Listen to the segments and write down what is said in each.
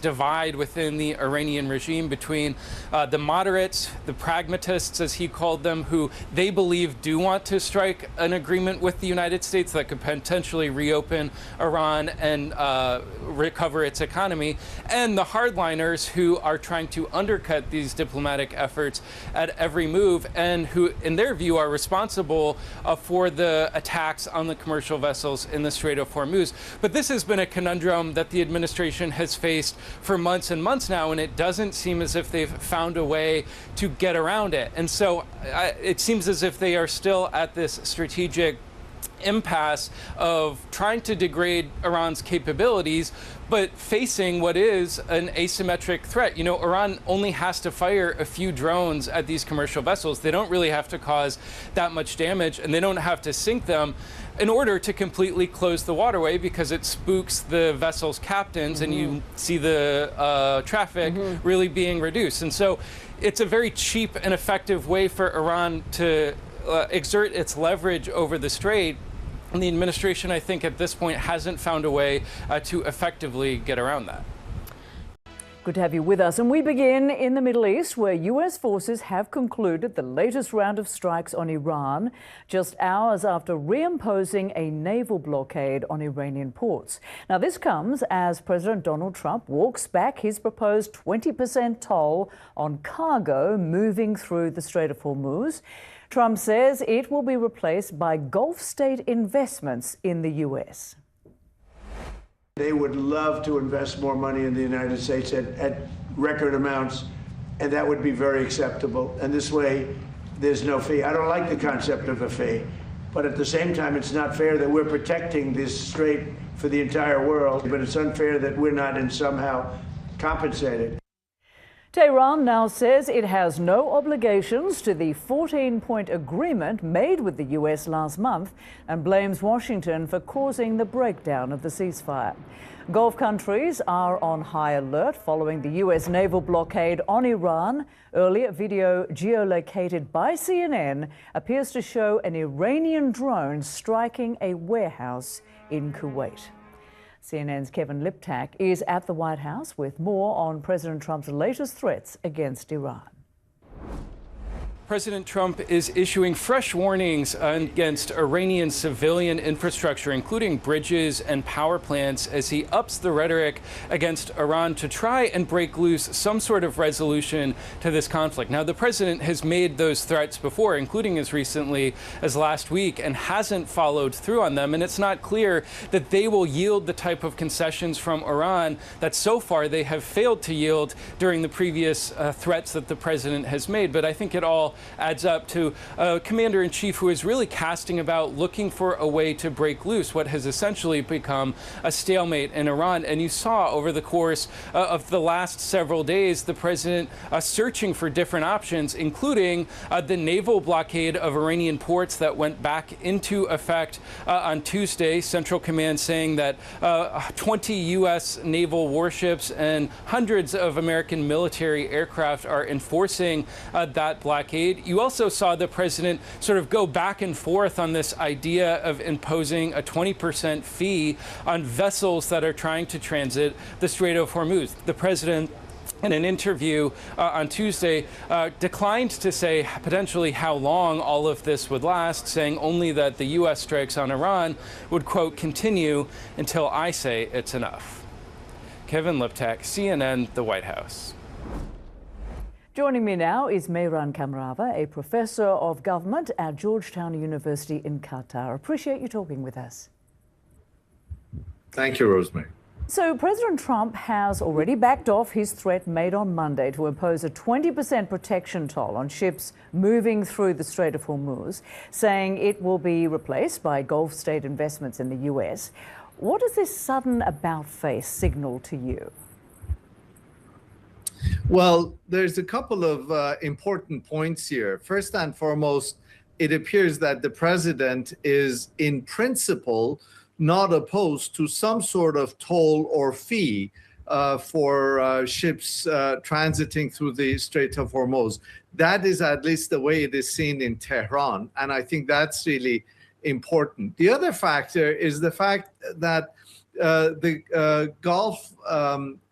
divide within the Iranian regime between the moderates, the pragmatists, as he called them, who they believe do want to strike an agreement with the United States that could potentially reopen Iran and recover its economy, and the hardliners who are trying to undercut these diplomatic efforts at every move, and who, in their view, are responsible for the attacks on the commercial vessels in the Strait of Hormuz. But this has been a conundrum that the administration has faced for months and months now, and it doesn't seem as if they've found a way to get around it. And so it seems as if they are still at this strategic impasse of trying to degrade Iran's capabilities, but facing what is an asymmetric threat. You know, Iran only has to fire a few drones at these commercial vessels. They don't really have to cause that much damage, and they don't have to sink them in order to completely close the waterway, because it spooks the vessel's captains, and you see the traffic really being reduced. And so it's a very cheap and effective way for Iran to exert its leverage over the strait. And the administration, I think, at this point hasn't found a way to effectively get around that. Good to have you with us. And we begin in the Middle East, where U.S. forces have concluded the latest round of strikes on Iran, just hours after reimposing a naval blockade on Iranian ports. Now, this comes as President Donald Trump walks back his proposed 20% toll on cargo moving through the Strait of Hormuz. Trump says it will be replaced by Gulf state investments in the U.S. They would love to invest more money in the United States at record amounts, and that would be very acceptable. And this way, there's no fee. I don't like the concept of a fee, but at the same time, it's not fair that we're protecting this strait for the entire world, but it's unfair that we're not in somehow compensated. Tehran now says it has no obligations to the 14-point agreement made with the U.S. last month and blames Washington for causing the breakdown of the ceasefire. Gulf countries are on high alert following the U.S. naval blockade on Iran. Earlier, video geolocated by CNN appears to show an Iranian drone striking a warehouse in Kuwait. CNN's Kevin Liptak is at the White House with more on President Trump's latest threats against Iran. President Trump is issuing fresh warnings against Iranian civilian infrastructure, including bridges and power plants, as he ups the rhetoric against Iran to try and break loose some sort of resolution to this conflict. Now, the president has made those threats before, including as recently as last week, and hasn't followed through on them. And it's not clear that they will yield the type of concessions from Iran that so far they have failed to yield during the previous threats that the president has made. But I think it all adds up to a commander-in-chief who is really casting about, looking for a way to break loose what has essentially become a stalemate in Iran. And you saw over the course of the last several days the president searching for different options, including the naval blockade of Iranian ports that went back into effect on Tuesday. Central Command saying that 20 U.S. naval warships and hundreds of American military aircraft are enforcing that blockade. You also saw the president sort of go back and forth on this idea of imposing a 20% fee on vessels that are trying to transit the Strait of Hormuz. The president, in an interview on Tuesday, declined to say potentially how long all of this would last, saying only that the U.S. strikes on Iran would, quote, continue until I say it's enough. Kevin Liptak, CNN, the White House. Joining me now is Mehran Kamrava, a professor of government at Georgetown University in Qatar. Appreciate you talking with us. Thank you, Rosemary. So President Trump has already backed off his threat made on Monday to impose a 20% protection toll on ships moving through the Strait of Hormuz, saying it will be replaced by Gulf state investments in the U.S. What does this sudden about-face signal to you? Well, there's a couple of important points here. First and foremost, it appears that the president is in principle not opposed to some sort of toll or fee for ships transiting through the Strait of Hormuz. That is at least the way it is seen in Tehran, and I think that's really important. The other factor is the fact that the Gulf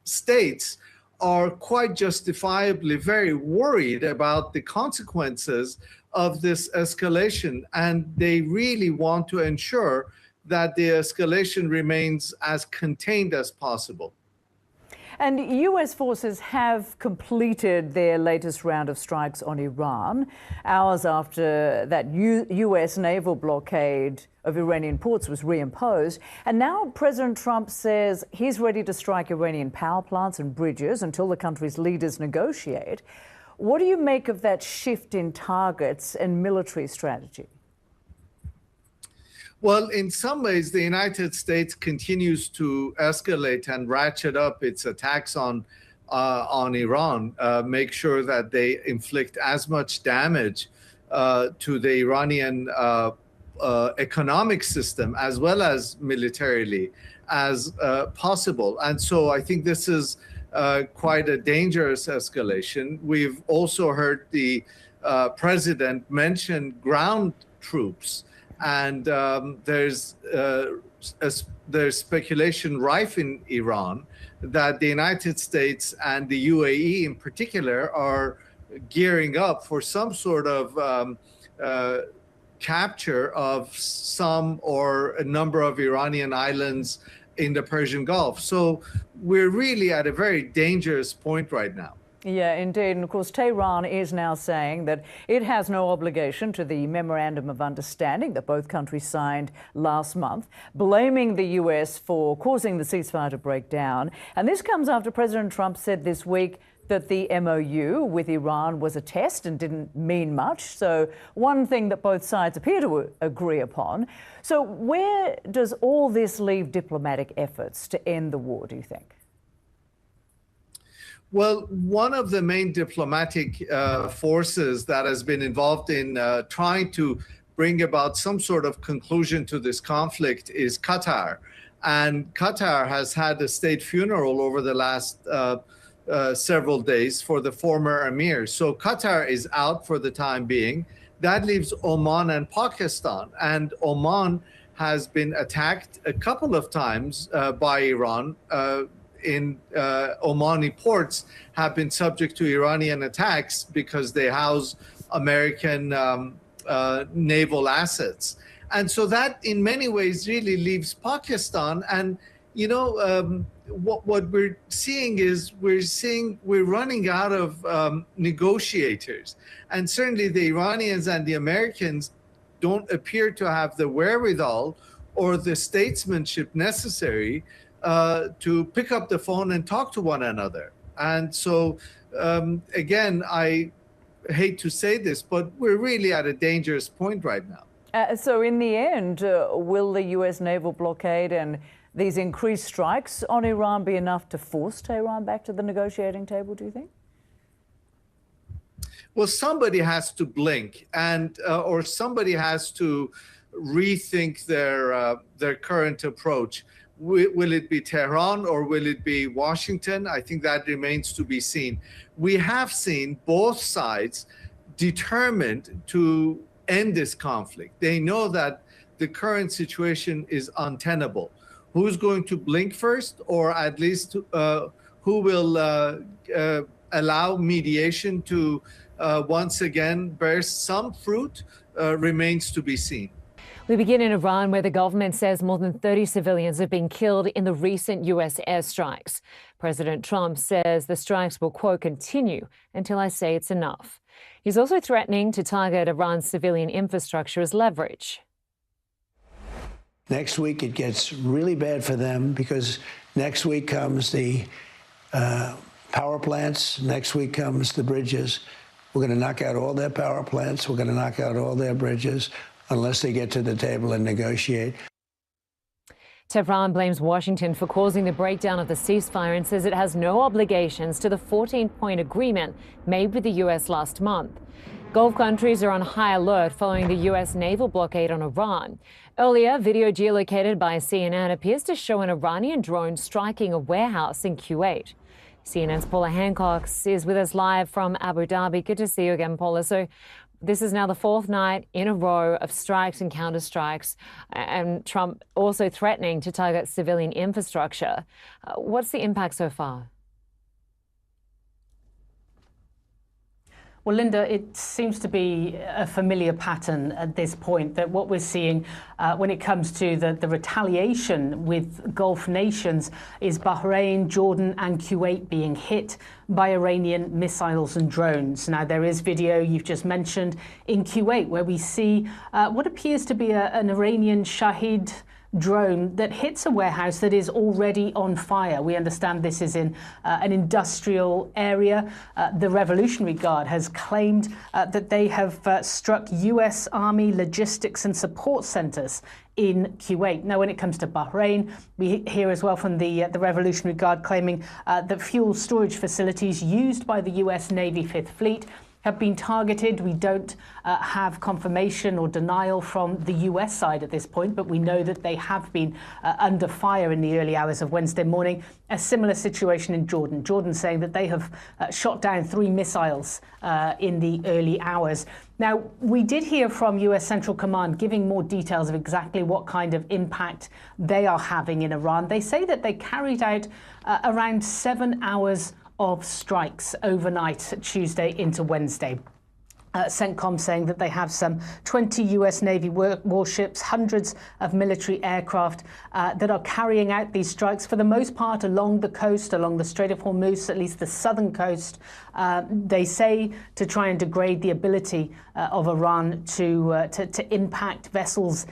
states are quite justifiably very worried about the consequences of this escalation, and they really want to ensure that the escalation remains as contained as possible. And US forces have completed their latest round of strikes on Iran, hours after that US naval blockade of Iranian ports was reimposed. And now President Trump says he's ready to strike Iranian power plants and bridges until the country's leaders negotiate. What do you make of that shift in targets and military strategy? Well, in some ways, the United States continues to escalate and ratchet up its attacks on Iran, make sure that they inflict as much damage to the Iranian economic system as well as militarily as possible. And so I think this is quite a dangerous escalation. We've also heard the president mention ground troops. And there's speculation rife in Iran that the United States and the UAE in particular are gearing up for some sort of capture of some or a number of Iranian islands in the Persian Gulf. So we're really at a very dangerous point right now. Yeah, indeed. And of course, Tehran is now saying that it has no obligation to the Memorandum of Understanding that both countries signed last month, blaming the US for causing the ceasefire to break down. And this comes after President Trump said this week that the MOU with Iran was a test and didn't mean much. So one thing that both sides appear to agree upon. So where does all this leave diplomatic efforts to end the war, do you think? Well, one of the main diplomatic forces that has been involved in trying to bring about some sort of conclusion to this conflict is Qatar. And Qatar has had a state funeral over the last several days for the former emir. So Qatar is out for the time being. That leaves Oman and Pakistan. And Oman has been attacked a couple of times by Iran. In Omani ports have been subject to Iranian attacks because they house American naval assets. And so that in many ways really leaves Pakistan. And, you know, what we're seeing is we're running out of negotiators. And certainly the Iranians and the Americans don't appear to have the wherewithal or the statesmanship necessary to pick up the phone and talk to one another. And so, again, I hate to say this, but we're really at a dangerous point right now. So in the end, will the US naval blockade and these increased strikes on Iran be enough to force Tehran back to the negotiating table, do you think? Well, somebody has to blink, and or somebody has to rethink their current approach. Will it be Tehran or will it be Washington? I think that remains to be seen. We have seen both sides determined to end this conflict. They know that the current situation is untenable. Who's going to blink first, or at least who will allow mediation to once again bear some fruit remains to be seen. We begin in Iran, where the government says more than 30 civilians have been killed in the recent US airstrikes. President Trump says the strikes will, quote, continue until I say it's enough. He's also threatening to target Iran's civilian infrastructure as leverage. Next week, it gets really bad for them because next week comes the power plants. Next week comes the bridges. We're going to knock out all their power plants. We're going to knock out all their bridges unless they get to the table and negotiate. Tehran blames Washington for causing the breakdown of the ceasefire and says it has no obligations to the 14-point agreement made with the U.S. last month. Gulf countries are on high alert following the U.S. naval blockade on Iran. Earlier, video geolocated by CNN appears to show an Iranian drone striking a warehouse in Kuwait. CNN's Paula Hancock is with us live from Abu Dhabi. Good to see you again, Paula. So this is now the fourth night in a row of strikes and counterstrikes, and Trump also threatening to target civilian infrastructure. What's the impact so far? Well, Linda, it seems to be a familiar pattern at this point, that what we're seeing when it comes to the retaliation with Gulf nations is Bahrain, Jordan and Kuwait being hit by Iranian missiles and drones. Now, there is video you've just mentioned in Kuwait where we see what appears to be an Iranian Shahid drone that hits a warehouse that is already on fire. We understand this is in an industrial area. The Revolutionary Guard has claimed that they have struck U.S. Army logistics and support centers in Kuwait. Now, when it comes to Bahrain, we hear as well from the Revolutionary Guard claiming that fuel storage facilities used by the U.S. Navy Fifth Fleet have been targeted. We don't have confirmation or denial from the US side at this point, but we know that they have been under fire in the early hours of Wednesday morning. A similar situation in Jordan. Jordan saying that they have shot down 3 missiles in the early hours. Now, we did hear from US Central Command giving more details of exactly what kind of impact they are having in Iran. They say that they carried out around 7 hours of strikes overnight Tuesday into Wednesday. CENTCOM saying that they have some 20 US Navy warships, hundreds of military aircraft that are carrying out these strikes, for the most part along the coast, along the Strait of Hormuz, at least the southern coast. They say to try and degrade the ability of Iran to impact vessels.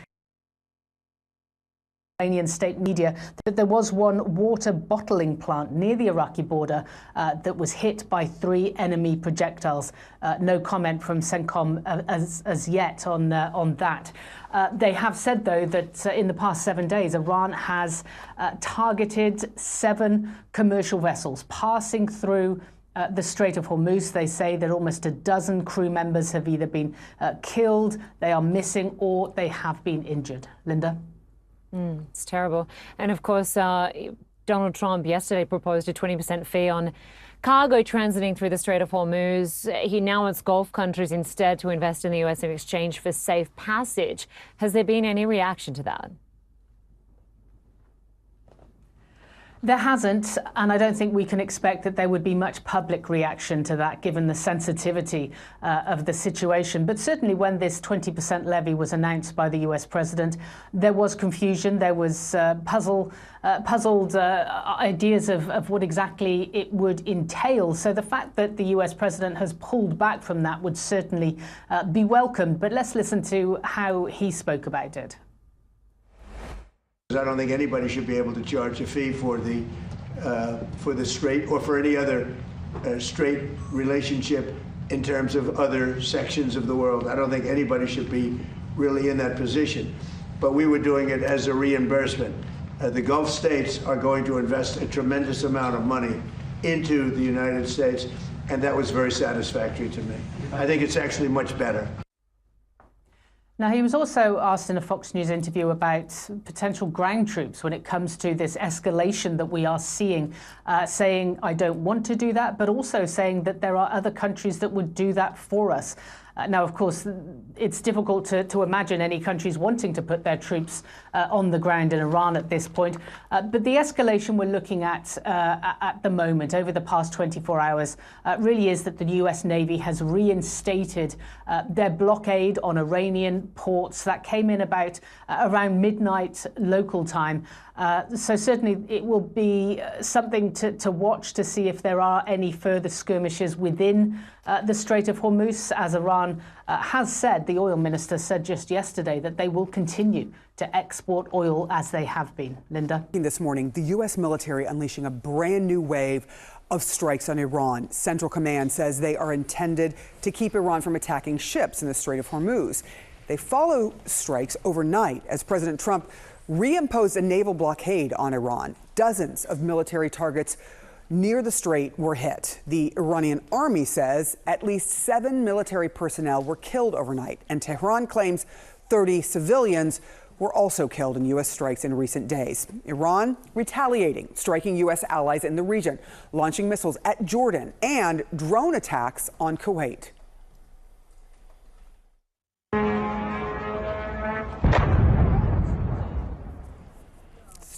Iranian state media that there was one water bottling plant near the Iraqi border that was hit by 3 enemy projectiles. No comment from CENTCOM as yet on that. They have said, though, that in the past 7 days, Iran has targeted 7 commercial vessels passing through the Strait of Hormuz. They say that almost a dozen crew members have either been killed, they are missing, or they have been injured. Linda? It's terrible. And of course, Donald Trump yesterday proposed a 20% fee on cargo transiting through the Strait of Hormuz. He now wants Gulf countries instead to invest in the U.S. in exchange for safe passage. Has there been any reaction to that? There hasn't, and I don't think we can expect that there would be much public reaction to that, given the sensitivity of the situation. But certainly when this 20% levy was announced by the US president, there was confusion, there was puzzled ideas of what exactly it would entail. So the fact that the US president has pulled back from that would certainly be welcomed. But let's listen to how he spoke about it. I don't think anybody should be able to charge a fee for the strait or for any other strait relationship in terms of other sections of the world. I don't think anybody should be really in that position. But we were doing it as a reimbursement. The Gulf states are going to invest a tremendous amount of money into the United States, and that was very satisfactory to me. I think it's actually much better. Now, he was also asked in a Fox News interview about potential ground troops when it comes to this escalation that we are seeing, saying, I don't want to do that, but also saying that there are other countries that would do that for us. Now, of course, it's difficult to imagine any countries wanting to put their troops on the ground in Iran at this point. But the escalation we're looking at the moment, over the past 24 hours, really is that the US Navy has reinstated their blockade on Iranian ports. That came in about around midnight local time. So certainly it will be something to watch to see if there are any further skirmishes within the Strait of Hormuz, as Iran has said. The oil minister said just yesterday that they will continue to export oil as they have been. Linda? This morning, the U.S. military unleashing a brand new wave of strikes on Iran. Central Command says they are intended to keep Iran from attacking ships in the Strait of Hormuz. They follow strikes overnight as President Trump reimposed a naval blockade on Iran. Dozens of military targets near the strait were hit. The Iranian army says at least 7 military personnel were killed overnight, and Tehran claims 30 civilians were also killed in U.S. strikes in recent days. Iran retaliating, striking U.S. allies in the region, launching missiles at Jordan and drone attacks on Kuwait.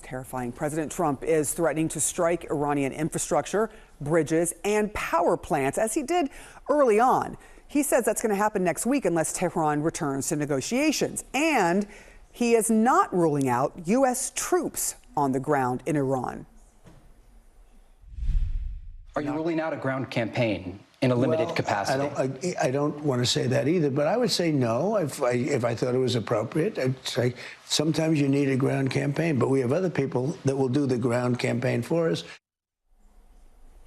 terrifying. President Trump is threatening to strike Iranian infrastructure, bridges, and power plants, as he did early on. He says that's going to happen next week unless Tehran returns to negotiations. And he is not ruling out U.S. troops on the ground in Iran. Are you ruling out a ground campaign in a limited capacity? I don't want to say that either, but I would say no if I thought it was appropriate. I'd say sometimes you need a ground campaign, but we have other people that will do the ground campaign for us.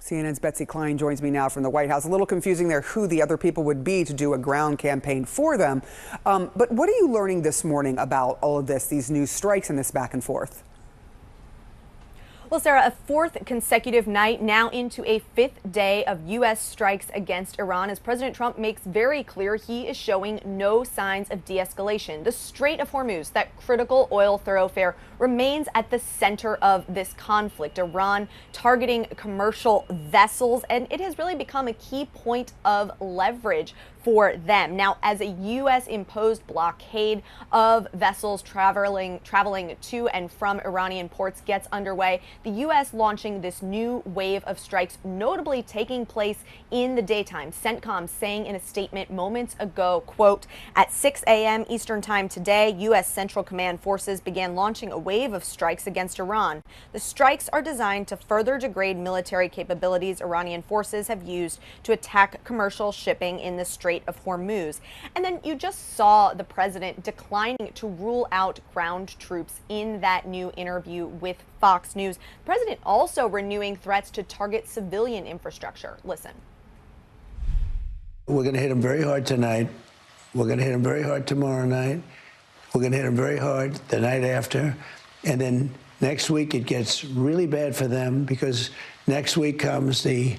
CNN's Betsy Klein joins me now from the White House. A little confusing there who the other people would be to do a ground campaign for them. But what are you learning this morning about all of this, these new strikes and this back and forth? Well, Sarah, a fourth consecutive night now into a fifth day of U.S. strikes against Iran as President Trump makes very clear he is showing no signs of de-escalation. The Strait of Hormuz, that critical oil thoroughfare, remains at the center of this conflict. Iran targeting commercial vessels, and it has really become a key point of leverage for them. Now, as a U.S. imposed blockade of vessels traveling to and from Iranian ports gets underway, the U.S. launching this new wave of strikes, notably taking place in the daytime. CENTCOM saying in a statement moments ago, quote, at 6 a.m. Eastern time today, U.S. Central Command forces began launching a wave of strikes against Iran. The strikes are designed to further degrade military capabilities Iranian forces have used to attack commercial shipping in the Strait of Hormuz. And then you just saw the president declining to rule out ground troops in that new interview with Fox News. The president also renewing threats to target civilian infrastructure. Listen. We're going to hit them very hard tonight. We're going to hit them very hard tomorrow night. We're going to hit them very hard the night after. And then next week it gets really bad for them because next week comes the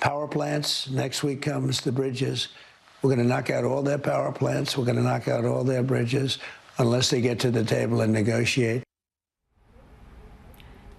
power plants. Next week comes the bridges. We're going to knock out all their power plants. We're going to knock out all their bridges unless they get to the table and negotiate.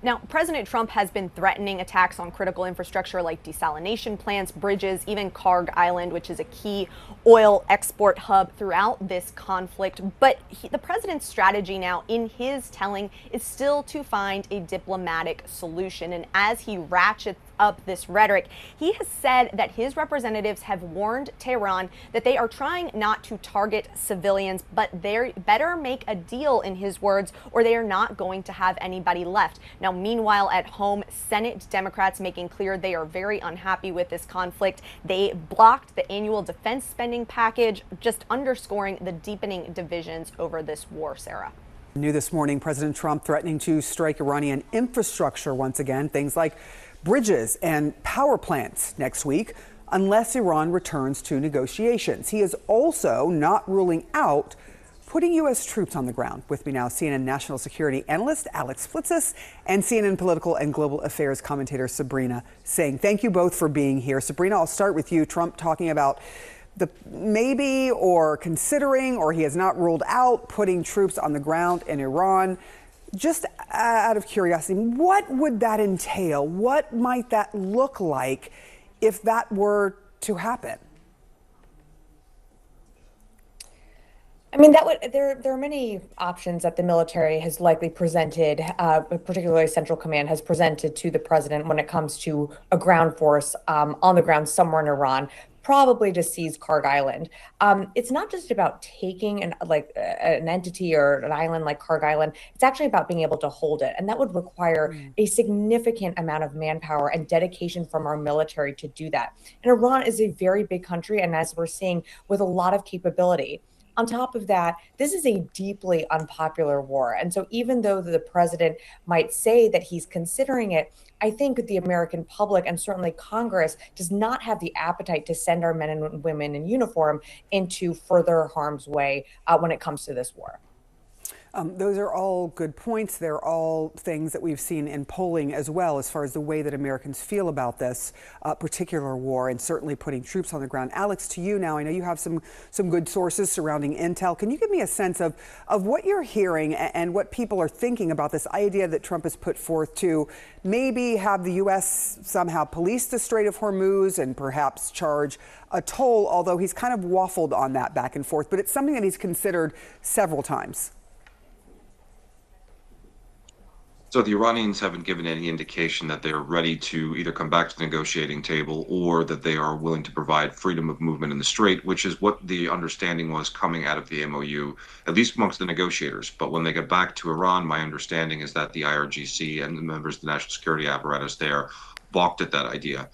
Now, President Trump has been threatening attacks on critical infrastructure like desalination plants, bridges, even Karg Island, which is a key oil export hub throughout this conflict. But the president's strategy now, in his telling, is still to find a diplomatic solution. And as he ratchets up this rhetoric, he has said that his representatives have warned Tehran that they are trying not to target civilians, but they better make a deal, in his words, or they are not going to have anybody left. Now, meanwhile, at home, Senate Democrats making clear they are very unhappy with this conflict. They blocked the annual defense spending package, just underscoring the deepening divisions over this war, Sarah. New this morning, President Trump threatening to strike Iranian infrastructure once again, things like bridges and power plants next week, unless Iran returns to negotiations. He is also not ruling out putting U.S. troops on the ground. With me now, CNN national security analyst Alex Flitzis and CNN political and global affairs commentator Sabrina Singh. Thank you both for being here. Sabrina, I'll start with you. Trump talking about the maybe or considering, or he has not ruled out putting troops on the ground in Iran. Just out of curiosity, what would that entail? What might that look like if that were to happen? I mean, there are many options that the military has likely presented, particularly Central Command has presented to the president when it comes to a ground force on the ground somewhere in Iran, probably to seize Karg Island. It's not just about taking an entity or an island like Karg Island. It's actually about being able to hold it. And that would require a significant amount of manpower and dedication from our military to do that. And Iran is a very big country, and as we're seeing, with a lot of capability. On top of that, this is a deeply unpopular war. And so even though the president might say that he's considering it, I think the American public and certainly Congress does not have the appetite to send our men and women in uniform into further harm's way when it comes to this war. Those are all good points. They're all things that we've seen in polling as well, as far as the way that Americans feel about this particular war, and certainly putting troops on the ground. Alex, to you now. I know you have some good sources surrounding intel. Can you give me a sense of what you're hearing and what people are thinking about this idea that Trump has put forth to maybe have the U.S. somehow police the Strait of Hormuz and perhaps charge a toll, although he's kind of waffled on that back and forth, but it's something that he's considered several times? So the Iranians haven't given any indication that they are ready to either come back to the negotiating table or that they are willing to provide freedom of movement in the Strait, which is what the understanding was coming out of the MOU, at least amongst the negotiators. But when they get back to Iran, my understanding is that the IRGC and the members of the national security apparatus there balked at that idea.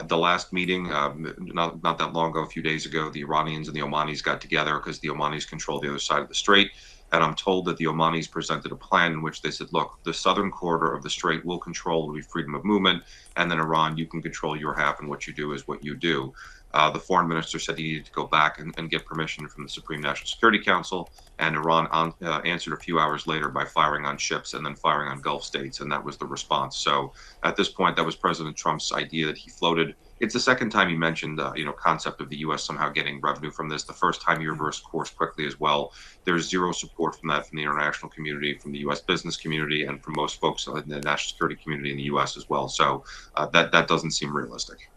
The last meeting, not that long ago, a few days ago, the Iranians and the Omanis got together because the Omanis control the other side of the Strait. And I'm told that the Omanis presented a plan in which they said, look, the southern corridor of the Strait will control the freedom of movement. And then Iran, you can control your half, and what you do is what you do. The foreign minister said he needed to go back and get permission from the Supreme National Security Council. And Iran answered a few hours later by firing on ships and then firing on Gulf states. And that was the response. So at this point, that was President Trump's idea that he floated. It's the second time he mentioned, concept of the U.S. somehow getting revenue from this. The first time he reversed course quickly as well. There's zero support from that from the international community, from the U.S. business community, and from most folks in the national security community in the U.S. as well. So that doesn't seem realistic.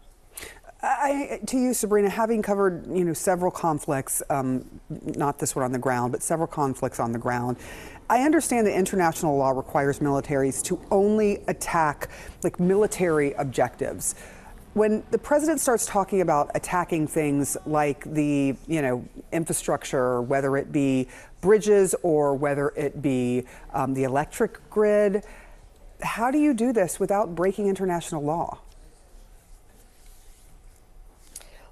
To you, Sabrina, having covered several conflicts, not this one on the ground, but several conflicts on the ground, I understand that international law requires militaries to only attack military objectives. When the president starts talking about attacking things like the infrastructure, whether it be bridges or whether it be the electric grid, how do you do this without breaking international law?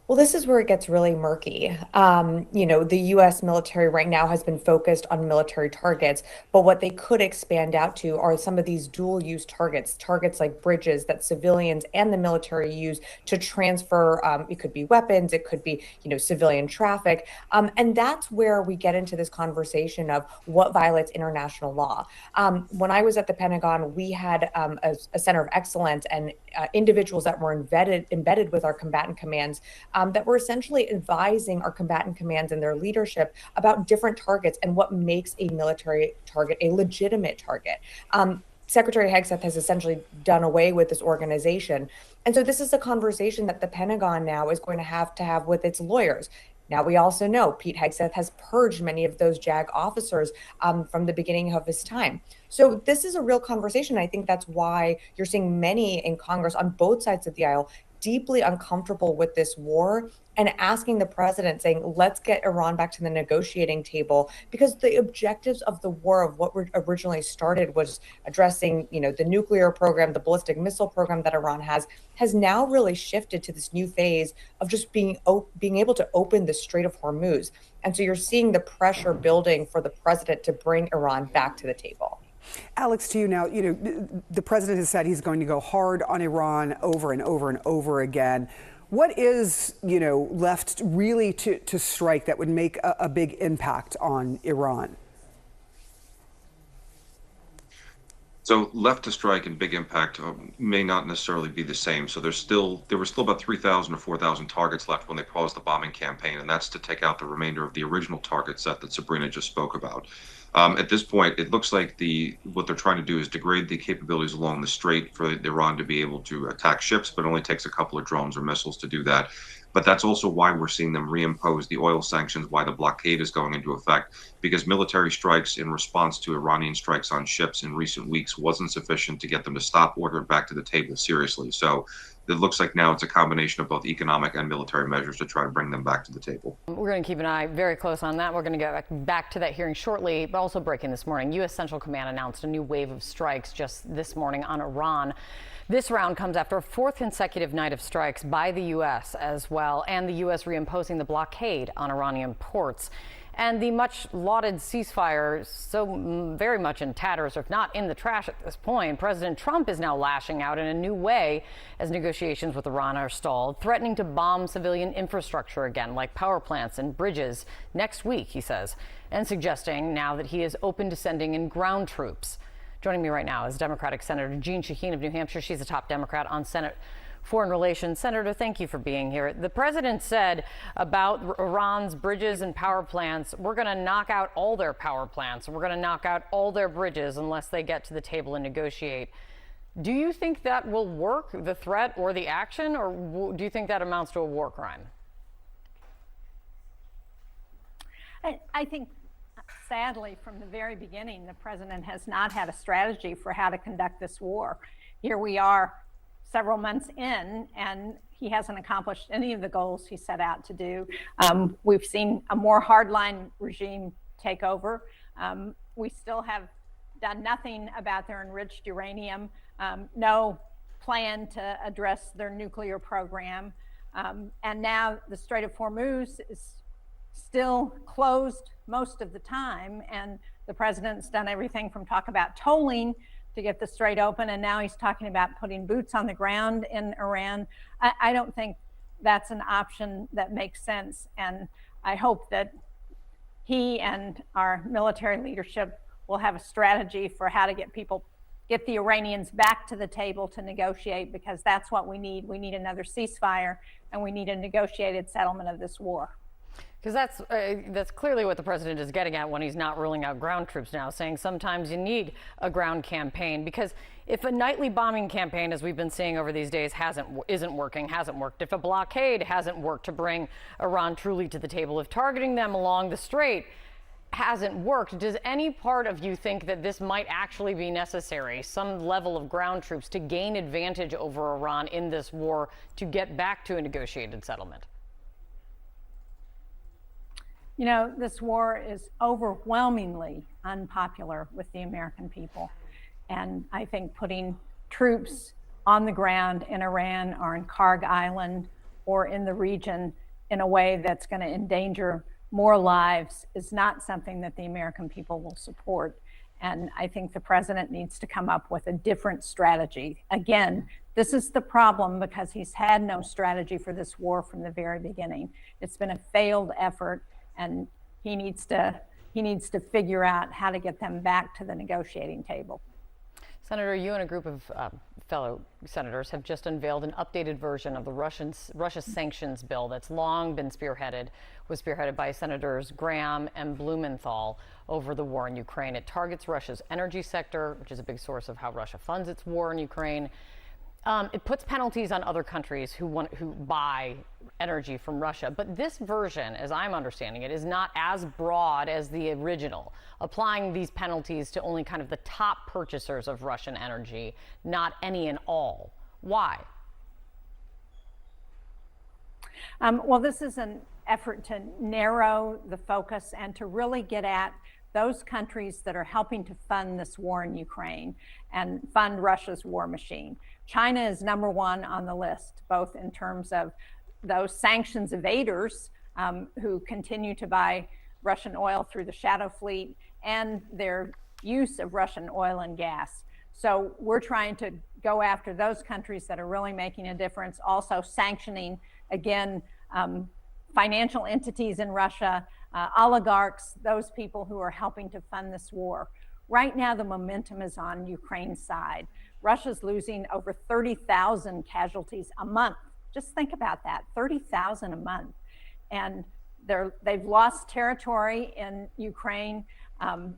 Well, this is where it gets really murky. The U.S. military right now has been focused on military targets, but what they could expand out to are some of these dual-use targets like bridges that civilians and the military use to transfer. It could be weapons, it could be, civilian traffic, and that's where we get into this conversation of what violates international law. When I was at the Pentagon, we had a center of excellence and individuals that were embedded with our combatant commands. That were essentially advising our combatant commands and their leadership about different targets and what makes a military target a legitimate target. Secretary Hegseth has essentially done away with this organization. And so this is a conversation that the Pentagon now is going to have with its lawyers. Now, we also know Pete Hegseth has purged many of those JAG officers from the beginning of his time. So this is a real conversation. I think that's why you're seeing many in Congress on both sides of the aisle deeply uncomfortable with this war and asking the president, saying, let's get Iran back to the negotiating table, because the objectives of the war, of what originally started, was addressing, the nuclear program, the ballistic missile program that Iran has now really shifted to this new phase of just being able to open the Strait of Hormuz. And so you're seeing the pressure building for the president to bring Iran back to the table. Alex, to you now, the president has said he's going to go hard on Iran over and over and over again. What is, left really to strike that would make a big impact on Iran? So left to strike and big impact may not necessarily be the same. So there were still about 3,000 or 4,000 targets left when they paused the bombing campaign, and that's to take out the remainder of the original target set that Sabrina just spoke about. At this point, it looks like what they're trying to do is degrade the capabilities along the strait for Iran to be able to attack ships, but it only takes a couple of drones or missiles to do that. But that's also why we're seeing them reimpose the oil sanctions, why the blockade is going into effect, because military strikes in response to Iranian strikes on ships in recent weeks wasn't sufficient to get them to stop, order it back to the table seriously. So it looks like now it's a combination of both economic and military measures to try to bring them back to the table. We're going to keep an eye very close on that. We're going to go back to that hearing shortly, but also breaking this morning. U.S. Central Command announced a new wave of strikes just this morning on Iran. This round comes after a fourth consecutive night of strikes by the U.S. as well, and the U.S. reimposing the blockade on Iranian ports. And the much lauded ceasefire, so very much in tatters, or if not in the trash at this point. President Trump is now lashing out in a new way as negotiations with Iran are stalled, threatening to bomb civilian infrastructure again, like power plants and bridges, next week, he says, and suggesting now that he is open to sending in ground troops. Joining me right now is Democratic Senator Jeanne Shaheen of New Hampshire. She's a top Democrat on Senate Foreign Relations. Senator, thank you for being here. The president said about Iran's bridges and power plants, we're going to knock out all their power plants. We're going to knock out all their bridges unless they get to the table and negotiate. Do you think that will work, the threat or the action, or do you think that amounts to a war crime? I think sadly, from the very beginning, the president has not had a strategy for how to conduct this war. Here we are several months in, and he hasn't accomplished any of the goals he set out to do. We've seen a more hardline regime take over. We still have done nothing about their enriched uranium, no plan to address their nuclear program. And now the Strait of Hormuz is still closed most of the time. And the president's done everything from talk about tolling to get the strait open. And now he's talking about putting boots on the ground in Iran. I don't think that's an option that makes sense. And I hope that he and our military leadership will have a strategy for how to get the Iranians back to the table to negotiate, because that's what we need. We need another ceasefire, and we need a negotiated settlement of this war. Because that's clearly what the president is getting at when he's not ruling out ground troops now, saying sometimes you need a ground campaign. Because if a nightly bombing campaign, as we've been seeing over these days, hasn't worked, if a blockade hasn't worked to bring Iran truly to the table, if targeting them along the strait hasn't worked, does any part of you think that this might actually be necessary, some level of ground troops to gain advantage over Iran in this war to get back to a negotiated settlement? You know, this war is overwhelmingly unpopular with the American people. And I think putting troops on the ground in Iran or in Karg Island or in the region in a way that's going to endanger more lives is not something that the American people will support. And I think the president needs to come up with a different strategy. Again, this is the problem, because he's had no strategy for this war from the very beginning. It's been a failed effort, and he needs to figure out how to get them back to the negotiating table. Senator, you and a group of fellow senators have just unveiled an updated version of the Russia sanctions bill that's long been spearheaded by Senators Graham and Blumenthal over the war in Ukraine. It targets Russia's energy sector, which is a big source of how Russia funds its war in Ukraine. It puts penalties on other countries who buy energy from Russia. But this version, as I'm understanding it, is not as broad as the original, applying these penalties to only kind of the top purchasers of Russian energy, not any and all. Why? Well, this is an effort to narrow the focus and to really get at those countries that are helping to fund this war in Ukraine and fund Russia's war machine. China is number one on the list, both in terms of those sanctions evaders who continue to buy Russian oil through the shadow fleet and their use of Russian oil and gas. So we're trying to go after those countries that are really making a difference, also sanctioning, again, financial entities in Russia, oligarchs, those people who are helping to fund this war. Right now, the momentum is on Ukraine's side. Russia's losing over 30,000 casualties a month. Just think about that, 30,000 a month. And they've lost territory in Ukraine.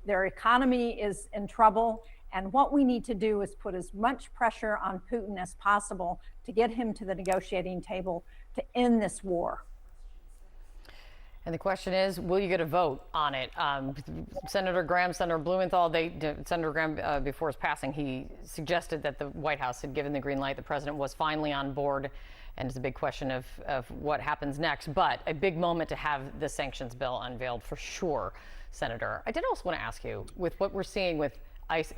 Their economy is in trouble. And what we need to do is put as much pressure on Putin as possible to get him to the negotiating table to end this war. And the question is, will you get a vote on it? Senator Graham, Senator Blumenthal, Senator Graham, before his passing, he suggested that the White House had given the green light. The president was finally on board. And it's a big question of what happens next. But a big moment to have the sanctions bill unveiled for sure, Senator. I did also want to ask you, with what we're seeing with ICE,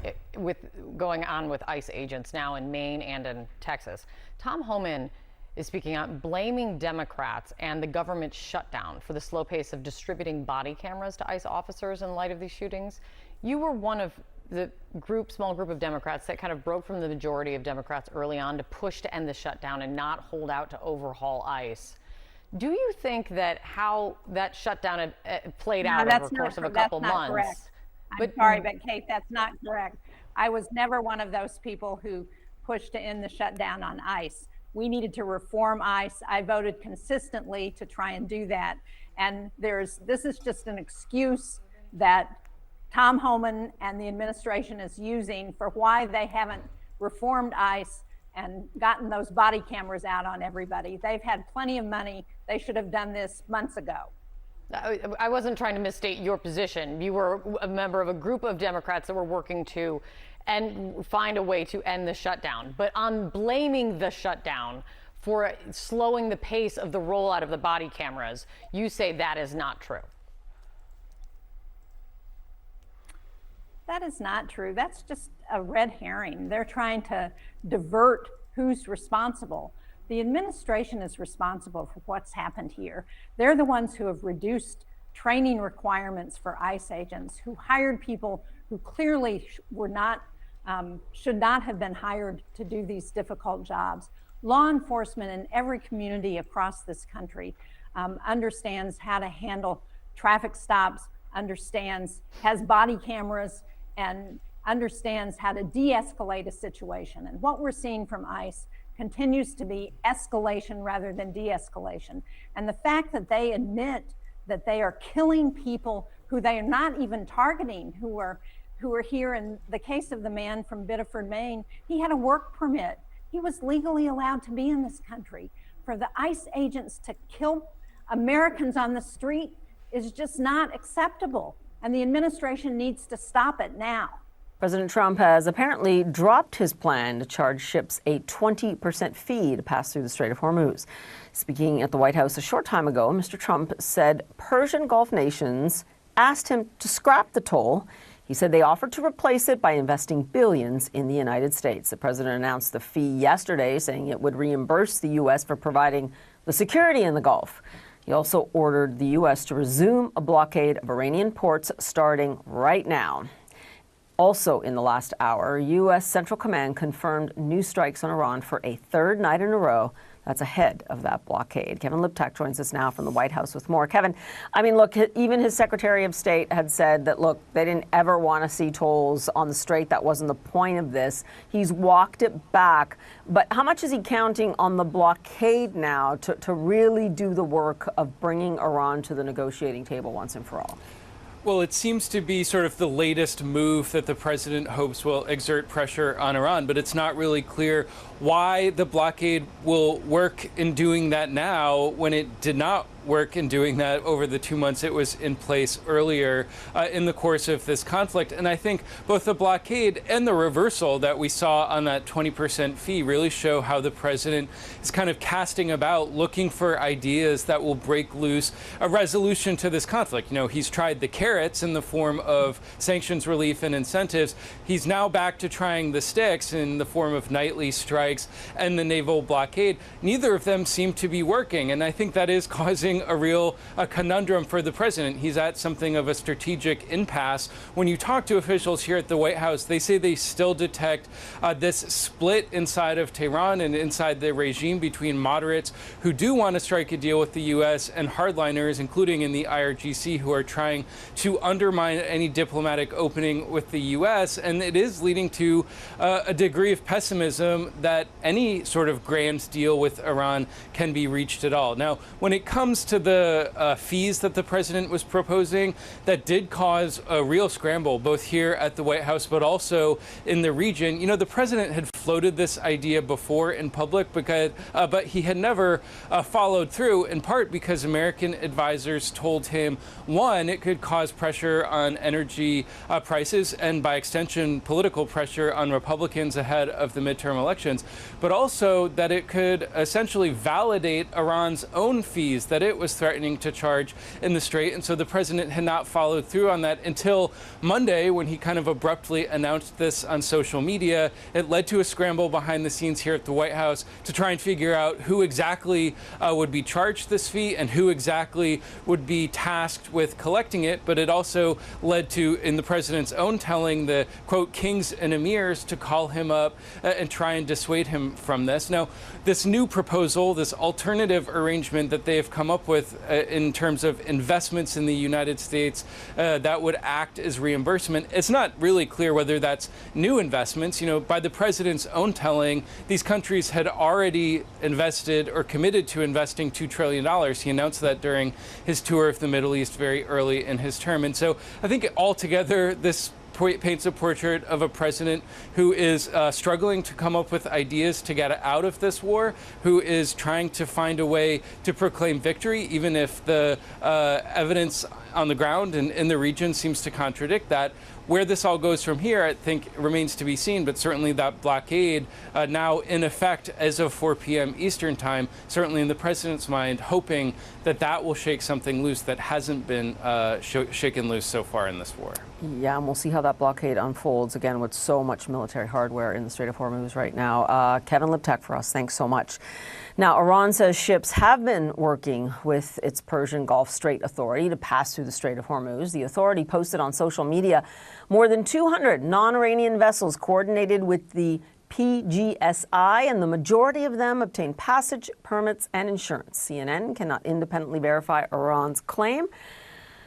going on with ICE agents now in Maine and in Texas, Tom Homan is speaking out, blaming Democrats and the government shutdown for the slow pace of distributing body cameras to ICE officers in light of these shootings. You were one of the small group of Democrats that kind of broke from the majority of Democrats early on to push to end the shutdown and not hold out to overhaul ICE. Do you think that how that shutdown had played out over the course of a couple months? Correct. I'm sorry, but Kate, that's not correct. I was never one of those people who pushed to end the shutdown on ICE. We needed to reform ICE. I voted consistently to try and do that. And this is just an excuse that Tom Homan and the administration is using for why they haven't reformed ICE and gotten those body cameras out on everybody. They've had plenty of money. They should have done this months ago. I wasn't trying to misstate your position. You were a member of a group of Democrats that were working to find a way to end the shutdown. But on blaming the shutdown for slowing the pace of the rollout of the body cameras, you say that is not true. That is not true. That's just a red herring. They're trying to divert who's responsible. The administration is responsible for what's happened here. They're the ones who have reduced training requirements for ICE agents, who hired people who clearly should not have been hired to do these difficult jobs. Law enforcement in every community across this country understands how to handle traffic stops, has body cameras, and understands how to de-escalate a situation. And what we're seeing from ICE continues to be escalation rather than de-escalation. And the fact that they admit that they are killing people who they are not even targeting, who are here. In the case of the man from Biddeford, Maine, he had a work permit. He was legally allowed to be in this country. For the ICE agents to kill Americans on the street is just not acceptable. And the administration needs to stop it now. President Trump has apparently dropped his plan to charge ships a 20% fee to pass through the Strait of Hormuz. Speaking at the White House a short time ago, Mr. Trump said Persian Gulf nations asked him to scrap the toll. He said they offered to replace it by investing billions in the United States. The president announced the fee yesterday, saying it would reimburse the U.S. for providing the security in the Gulf. He also ordered the U.S. to resume a blockade of Iranian ports starting right now. Also in the last hour, U.S. Central Command confirmed new strikes on Iran for a third night in a row. That's ahead of that blockade. Kevin Liptak joins us now from the White House with more. Kevin, I mean, look, even his Secretary of State had said that, look, they didn't ever want to see tolls on the Strait. That wasn't the point of this. He's walked it back. But how much is he counting on the blockade now to really do the work of bringing Iran to the negotiating table once and for all? Well, it seems to be sort of the latest move that the president hopes will exert pressure on Iran, but it's not really clear why the blockade will work in doing that now when it did not work in doing that over the 2 months it was in place earlier in the course of this conflict. And I think both the blockade and the reversal that we saw on that 20% fee really show how the president is kind of casting about, looking for ideas that will break loose a resolution to this conflict. You know, he's tried the carrots in the form of sanctions relief and incentives. He's now back to trying the sticks in the form of nightly strikes and the naval blockade. Neither of them seem to be working, and I think that is causing a real conundrum for the president. He's at something of a strategic impasse. When you talk to officials here at the White House, they say they still detect this split inside of Tehran and inside the regime between moderates who do want to strike a deal with the U.S. and hardliners, including in the IRGC, who are trying to undermine any diplomatic opening with the U.S. And it is leading to a degree of pessimism that any sort of grand deal with Iran can be reached at all. Now, when it comes to the fees that the president was proposing, that did cause a real scramble, both here at the White House, but also in the region. You know, the president had floated this idea before in public, but he had never followed through, in part because American advisors told him, one, it could cause pressure on energy prices and by extension political pressure on Republicans ahead of the midterm elections, but also that it could essentially validate Iran's own fees that it was threatening to charge in the Strait. And so the president had not followed through on that until Monday, when he kind of abruptly announced this on social media. It led to a scramble behind the scenes here at the White House to try and figure out who exactly would be charged this fee and who exactly would be tasked with collecting it. But it also led to, in the president's own telling, the, quote, kings and emirs to call him up and try and dissuade him from this. Now, this new proposal, this alternative arrangement that they have come up with in terms of investments in the United States that would act as reimbursement, it's not really clear whether that's new investments. You know, by the president's own telling, these countries had already invested or committed to investing $2 trillion. He announced that during his tour of the Middle East very early in his term. And so I think altogether this paints a portrait of a president who is struggling to come up with ideas to get out of this war, who is trying to find a way to proclaim victory, even if the evidence on the ground and in the region seems to contradict that. Where this all goes from here, I think, remains to be seen, but certainly that blockade now in effect as of 4 p.m. Eastern time, certainly in the president's mind, hoping that that will shake something loose that hasn't been shaken loose so far in this war. Yeah, and we'll see how that blockade unfolds, again, with so much military hardware in the Strait of Hormuz right now. Kevin Liptak for us, thanks so much. Now, Iran says ships have been working with its Persian Gulf Strait Authority to pass through the Strait of Hormuz. The authority posted on social media more than 200 non-Iranian vessels coordinated with the PGSI, and the majority of them obtained passage, permits, and insurance. CNN cannot independently verify Iran's claim.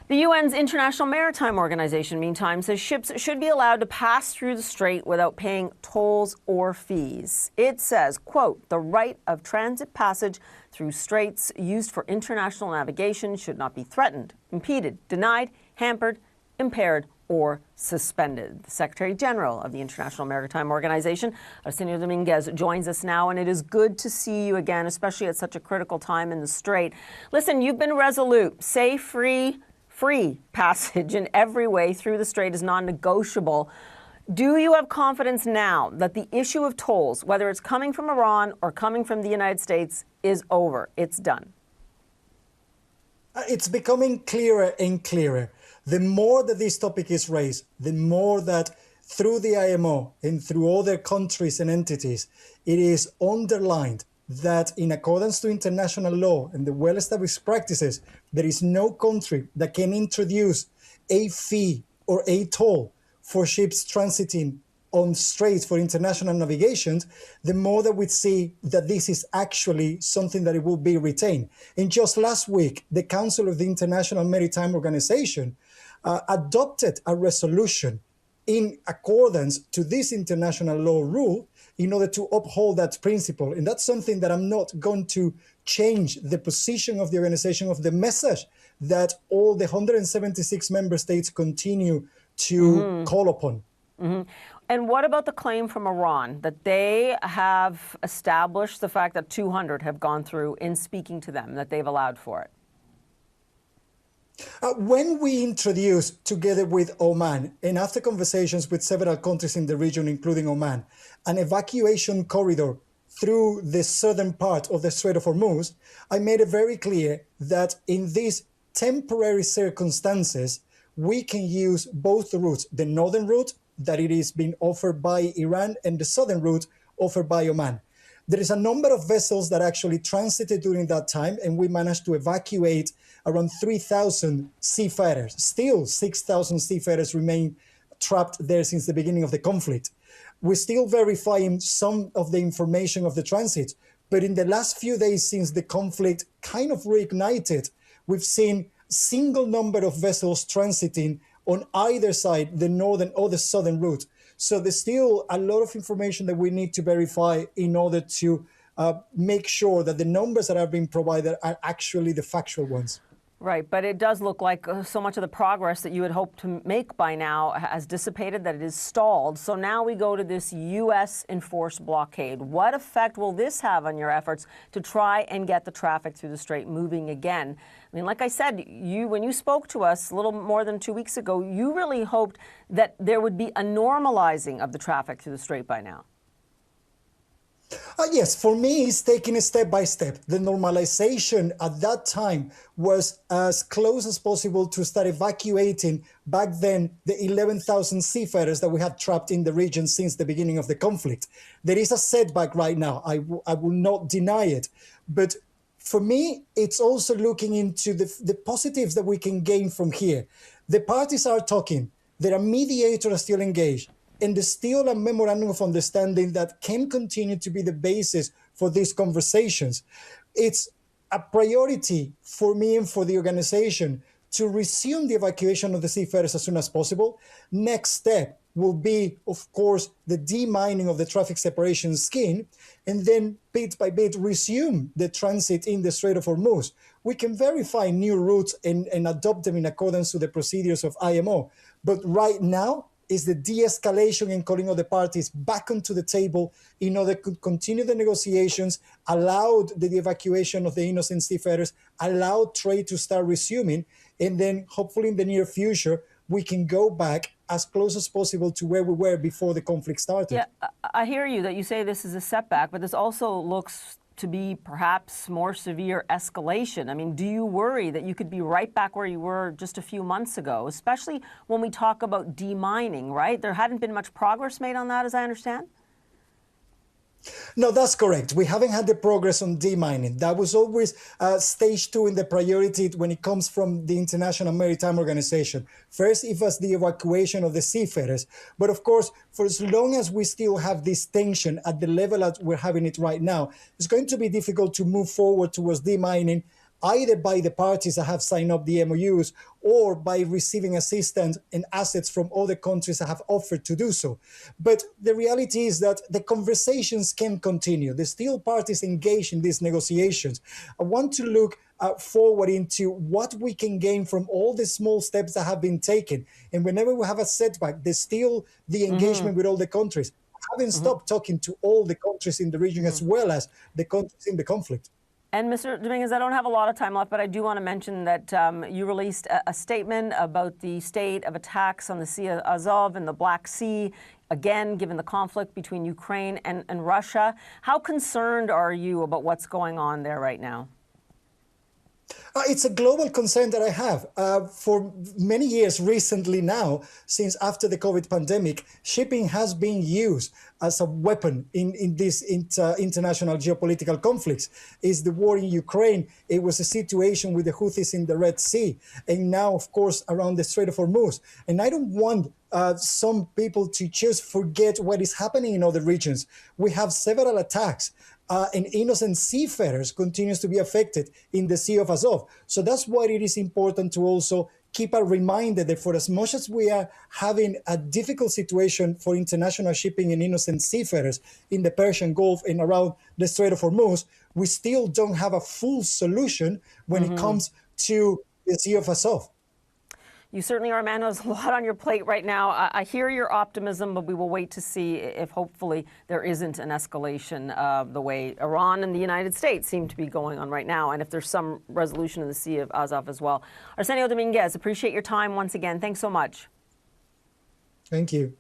The UN's International Maritime Organization, meantime, says ships should be allowed to pass through the strait without paying tolls or fees. It says, quote, the right of transit passage through straits used for international navigation should not be threatened, impeded, denied, hampered, impaired, or suspended. The Secretary General of the International Maritime Organization, Arsenio Dominguez, joins us now, and it is good to see you again, especially at such a critical time in the strait. Listen, you've been resolute. Say free passage in every way through the strait is non-negotiable. Do you have confidence now that the issue of tolls, whether it's coming from Iran or coming from the United States, is over? It's done. It's becoming clearer and clearer. The more that this topic is raised, the more that through the IMO and through other countries and entities, it is underlined that in accordance to international law and the well-established practices, there is no country that can introduce a fee or a toll for ships transiting on straits for international navigation, the more that we see that this is actually something that it will be retained. And just last week, the Council of the International Maritime Organization adopted a resolution in accordance to this international law rule in order to uphold that principle. And that's something that I'm not going to change the position of the organization, of the message that all the 176 member states continue to call upon. And what about the claim from Iran that they have established the fact that 200 have gone through in speaking to them, that they've allowed for it? When we introduced, together with Oman, and after conversations with several countries in the region, including Oman, an evacuation corridor through the southern part of the Strait of Hormuz, I made it very clear that in these temporary circumstances, we can use both the routes, the northern route that it is being offered by Iran and the southern route offered by Oman. There is a number of vessels that actually transited during that time, and we managed to evacuate around 3,000 seafarers. Still, 6,000 seafarers remain trapped there since the beginning of the conflict. We're still verifying some of the information of the transit, but in the last few days since the conflict kind of reignited, we've seen a single number of vessels transiting on either side, the northern or the southern route. So there's still a lot of information that we need to verify in order to make sure that the numbers that are being provided are actually the factual ones. Right, but it does look like so much of the progress that you had hoped to make by now has dissipated, that it is stalled. So now we go to this U.S. enforced blockade. What effect will this have on your efforts to try and get the traffic through the strait moving again? I mean, like I said, when you spoke to us a little more than 2 weeks ago, you really hoped that there would be a normalizing of the traffic through the strait by now. Yes, for me, it's taking it step by step. The normalization at that time was as close as possible to start evacuating back then the 11,000 seafarers that we had trapped in the region since the beginning of the conflict. There is a setback right now. I will not deny it. But for me, it's also looking into the positives that we can gain from here. The parties are talking. There are mediators still engaged. And there's still a memorandum of understanding that can continue to be the basis for these conversations. It's a priority for me and for the organization to resume the evacuation of the seafarers as soon as possible. Next step will be, of course, the demining of the traffic separation scheme, and then bit by bit resume the transit in the Strait of Hormuz. We can verify new routes and adopt them in accordance to the procedures of IMO. But right now, is the de-escalation and calling all the parties back onto the table in order to continue the negotiations, allowed the evacuation of the innocent seafarers, allowed trade to start resuming, and then hopefully in the near future, we can go back as close as possible to where we were before the conflict started. Yeah, I hear you that you say this is a setback, but this also looks to be perhaps more severe escalation. I mean, do you worry that you could be right back where you were just a few months ago, especially when we talk about demining, right? There hadn't been much progress made on that, as I understand? No, that's correct. We haven't had the progress on demining. That was always stage 2 in the priority when it comes from the International Maritime Organization. First, it was the evacuation of the seafarers. But of course, for as long as we still have this tension at the level that we're having it right now, it's going to be difficult to move forward towards demining, either by the parties that have signed up the MOUs or by receiving assistance and assets from other countries that have offered to do so. But the reality is that the conversations can continue. There's still parties engaged in these negotiations. I want to look forward into what we can gain from all the small steps that have been taken. And whenever we have a setback, there's still the engagement with all the countries. I haven't stopped talking to all the countries in the region as well as the countries in the conflict. And Mr. Dominguez, I don't have a lot of time left, but I do want to mention that you released a statement about the state of attacks on the Sea of Azov and the Black Sea, again, given the conflict between Ukraine and Russia. How concerned are you about what's going on there right now? It's a global concern that I have. For many years recently now, since after the COVID pandemic, shipping has been used as a weapon in these international geopolitical conflicts. Is the war in Ukraine, it was a situation with the Houthis in the Red Sea, and now, of course, around the Strait of Hormuz. And I don't want some people to just forget what is happening in other regions. We have several attacks. And innocent seafarers continues to be affected in the Sea of Azov. So that's why it is important to also keep a reminder that for as much as we are having a difficult situation for international shipping and innocent seafarers in the Persian Gulf and around the Strait of Hormuz, we still don't have a full solution when it comes to the Sea of Azov. You certainly are a man who has a lot on your plate right now. I hear your optimism, but we will wait to see if hopefully there isn't an escalation of the way Iran and the United States seem to be going on right now, and if there's some resolution in the Sea of Azov as well. Arsenio Dominguez, appreciate your time once again. Thanks so much. Thank you.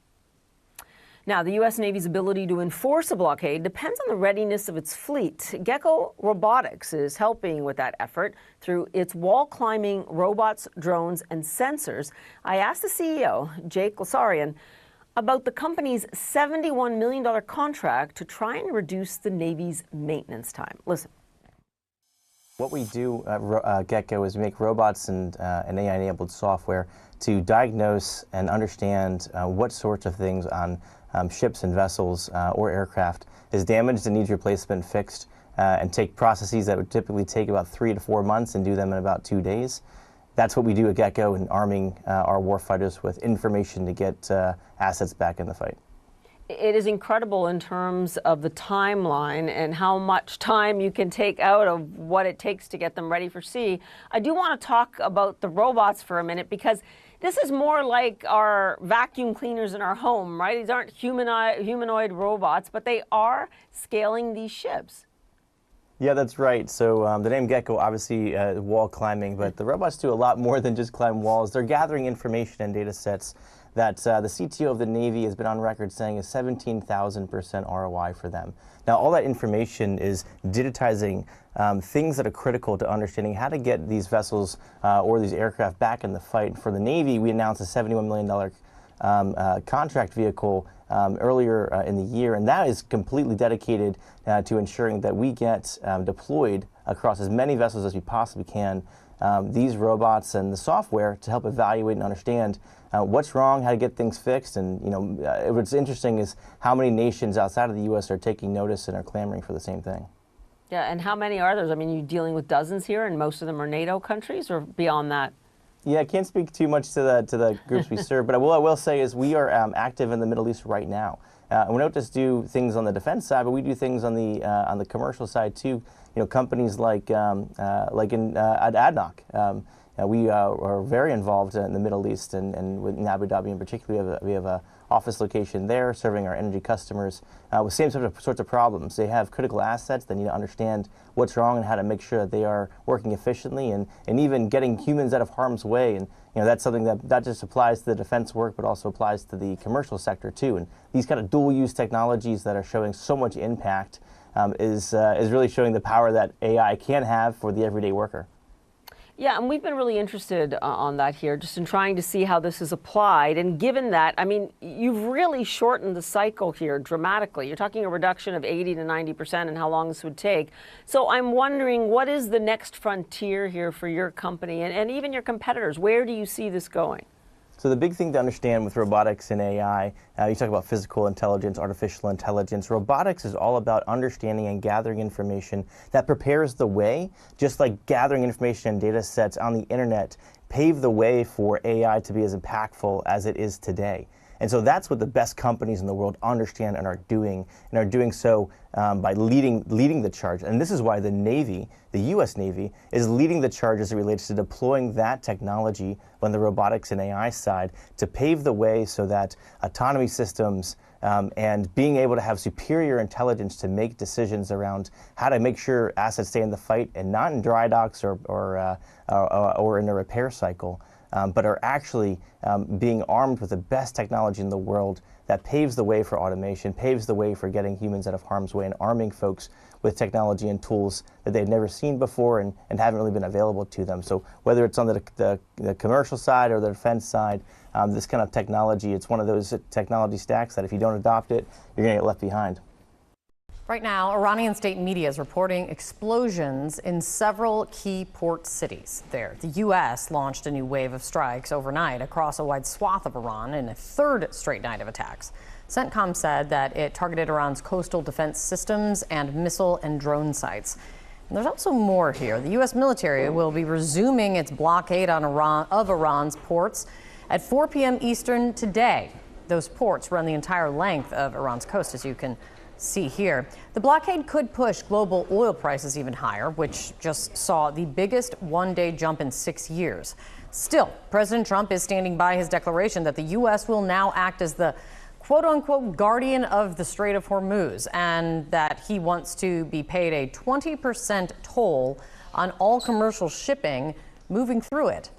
Now, the U.S. Navy's ability to enforce a blockade depends on the readiness of its fleet. Gecko Robotics is helping with that effort through its wall-climbing robots, drones, and sensors. I asked the CEO, Jake Lasarian, about the company's $71 million contract to try and reduce the Navy's maintenance time. Listen. What we do at Gecko is make robots and AI-enabled software to diagnose and understand what sorts of things on ships and vessels or aircraft is damaged and needs replacement, fixed, and take processes that would typically take about 3 to 4 months and do them in about 2 days. That's what we do at Gecko in arming our warfighters with information to get assets back in the fight. It is incredible in terms of the timeline and how much time you can take out of what it takes to get them ready for sea. I do want to talk about the robots for a minute, because this is more like our vacuum cleaners in our home, right? These aren't humanoid robots, but they are scaling these ships. Yeah, that's right. So the name Gecko, obviously wall climbing, but the robots do a lot more than just climb walls. They're gathering information and data sets that the CTO of the Navy has been on record saying is 17,000% ROI for them. Now, all that information is digitizing things that are critical to understanding how to get these vessels or these aircraft back in the fight. For the Navy, we announced a $71 million contract vehicle earlier in the year, and that is completely dedicated to ensuring that we get deployed across as many vessels as we possibly can, these robots and the software to help evaluate and understand what's wrong, how to get things fixed. And what's interesting is how many nations outside of the U.S. are taking notice and are clamoring for the same thing. Yeah, and how many are there? I mean, you're dealing with dozens here, and most of them are NATO countries, or beyond that? Yeah, I can't speak too much to the groups we serve, but what I will say is we are active in the Middle East right now. And we don't just do things on the defense side, but we do things on the commercial side too. Companies like in ADNOC we are very involved in the Middle East and in Abu Dhabi in particular. We have a office location there serving our energy customers with same sorts of problems. They have critical assets. They need to understand what's wrong and how to make sure that they are working efficiently and even getting humans out of harm's way. And that's something that just applies to the defense work, but also applies to the commercial sector too. And these kind of dual-use technologies that are showing so much impact is really showing the power that AI can have for the everyday worker. Yeah, and we've been really interested on that here, just in trying to see how this is applied. And given that, I mean, you've really shortened the cycle here dramatically. You're talking a reduction of 80 to 90% in how long this would take. So I'm wondering, what is the next frontier here for your company and even your competitors? Where do you see this going? So the big thing to understand with robotics and AI, you talk about physical intelligence, artificial intelligence. Robotics is all about understanding and gathering information that prepares the way, just like gathering information and data sets on the internet pave the way for AI to be as impactful as it is today. And so that's what the best companies in the world understand and are doing so by leading the charge. And this is why the Navy, the U.S. Navy, is leading the charge as it relates to deploying that technology on the robotics and AI side to pave the way so that autonomy systems and being able to have superior intelligence to make decisions around how to make sure assets stay in the fight and not in dry docks or in a repair cycle. But are actually being armed with the best technology in the world that paves the way for automation, paves the way for getting humans out of harm's way and arming folks with technology and tools that they've never seen before and haven't really been available to them. So whether it's on the commercial side or the defense side, this kind of technology, it's one of those technology stacks that if you don't adopt it, you're going to get left behind. Right now, Iranian state media is reporting explosions in several key port cities there. The U.S. launched a new wave of strikes overnight across a wide swath of Iran in a third straight night of attacks. CENTCOM said that it targeted Iran's coastal defense systems and missile and drone sites. And there's also more here. The U.S. military will be resuming its blockade on Iran's ports at 4 p.m. Eastern today. Those ports run the entire length of Iran's coast, as you can see here. The blockade could push global oil prices even higher, which just saw the biggest one-day jump in 6 years. Still, President Trump is standing by his declaration that the U.S. will now act as the quote-unquote guardian of the Strait of Hormuz, and that he wants to be paid a 20% toll on all commercial shipping moving through it.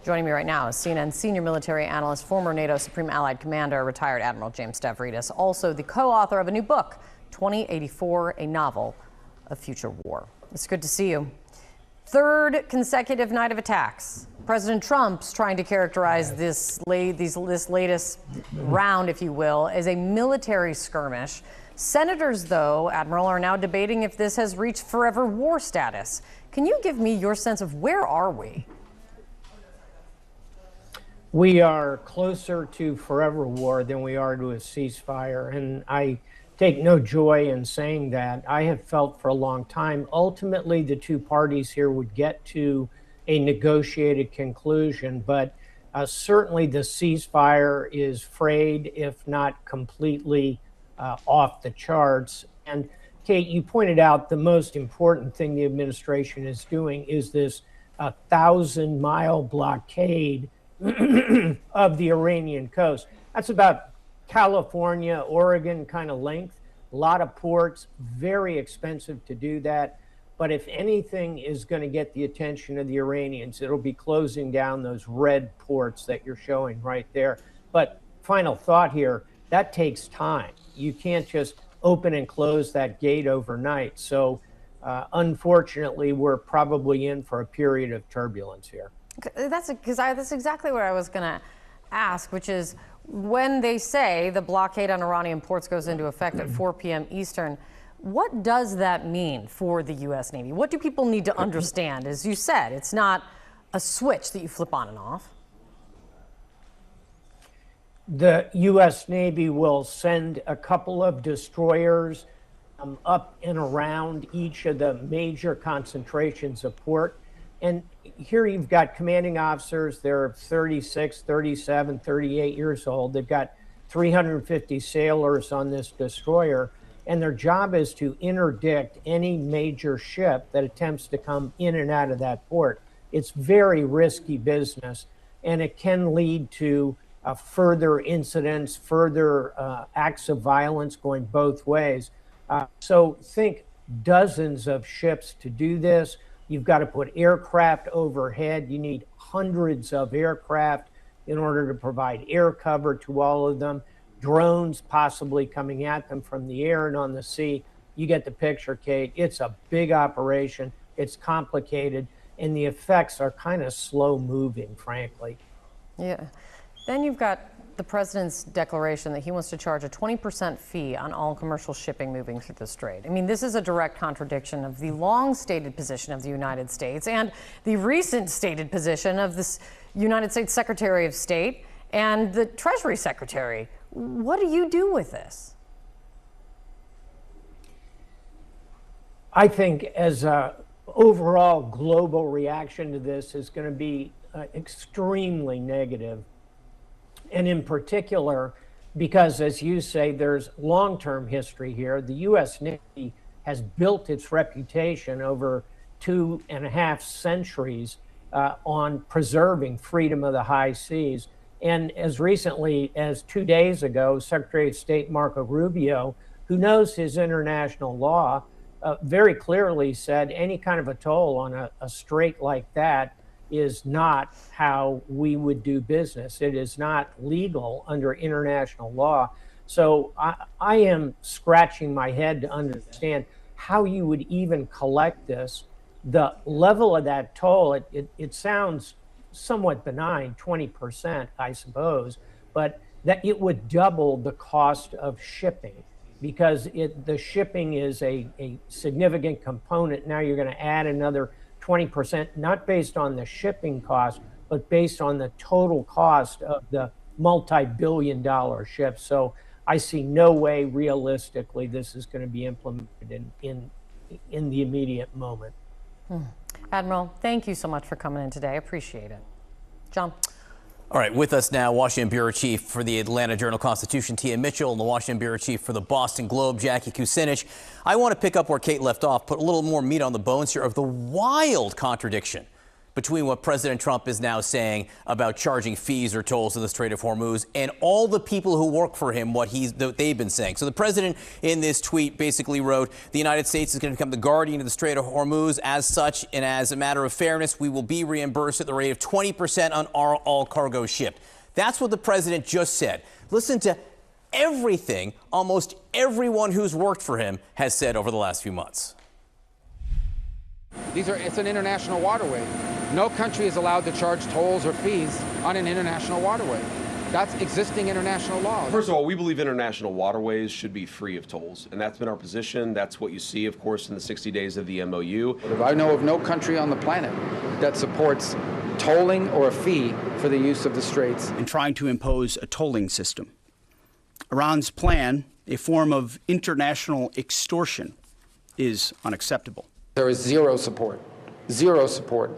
Joining me right now is CNN senior military analyst, former NATO Supreme Allied Commander, retired Admiral James Stavridis, also the co-author of a new book, 2084, a novel of future war. It's good to see you. Third consecutive night of attacks. President Trump's trying to characterize this latest round, if you will, as a military skirmish. Senators, though, Admiral, are now debating if this has reached forever war status. Can you give me your sense of where are we? We are closer to forever war than we are to a ceasefire, and I take no joy in saying that. I have felt for a long time, ultimately the two parties here would get to a negotiated conclusion, but certainly the ceasefire is frayed, if not completely off the charts. And Kate, you pointed out the most important thing the administration is doing is this 1,000-mile blockade of the Iranian coast. That's about California, Oregon kind of length, a lot of ports, very expensive to do that. But if anything is going to get the attention of the Iranians, it'll be closing down those red ports that you're showing right there. But final thought here, that takes time. You can't just open and close that gate overnight. So unfortunately, we're probably in for a period of turbulence here. That's exactly what I was going to ask, which is when they say the blockade on Iranian ports goes into effect at 4 p.m. Eastern, what does that mean for the U.S. Navy? What do people need to understand? As you said, it's not a switch that you flip on and off. The U.S. Navy will send a couple of destroyers up and around each of the major concentrations of port. And here you've got commanding officers. They're 36, 37, 38 years old. They've got 350 sailors on this destroyer. And their job is to interdict any major ship that attempts to come in and out of that port. It's very risky business, and it can lead to further incidents, further acts of violence going both ways. So think dozens of ships to do this. You've got to put aircraft overhead. You need hundreds of aircraft in order to provide air cover to all of them. Drones possibly coming at them from the air and on the sea. You get the picture, Kate. It's a big operation. It's complicated, and the effects are kind of slow moving, frankly. Yeah. Then you've got the president's declaration that he wants to charge a 20% fee on all commercial shipping moving through the strait. I mean, this is a direct contradiction of the long stated position of the United States and the recent stated position of this United States Secretary of State and the Treasury Secretary. What do you do with this? I think as a overall global reaction to this is going to be extremely negative. And in particular, because as you say, there's long-term history here. The U.S. Navy has built its reputation over 2.5 centuries on preserving freedom of the high seas. And as recently as 2 days ago, Secretary of State Marco Rubio, who knows his international law, very clearly said any kind of a toll on a strait like that is not how we would do business. It is not legal under international law. So I am scratching my head to understand how you would even collect this. The level of that toll, it sounds somewhat benign, 20%, I suppose, but that it would double the cost of shipping, because the shipping is a significant component. Now you're going to add another 20%, not based on the shipping cost, but based on the total cost of the multi-billion-dollar ship. So I see no way realistically this is going to be implemented in the immediate moment. Admiral, thank you so much for coming in today. Appreciate it. John. All right, with us now, Washington Bureau Chief for the Atlanta Journal-Constitution, Tia Mitchell, and the Washington Bureau Chief for the Boston Globe, Jackie Kucinich. I want to pick up where Kate left off, put a little more meat on the bones here of the wild contradiction between what President Trump is now saying about charging fees or tolls in the Strait of Hormuz and all the people who work for him, what they've been saying. So the president in this tweet basically wrote, the United States is going to become the guardian of the Strait of Hormuz. As such, and as a matter of fairness, we will be reimbursed at the rate of 20% on all cargo shipped. That's what the president just said. Listen to everything almost everyone who's worked for him has said over the last few months. It's an international waterway. No country is allowed to charge tolls or fees on an international waterway. That's existing international law. First of all, we believe international waterways should be free of tolls, and that's been our position. That's what you see, of course, in the 60 days of the MOU. I know of no country on the planet that supports tolling or a fee for the use of the straits. And trying to impose a tolling system. Iran's plan, a form of international extortion, is unacceptable. There is zero support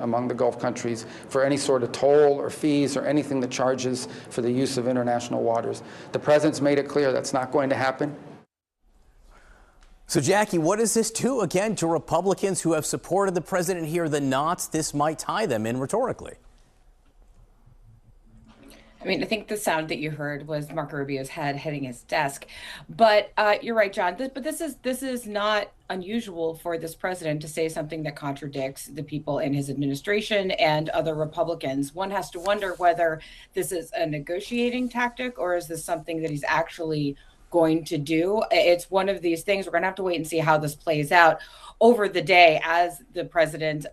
among the Gulf countries for any sort of toll or fees or anything that charges for the use of international waters. The president's made it clear that's not going to happen. So, Jackie, what does this do, again, to Republicans who have supported the president here, the knots this might tie them in rhetorically? I mean, I think the sound that you heard was Marco Rubio's head hitting his desk. But you're right, John. But this is not unusual for this president to say something that contradicts the people in his administration and other Republicans. One has to wonder whether this is a negotiating tactic or is this something that he's actually going to do. It's one of these things. We're going to have to wait and see how this plays out over the day as the president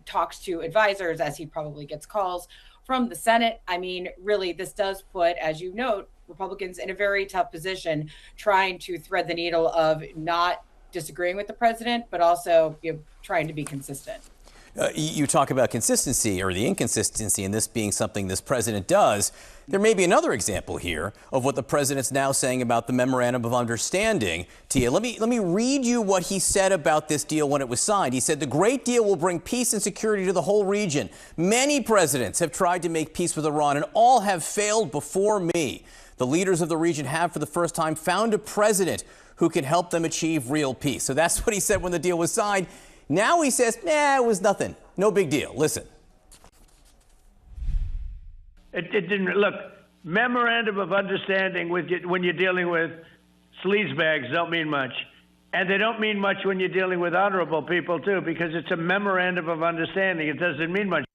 talks to advisors, as he probably gets calls from the Senate. I mean, really, this does put, as you note, Republicans in a very tough position trying to thread the needle of not disagreeing with the president, but also trying to be consistent. You talk about consistency or the inconsistency in this being something this president does. There may be another example here of what the president's now saying about the memorandum of understanding. Tia, let me read you what he said about this deal when it was signed. He said, the great deal will bring peace and security to the whole region. Many presidents have tried to make peace with Iran and all have failed before me. The leaders of the region have for the first time found a president who can help them achieve real peace. So that's what he said when the deal was signed. Now he says, it was nothing. No big deal. Listen. It didn't look. Memorandum of understanding when you're dealing with sleazebags don't mean much. And they don't mean much when you're dealing with honorable people, too, because it's a memorandum of understanding. It doesn't mean much.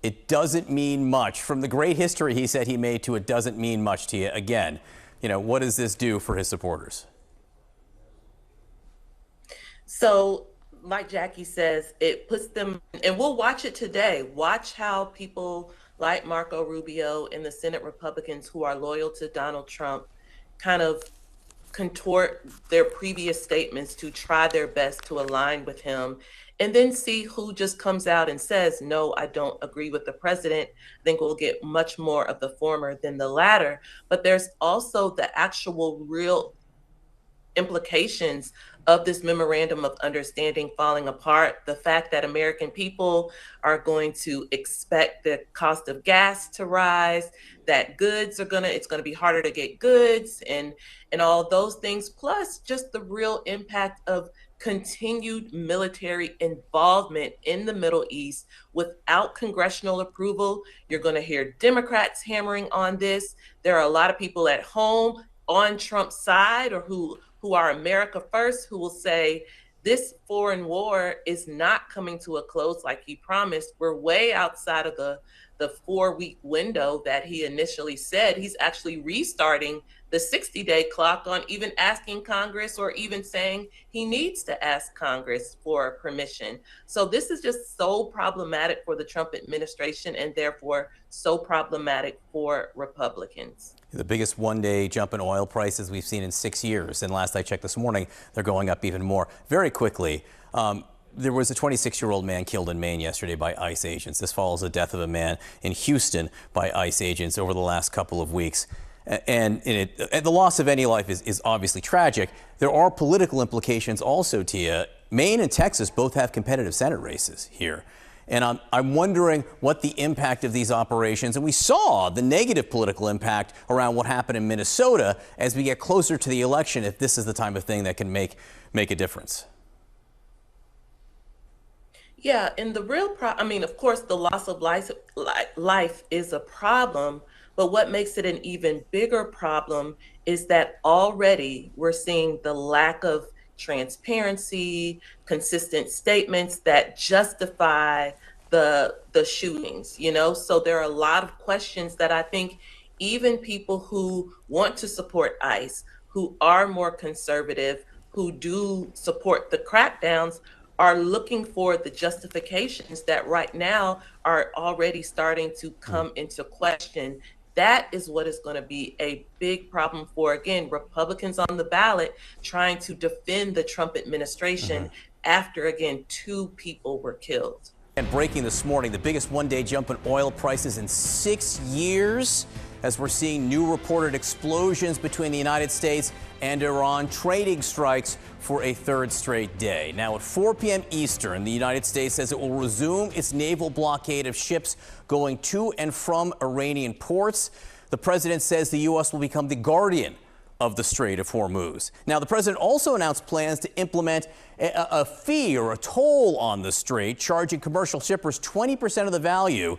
It doesn't mean much. From the great history he said he made to it doesn't mean much to you. Again, what does this do for his supporters? So, like Jackie says, it puts them, and we'll watch it today. Watch how people like Marco Rubio and the Senate Republicans who are loyal to Donald Trump kind of contort their previous statements to try their best to align with him, and then see who just comes out and says, no, I don't agree with the president. I think we'll get much more of the former than the latter. But there's also the actual real implications of this memorandum of understanding falling apart. The fact that American people are going to expect the cost of gas to rise, that it's going to be harder to get goods and all those things, plus just the real impact of continued military involvement in the Middle East without congressional approval. You're going to hear Democrats hammering on this. There are a lot of people at home on Trump's side or who are America first, who will say this foreign war is not coming to a close like he promised. We're way outside of the 4-week window that he initially said. He's actually restarting the 60-day clock on even asking Congress or even saying he needs to ask Congress for permission. So this is just so problematic for the Trump administration and therefore so problematic for Republicans. The biggest one-day jump in oil prices we've seen in 6 years. And last I checked this morning, they're going up even more. Very quickly, there was a 26-year-old man killed in Maine yesterday by ICE agents. This follows the death of a man in Houston by ICE agents over the last couple of weeks. And the loss of any life is obviously tragic. There are political implications also, Tia. Maine and Texas both have competitive Senate races here. And I'm wondering what the impact of these operations, and we saw the negative political impact around what happened in Minnesota as we get closer to the election, if this is the type of thing that can make a difference. Yeah, and the real of course, the loss of life is a problem, but what makes it an even bigger problem is that already we're seeing the lack of transparency, consistent statements that justify the shootings, So there are a lot of questions that I think even people who want to support ICE, who are more conservative, who do support the crackdowns, are looking for the justifications that right now are already starting to come into question. That is what is going to be a big problem for, again, Republicans on the ballot trying to defend the Trump administration after, again, 2 people were killed. And breaking this morning, the biggest one-day jump in oil prices in 6 years, as we're seeing new reported explosions between the United States and Iran, trading strikes for a 3rd straight day. Now at 4 p.m. Eastern, the United States says it will resume its naval blockade of ships going to and from Iranian ports. The president says the U.S. will become the guardian of the Strait of Hormuz. Now, the president also announced plans to implement a fee or a toll on the strait, charging commercial shippers 20% of the value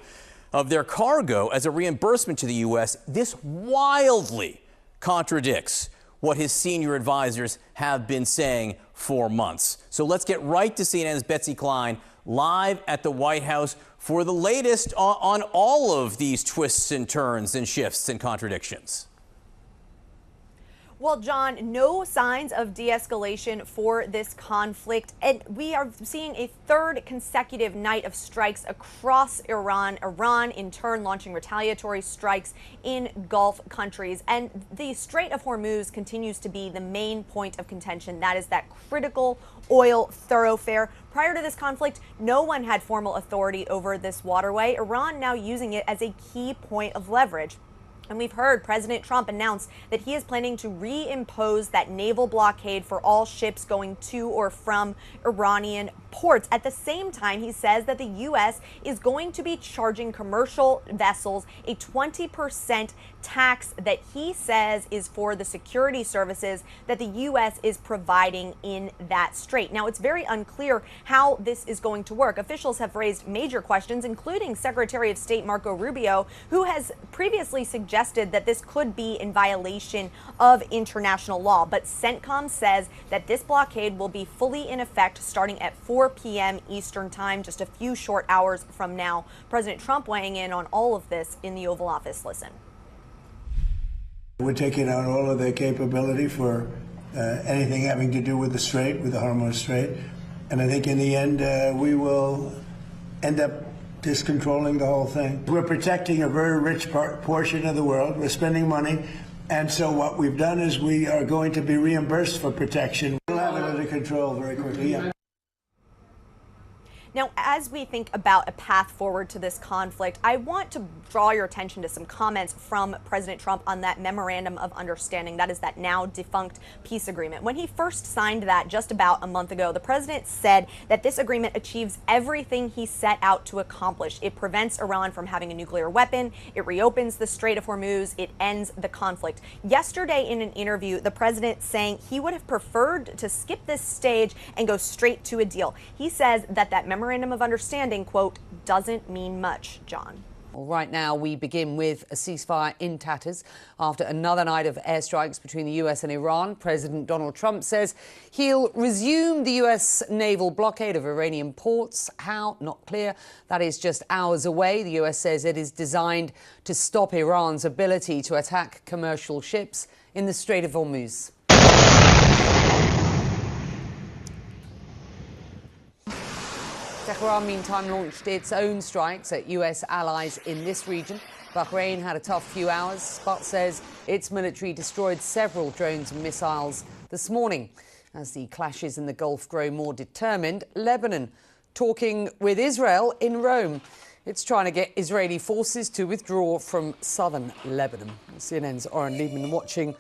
of their cargo as a reimbursement to the U.S. This wildly contradicts what his senior advisors have been saying for months. So let's get right to CNN's Betsy Klein live at the White House for the latest on all of these twists and turns and shifts and contradictions. Well, John, no signs of de-escalation for this conflict, and we are seeing a 3rd consecutive night of strikes across Iran. Iran, in turn, launching retaliatory strikes in Gulf countries. And the Strait of Hormuz continues to be the main point of contention. That is that critical oil thoroughfare. Prior to this conflict, no one had formal authority over this waterway. Iran now using it as a key point of leverage. And we've heard President Trump announce that he is planning to reimpose that naval blockade for all ships going to or from Iranian ports. At the same time, he says that the U.S. is going to be charging commercial vessels a 20% tax that he says is for the security services that the U.S. is providing in that strait. Now, it's very unclear how this is going to work. Officials have raised major questions, including Secretary of State Marco Rubio, who has previously suggested that this could be in violation of international law. But CENTCOM says that this blockade will be fully in effect starting at 4 p.m. Eastern Time, just a few short hours from now. President Trump weighing in on all of this in the Oval Office. Listen. We're taking out all of their capability for anything having to do with the Strait, with the Hormuz Strait. And I think in the end, we will end up just controlling the whole thing. We're protecting a very rich portion of the world. We're spending money. And so what we've done is we are going to be reimbursed for protection. We'll have it under control very quickly. Yeah. Now, as we think about a path forward to this conflict, I want to draw your attention to some comments from President Trump on that memorandum of understanding. That is that now defunct peace agreement. When he first signed that just about a month ago, the president said that this agreement achieves everything he set out to accomplish. It prevents Iran from having a nuclear weapon. It reopens the Strait of Hormuz. It ends the conflict. Yesterday in an interview, the president saying he would have preferred to skip this stage and go straight to a deal. He says that memorandum of understanding, quote, doesn't mean much. John. Well, right now, we begin with a ceasefire in tatters after another night of airstrikes between the U.S. and Iran. President Donald Trump says he'll resume the U.S. naval blockade of Iranian ports. How? Not clear. That is just hours away. The U.S. says it is designed to stop Iran's ability to attack commercial ships in the Strait of Hormuz. Tehran, meantime, launched its own strikes at U.S. allies in this region. Bahrain had a tough few hours. Spot says its military destroyed several drones and missiles this morning. As the clashes in the Gulf grow more determined, Lebanon talking with Israel in Rome. It's trying to get Israeli forces to withdraw from southern Lebanon. CNN's Oren Liebman watching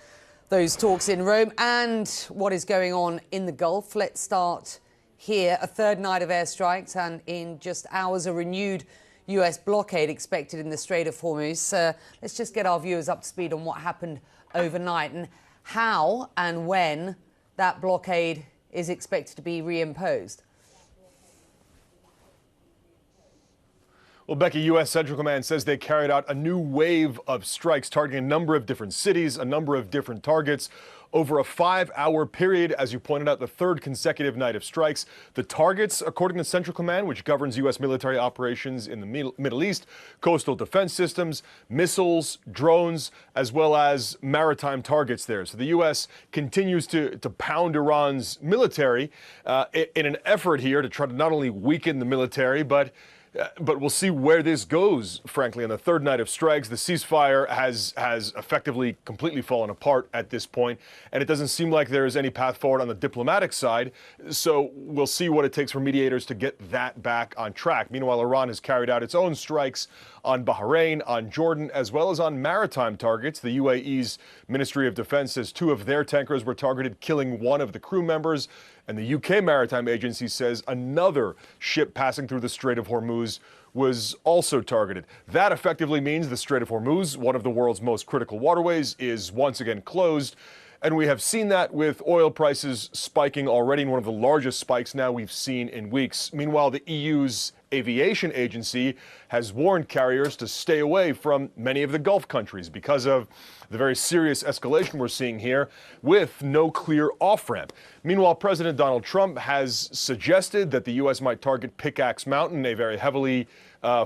those talks in Rome and what is going on in the Gulf. Let's start here. A third night of airstrikes and in just hours a renewed U.S. blockade expected in the Strait of Hormuz. Let's just get our viewers up to speed on what happened overnight and how and when that blockade is expected to be reimposed. Well, Becky, U.S. Central Command says they carried out a new wave of strikes targeting a number of different cities, a number of different targets over a 5-hour period. As you pointed out, the third consecutive night of strikes. The targets, according to Central Command, which governs U.S. military operations in the Middle East, coastal defense systems, missiles, drones, as well as maritime targets there. So the U.S. continues to pound Iran's military in an effort here to try to not only weaken the military, but we'll see where this goes, frankly. On the third night of strikes, the ceasefire has effectively completely fallen apart at this point, and it doesn't seem like there is any path forward on the diplomatic side. So we'll see what it takes for mediators to get that back on track. Meanwhile, Iran has carried out its own strikes on Bahrain, on Jordan, as well as on maritime targets. The UAE's Ministry of Defense says 2 of their tankers were targeted, killing 1 of the crew members. And the UK Maritime Agency says another ship passing through the Strait of Hormuz was also targeted. That effectively means the Strait of Hormuz, one of the world's most critical waterways, is once again closed. And we have seen that with oil prices spiking already, in one of the largest spikes now we've seen in weeks. Meanwhile, the EU's aviation agency has warned carriers to stay away from many of the Gulf countries because of the very serious escalation we're seeing here with no clear off-ramp. Meanwhile, President Donald Trump has suggested that the U.S. might target Pickaxe Mountain, a very heavily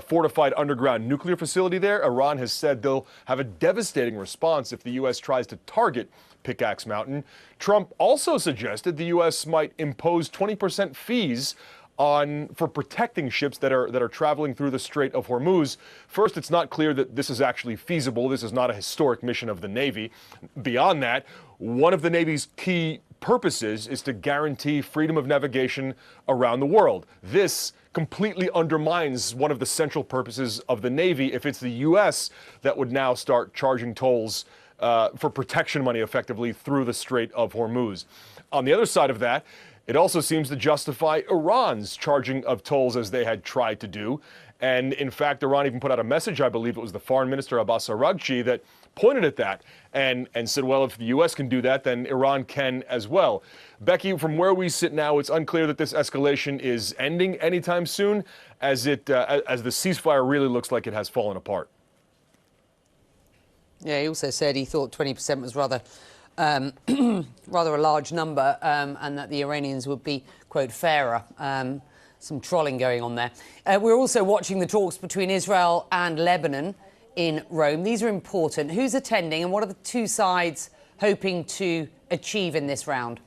fortified underground nuclear facility there. Iran has said they'll have a devastating response if the U.S. tries to target Pickaxe Mountain. Trump also suggested the U.S. might impose 20% fees for protecting ships that are traveling through the Strait of Hormuz. First, it's not clear that this is actually feasible. This is not a historic mission of the Navy. Beyond that, one of the Navy's key purpose is to guarantee freedom of navigation around the world. This completely undermines one of the central purposes of the Navy if it's the U.S. that would now start charging tolls for protection money effectively through the Strait of Hormuz. On the other side of that, it also seems to justify Iran's charging of tolls as they had tried to do. And in fact, Iran even put out a message, I believe it was the foreign minister Abbas Araghchi, that pointed at that and said, well, if the U.S. can do that, then Iran can as well. Becky, from where we sit now, it's unclear that this escalation is ending anytime soon, as the ceasefire really looks like it has fallen apart. Yeah, he also said he thought 20% was rather a large number, and that the Iranians would be, quote, fairer. Some trolling going on there. We're also watching the talks between Israel and Lebanon in Rome. These are important. Who's attending, and what are the two sides hoping to achieve in this round?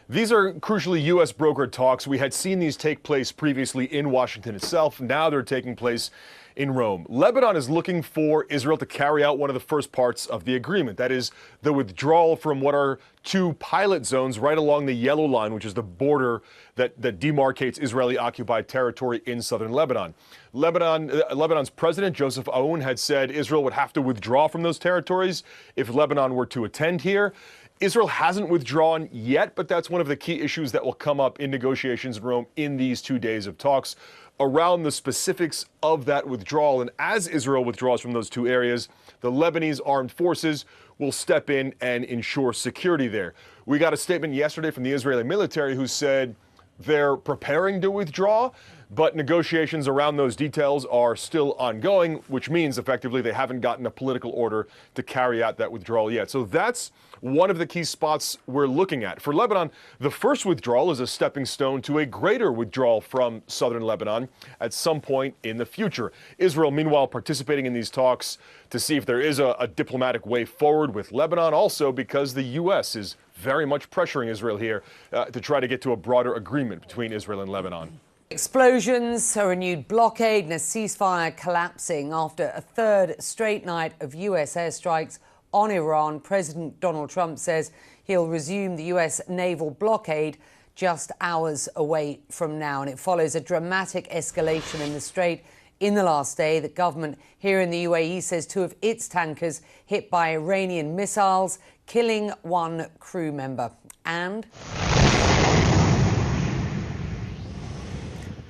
These are crucially U.S. brokered talks. We had seen these take place previously in Washington itself. Now they're taking place in Rome. Lebanon is looking for Israel to carry out one of the first parts of the agreement. That is the withdrawal from what are two pilot zones right along the yellow line, which is the border that demarcates Israeli-occupied territory in southern Lebanon. Lebanon's president, Joseph Aoun, had said Israel would have to withdraw from those territories if Lebanon were to attend here. Israel hasn't withdrawn yet, but that's one of the key issues that will come up in negotiations in Rome in these 2 days of talks around the specifics of that withdrawal. And as Israel withdraws from those two areas, the Lebanese armed forces will step in and ensure security there. We got a statement yesterday from the Israeli military who said they're preparing to withdraw, but negotiations around those details are still ongoing, which means effectively they haven't gotten a political order to carry out that withdrawal yet. So that's one of the key spots we're looking at. For Lebanon, the first withdrawal is a stepping stone to a greater withdrawal from southern Lebanon at some point in the future. Israel, meanwhile, participating in these talks to see if there is a diplomatic way forward with Lebanon, also because the U.S. is very much pressuring Israel here to try to get to a broader agreement between Israel and Lebanon. Explosions, a renewed blockade and a ceasefire collapsing after a third straight night of U.S. airstrikes on Iran. President Donald Trump says he'll resume the U.S. naval blockade just hours away from now. And it follows a dramatic escalation in the Strait in the last day. The government here in the UAE says two of its tankers hit by Iranian missiles, killing one crew member. And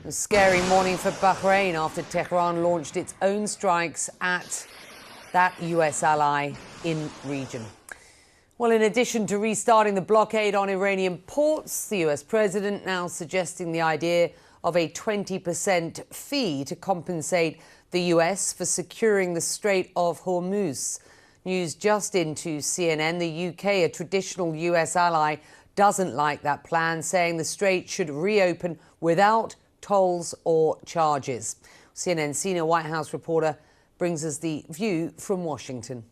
a scary morning for Bahrain after Tehran launched its own strikes at that U.S. ally in region. Well, in addition to restarting the blockade on Iranian ports, the U.S. president now suggesting the idea of a 20% fee to compensate the U.S. for securing the Strait of Hormuz. News just into CNN. The UK, a traditional U.S. ally, doesn't like that plan, saying the strait should reopen without tolls or charges. CNN senior White House reporter brings us the view from Washington.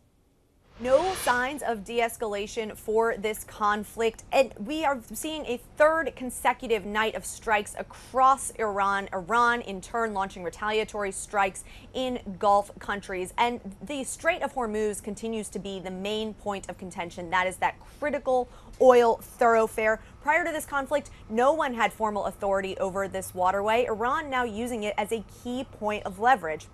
No signs of de-escalation for this conflict, and we are seeing a third consecutive night of strikes across Iran. Iran, in turn, launching retaliatory strikes in Gulf countries. And the Strait of Hormuz continues to be the main point of contention. That is that critical oil thoroughfare. Prior to this conflict, no one had formal authority over this waterway. Iran now using it as a key point of leverage.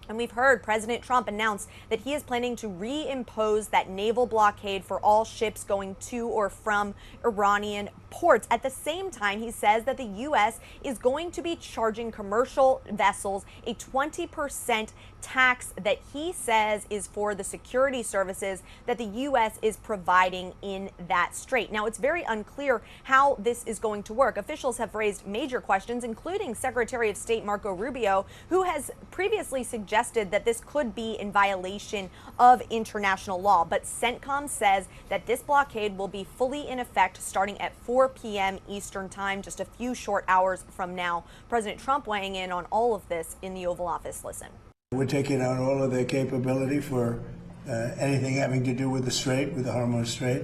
And we've heard President Trump announce that he is planning to reimpose that naval blockade for all ships going to or from Iranian ports. At the same time, he says that the U.S. is going to be charging commercial vessels a 20% tax that he says is for the security services that the U.S. is providing in that strait. Now, it's very unclear how this is going to work. Officials have raised major questions, including Secretary of State Marco Rubio, who has previously suggested that this could be in violation of international law. But CENTCOM says that this blockade will be fully in effect starting at 4 p.m. Eastern Time, just a few short hours from now. President Trump weighing in on all of this in the Oval Office. Listen. We're taking out all of their capability for anything having to do with the Strait, with the Hormuz Strait.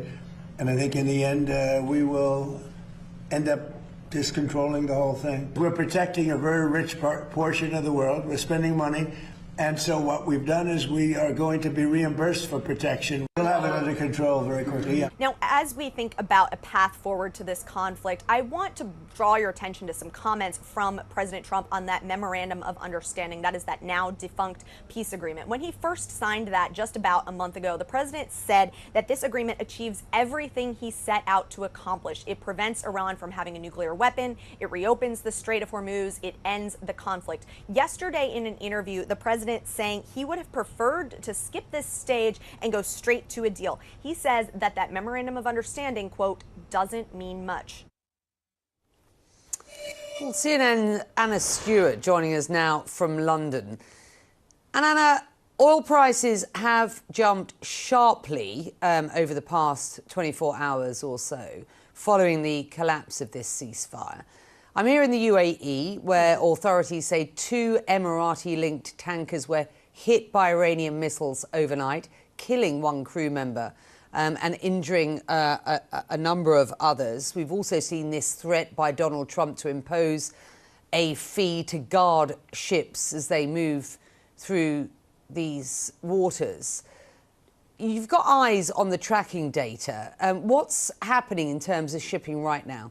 And I think in the end, we will end up just controlling the whole thing. We're protecting a very rich portion of the world. We're spending money. And so what we've done is we are going to be reimbursed for protection. We'll have it under control very quickly, yeah. Now, as we think about a path forward to this conflict, I want to draw your attention to some comments from President Trump on that memorandum of understanding, that is that now defunct peace agreement. When he first signed that just about a month ago, the president said that this agreement achieves everything he set out to accomplish. It prevents Iran from having a nuclear weapon, it reopens the Strait of Hormuz, it ends the conflict. Yesterday in an interview, the president saying he would have preferred to skip this stage and go straight to a deal. He says that that memorandum of understanding, quote, doesn't mean much. Well, CNN Anna Stewart joining us now from London. And Anna, oil prices have jumped sharply over the past 24 hours or so following the collapse of this ceasefire. I'm here in the UAE, where authorities say 2 Emirati-linked tankers were hit by Iranian missiles overnight, killing 1 crew member and injuring a number of others. We've also seen this threat by Donald Trump to impose a fee to guard ships as they move through these waters. You've got eyes on the tracking data. What's happening in terms of shipping right now?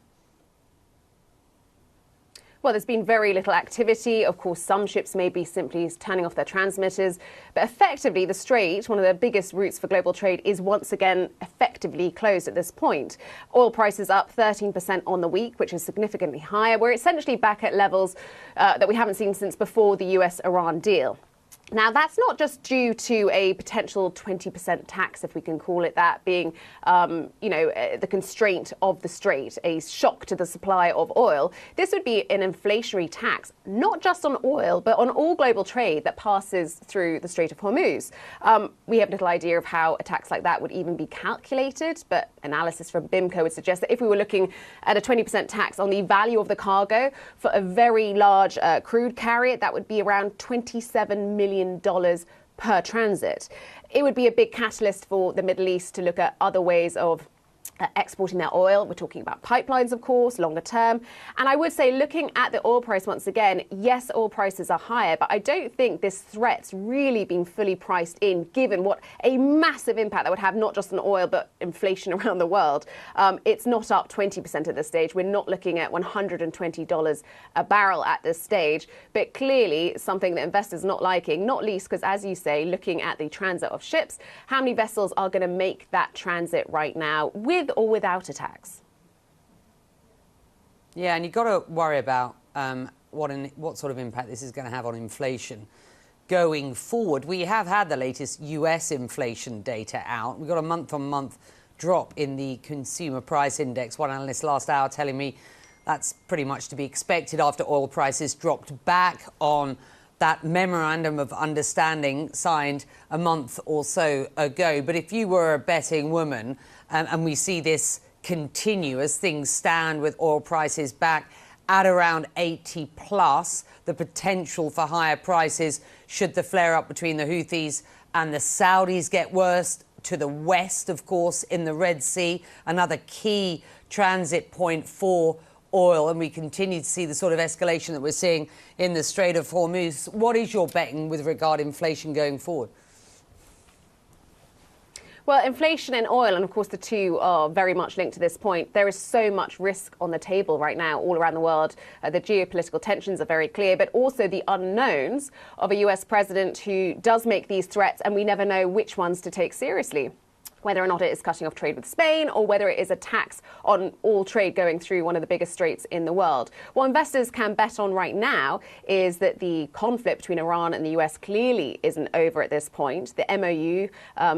Well, there's been very little activity. Of course, some ships may be simply turning off their transmitters. But effectively, the Strait, one of the biggest routes for global trade, is once again effectively closed at this point. Oil prices up 13% on the week, which is significantly higher. We're essentially back at levels that we haven't seen since before the US-Iran deal. Now, that's not just due to a potential 20% tax, if we can call it that, being, the constraint of the Strait, a shock to the supply of oil. This would be an inflationary tax, not just on oil, but on all global trade that passes through the Strait of Hormuz. We have little idea of how a tax like that would even be calculated, but analysis from BIMCO would suggest that if we were looking at a 20% tax on the value of the cargo for a very large crude carrier, that would be around $27 million per transit. It would be a big catalyst for the Middle East to look at other ways of exporting their oil. We're talking about pipelines, of course, longer term. And I would say, looking at the oil price once again, yes, oil prices are higher, but I don't think this threat's really been fully priced in, given what a massive impact that would have, not just on oil, but inflation around the world. It's not up 20% at this stage. We're not looking at $120 a barrel at this stage, but clearly something that investors are not liking, not least because, as you say, looking at the transit of ships, how many vessels are going to make that transit right now, with or without a tax? Yeah, and you've got to worry about what sort of impact this is going to have on inflation going forward. We have had the latest US inflation data out. We've got a month-on-month drop in the consumer price index. One analyst last hour telling me that's pretty much to be expected after oil prices dropped back on that memorandum of understanding signed a month or so ago. But if you were a betting woman, and we see this continue as things stand with oil prices back at around 80 plus, the potential for higher prices should the flare up between the Houthis and the Saudis get worse to the west, of course, in the Red Sea, another key transit point for oil, and we continue to see the sort of escalation that we're seeing in the Strait of Hormuz. What is your betting with regard to inflation going forward? Well, inflation and oil, and of course the two are very much linked to this point. There is so much risk on the table right now all around the world. The geopolitical tensions are very clear, but also the unknowns of a US president who does make these threats, and we never know which ones to take seriously. Whether or not it is cutting off trade with Spain, or whether it is a tax on all trade going through one of the biggest straits in the world. What investors can bet on right now is that the conflict between Iran and the US clearly isn't over at this point. The MOU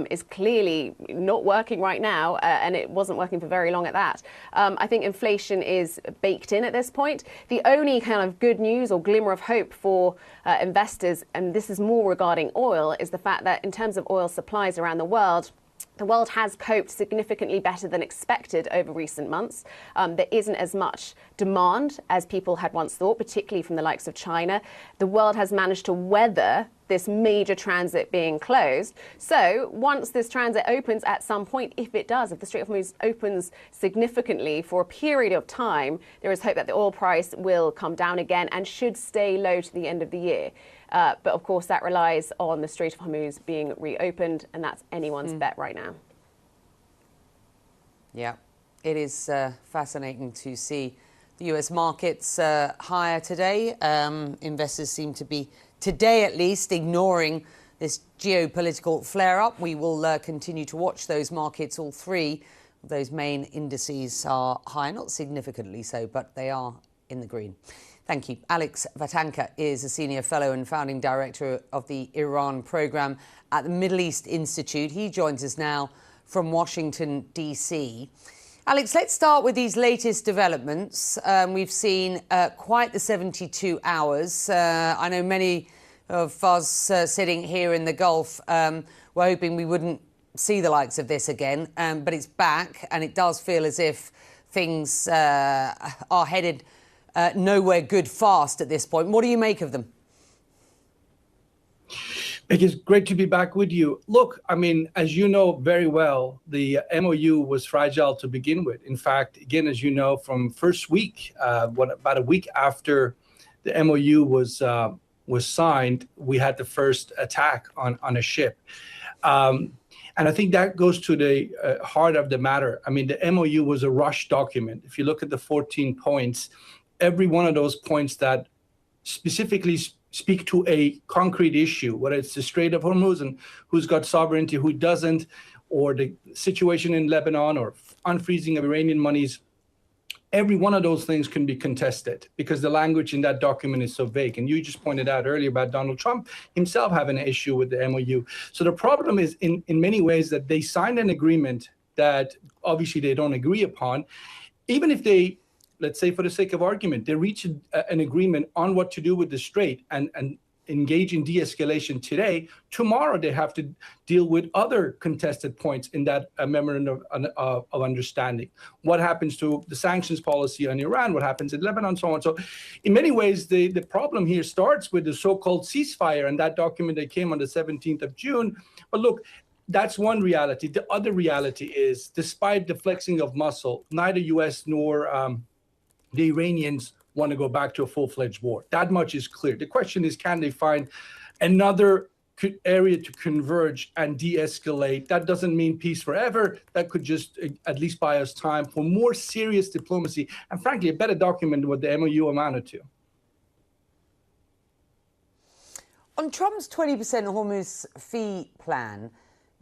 is clearly not working right now, and it wasn't working for very long at that. I think inflation is baked in at this point. The only kind of good news or glimmer of hope for investors, and this is more regarding oil, is the fact that in terms of oil supplies around the world has coped significantly better than expected over recent months. There isn't as much demand as people had once thought, particularly from the likes of China. The world has managed to weather this major transit being closed. So once this transit opens at some point, if it does, if the Strait of Hormuz opens significantly for a period of time, there is hope that the oil price will come down again and should stay low to the end of the year. But of course, that relies on the Strait of Hormuz being reopened, and that's anyone's bet right now. Yeah, it is fascinating to see the US markets higher today. Investors seem to be, today at least, ignoring this geopolitical flare-up. We will continue to watch those markets. All three of those main indices are higher, not significantly so, but they are in the green. Thank you. Alex Vatanka is a senior fellow and founding director of the Iran program at the Middle East Institute. He joins us now from Washington, D.C. Alex, let's start with these latest developments. We've seen quite the 72 hours. I know many of us sitting here in the Gulf were hoping we wouldn't see the likes of this again, but it's back, and it does feel as if things are headed nowhere good fast at this point. What do you make of them? It's great to be back with you. Look, I mean, as you know very well, the MOU was fragile to begin with. In fact, again, as you know, from first week, about a week after the MOU was signed, we had the first attack on a ship. And I think that goes to the heart of the matter. I mean, the MOU was a rush document. If you look at the 14 points, every one of those points that specifically speak to a concrete issue, whether it's the Strait of Hormuz and who's got sovereignty, who doesn't, or the situation in Lebanon, or unfreezing of Iranian monies, every one of those things can be contested because the language in that document is so vague. And you just pointed out earlier about Donald Trump himself having an issue with the MOU. So the problem is in many ways that they signed an agreement that obviously they don't agree upon. Even if they, let's say for the sake of argument, they reach an agreement on what to do with the Strait and engage in de-escalation today, tomorrow they have to deal with other contested points in that memorandum of understanding. What happens to the sanctions policy on Iran, what happens in Lebanon, so on. So in many ways, the problem here starts with the so-called ceasefire and that document that came on the 17th of June. But look, that's one reality. The other reality is, despite the flexing of muscle, neither U.S. nor the Iranians want to go back to a full-fledged war. That much is clear. The question is, can they find another area to converge and de-escalate? That doesn't mean peace forever. That could just at least buy us time for more serious diplomacy and, frankly, a better document than what the MOU amounted to. On Trump's 20% Hormuz fee plan,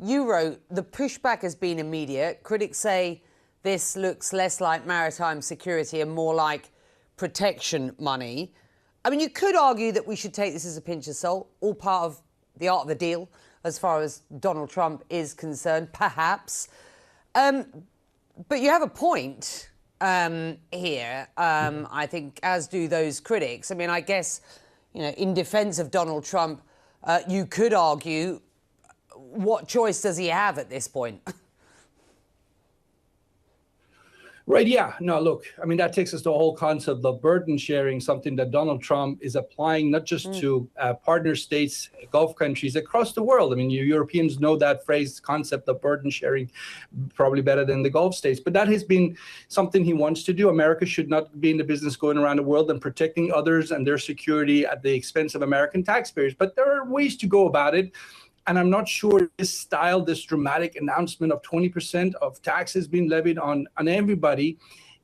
you wrote, the pushback has been immediate. Critics say this looks less like maritime security and more like protection money. I mean, you could argue that we should take this as a pinch of salt, all part of the art of the deal, as far as Donald Trump is concerned, perhaps. But you have a point here, I think, as do those critics. I mean, I guess, you know, in defense of Donald Trump, you could argue, what choice does he have at this point? Right, yeah. No, look, I mean, that takes us to the whole concept of burden sharing, something that Donald Trump is applying not just to partner states, Gulf countries across the world. I mean, you Europeans know that phrase, concept of burden sharing, probably better than the Gulf states. But that has been something he wants to do. America should not be in the business going around the world and protecting others and their security at the expense of American taxpayers. But there are ways to go about it. And I'm not sure this style, this dramatic announcement of 20% of taxes being levied on everybody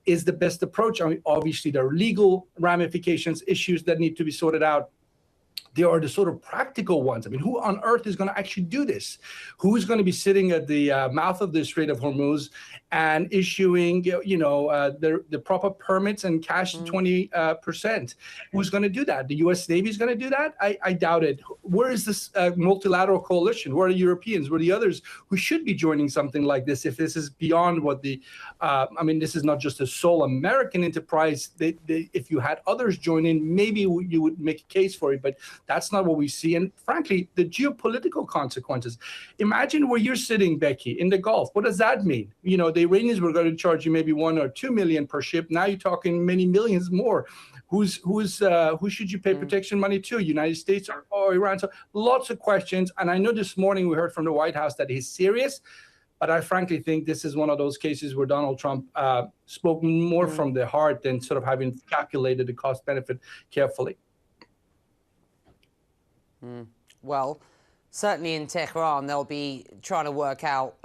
is the best approach. I mean, obviously, there are legal ramifications, issues that need to be sorted out. There are the sort of practical ones. I mean, who on earth is going to actually do this? Who is going to be sitting at the mouth of the Strait of Hormuz and issuing, the proper permits and cash 20%? Who's going to do that? The U.S. Navy is going to do that? I doubt it. Where is this multilateral coalition? Where are the Europeans? Where are the others who should be joining something like this? If this is beyond what this is not just a sole American enterprise. If you had others join in, maybe you would make a case for it. But that's not what we see. And frankly, the geopolitical consequences. Imagine where you're sitting, Becky, in the Gulf. What does that mean? You know, the Iranians were going to charge you maybe $1 or $2 million per ship. Now you're talking many millions more. who should you pay protection money to, United States or Iran? So lots of questions. And I know this morning we heard from the White House that he's serious, but I frankly think this is one of those cases where Donald Trump spoke more from the heart than sort of having calculated the cost benefit carefully. Well, certainly in Tehran, they'll be trying to work out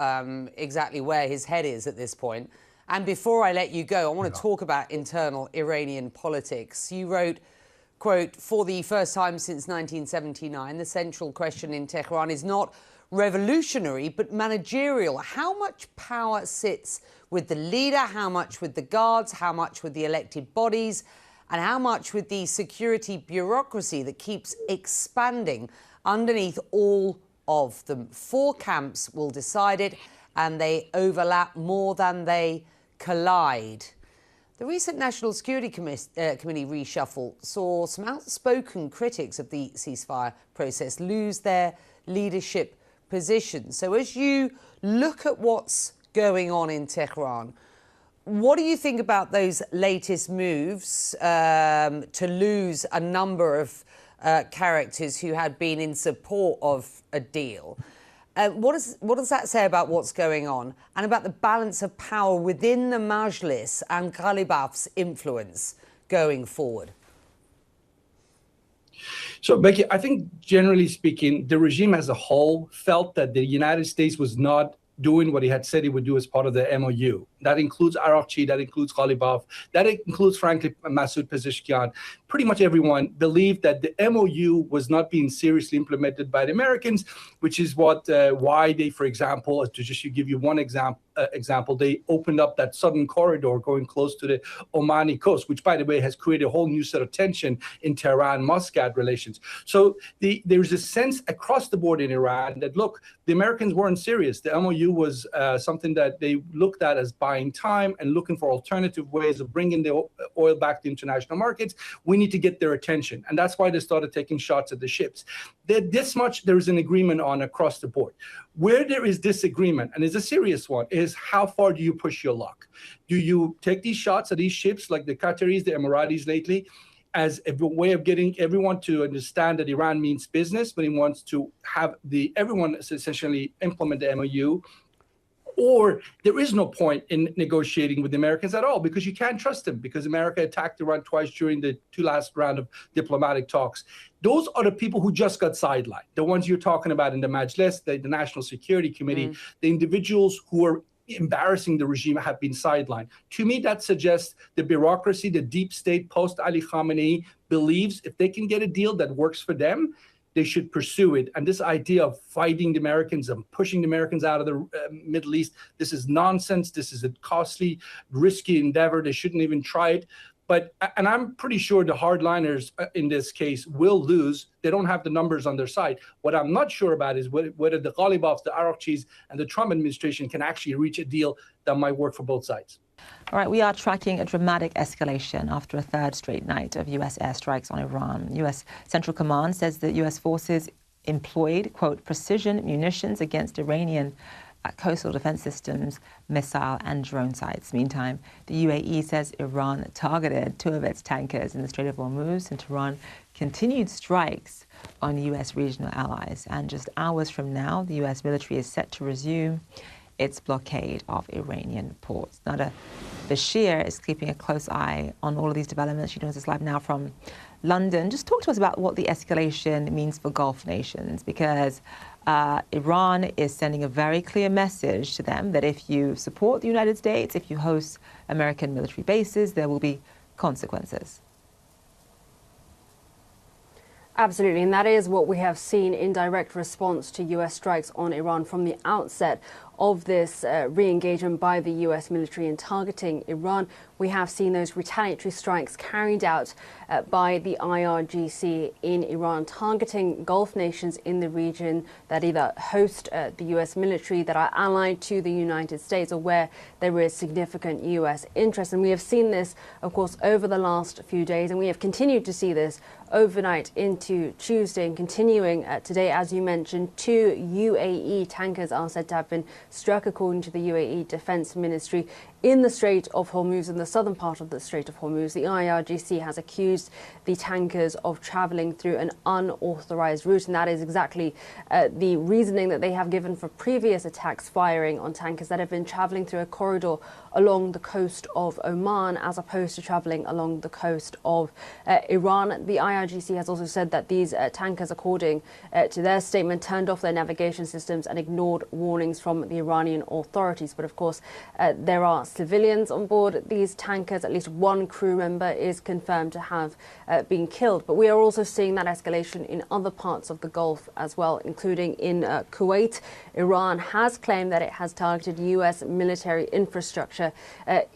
exactly where his head is at this point. And before I let you go, I want to talk about internal Iranian politics. You wrote, quote, "For the first time since 1979, the central question in Tehran is not revolutionary, but managerial. How much power sits with the leader? How much with the guards? How much with the elected bodies? And how much with the security bureaucracy that keeps expanding underneath all of them? 4 camps will decide it, and they overlap more than they collide." The recent National Security Committee reshuffle saw some outspoken critics of the ceasefire process lose their leadership position. So as you look at what's going on in Tehran, what do you think about those latest moves to lose a number of characters who had been in support of a deal? What does that say about what's going on and about the balance of power within the Majlis and Ghalibaf's influence going forward? So, Becky, I think generally speaking, the regime as a whole felt that the United States was not doing what he had said he would do as part of the MOU. That includes Arakchi, that includes Ghalibaf, that includes, frankly, Masoud Pezeshkian. Pretty much everyone believed that the MOU was not being seriously implemented by the Americans, which is why they, for example, to just give you one example, they opened up that southern corridor going close to the Omani coast, which, by the way, has created a whole new set of tension in Tehran-Muscat relations. So there's a sense across the board in Iran that, look, the Americans weren't serious. The MOU was something that they looked at as buying time and looking for alternative ways of bringing the oil back to international markets. We need to get their attention. And that's why they started taking shots at the ships. This much there is an agreement on across the board. Where there is disagreement, and it's a serious one, is how far do you push your luck? Do you take these shots at these ships like the Qataris, the Emiratis lately, as a way of getting everyone to understand that Iran means business, but he wants to have everyone essentially implement the MOU? Or there is no point in negotiating with the Americans at all because you can't trust them because America attacked Iran twice during the last round of diplomatic talks. Those are the people who just got sidelined, the ones you're talking about in the Majlis, the National Security Committee, the individuals who are embarrassing the regime have been sidelined. To me, that suggests the bureaucracy, the deep state post-Ali Khamenei believes if they can get a deal that works for them, they should pursue it. And this idea of fighting the Americans and pushing the Americans out of the Middle East, this is nonsense. This is a costly, risky endeavor. They shouldn't even try it. And I'm pretty sure the hardliners in this case will lose. They don't have the numbers on their side. What I'm not sure about is whether the Ghalibafs, the Arakchis, and the Trump administration can actually reach a deal that might work for both sides. All right, we are tracking a dramatic escalation after a third straight night of U.S. airstrikes on Iran. U.S. Central Command says that U.S. forces employed, quote, precision munitions against Iranian coastal defense systems, missile and drone sites. Meantime, the UAE says Iran targeted 2 of its tankers in the Strait of Hormuz, and Tehran continued strikes on U.S. regional allies. And just hours from now, the U.S. military is set to resume its blockade of Iranian ports. Nada Bashir is keeping a close eye on all of these developments. She joins us live now from London. Just talk to us about what the escalation means for Gulf nations, because Iran is sending a very clear message to them that if you support the United States, if you host American military bases, there will be consequences. Absolutely, and that is what we have seen in direct response to U.S. strikes on Iran from the outset of this re-engagement by the U.S. military in targeting Iran. We have seen those retaliatory strikes carried out by the IRGC in Iran, targeting Gulf nations in the region that either host the U.S. military, that are allied to the United States, or where there is significant U.S. interest. And we have seen this, of course, over the last few days, and we have continued to see this overnight into Tuesday and continuing today. As you mentioned, 2 UAE tankers are said to have been struck, according to the UAE Defense Ministry, in the Strait of Hormuz, in the southern part of the Strait of Hormuz. The IRGC has accused the tankers of travelling through an unauthorised route, and that is exactly the reasoning that they have given for previous attacks firing on tankers that have been travelling through a corridor along the coast of Oman as opposed to travelling along the coast of Iran. The IRGC has also said that these tankers, according to their statement, turned off their navigation systems and ignored warnings from the Iranian authorities. But of course, there are civilians on board these tankers. At least one crew member is confirmed to have been killed. But we are also seeing that escalation in other parts of the Gulf as well, including in Kuwait. Iran has claimed that it has targeted U.S. military infrastructure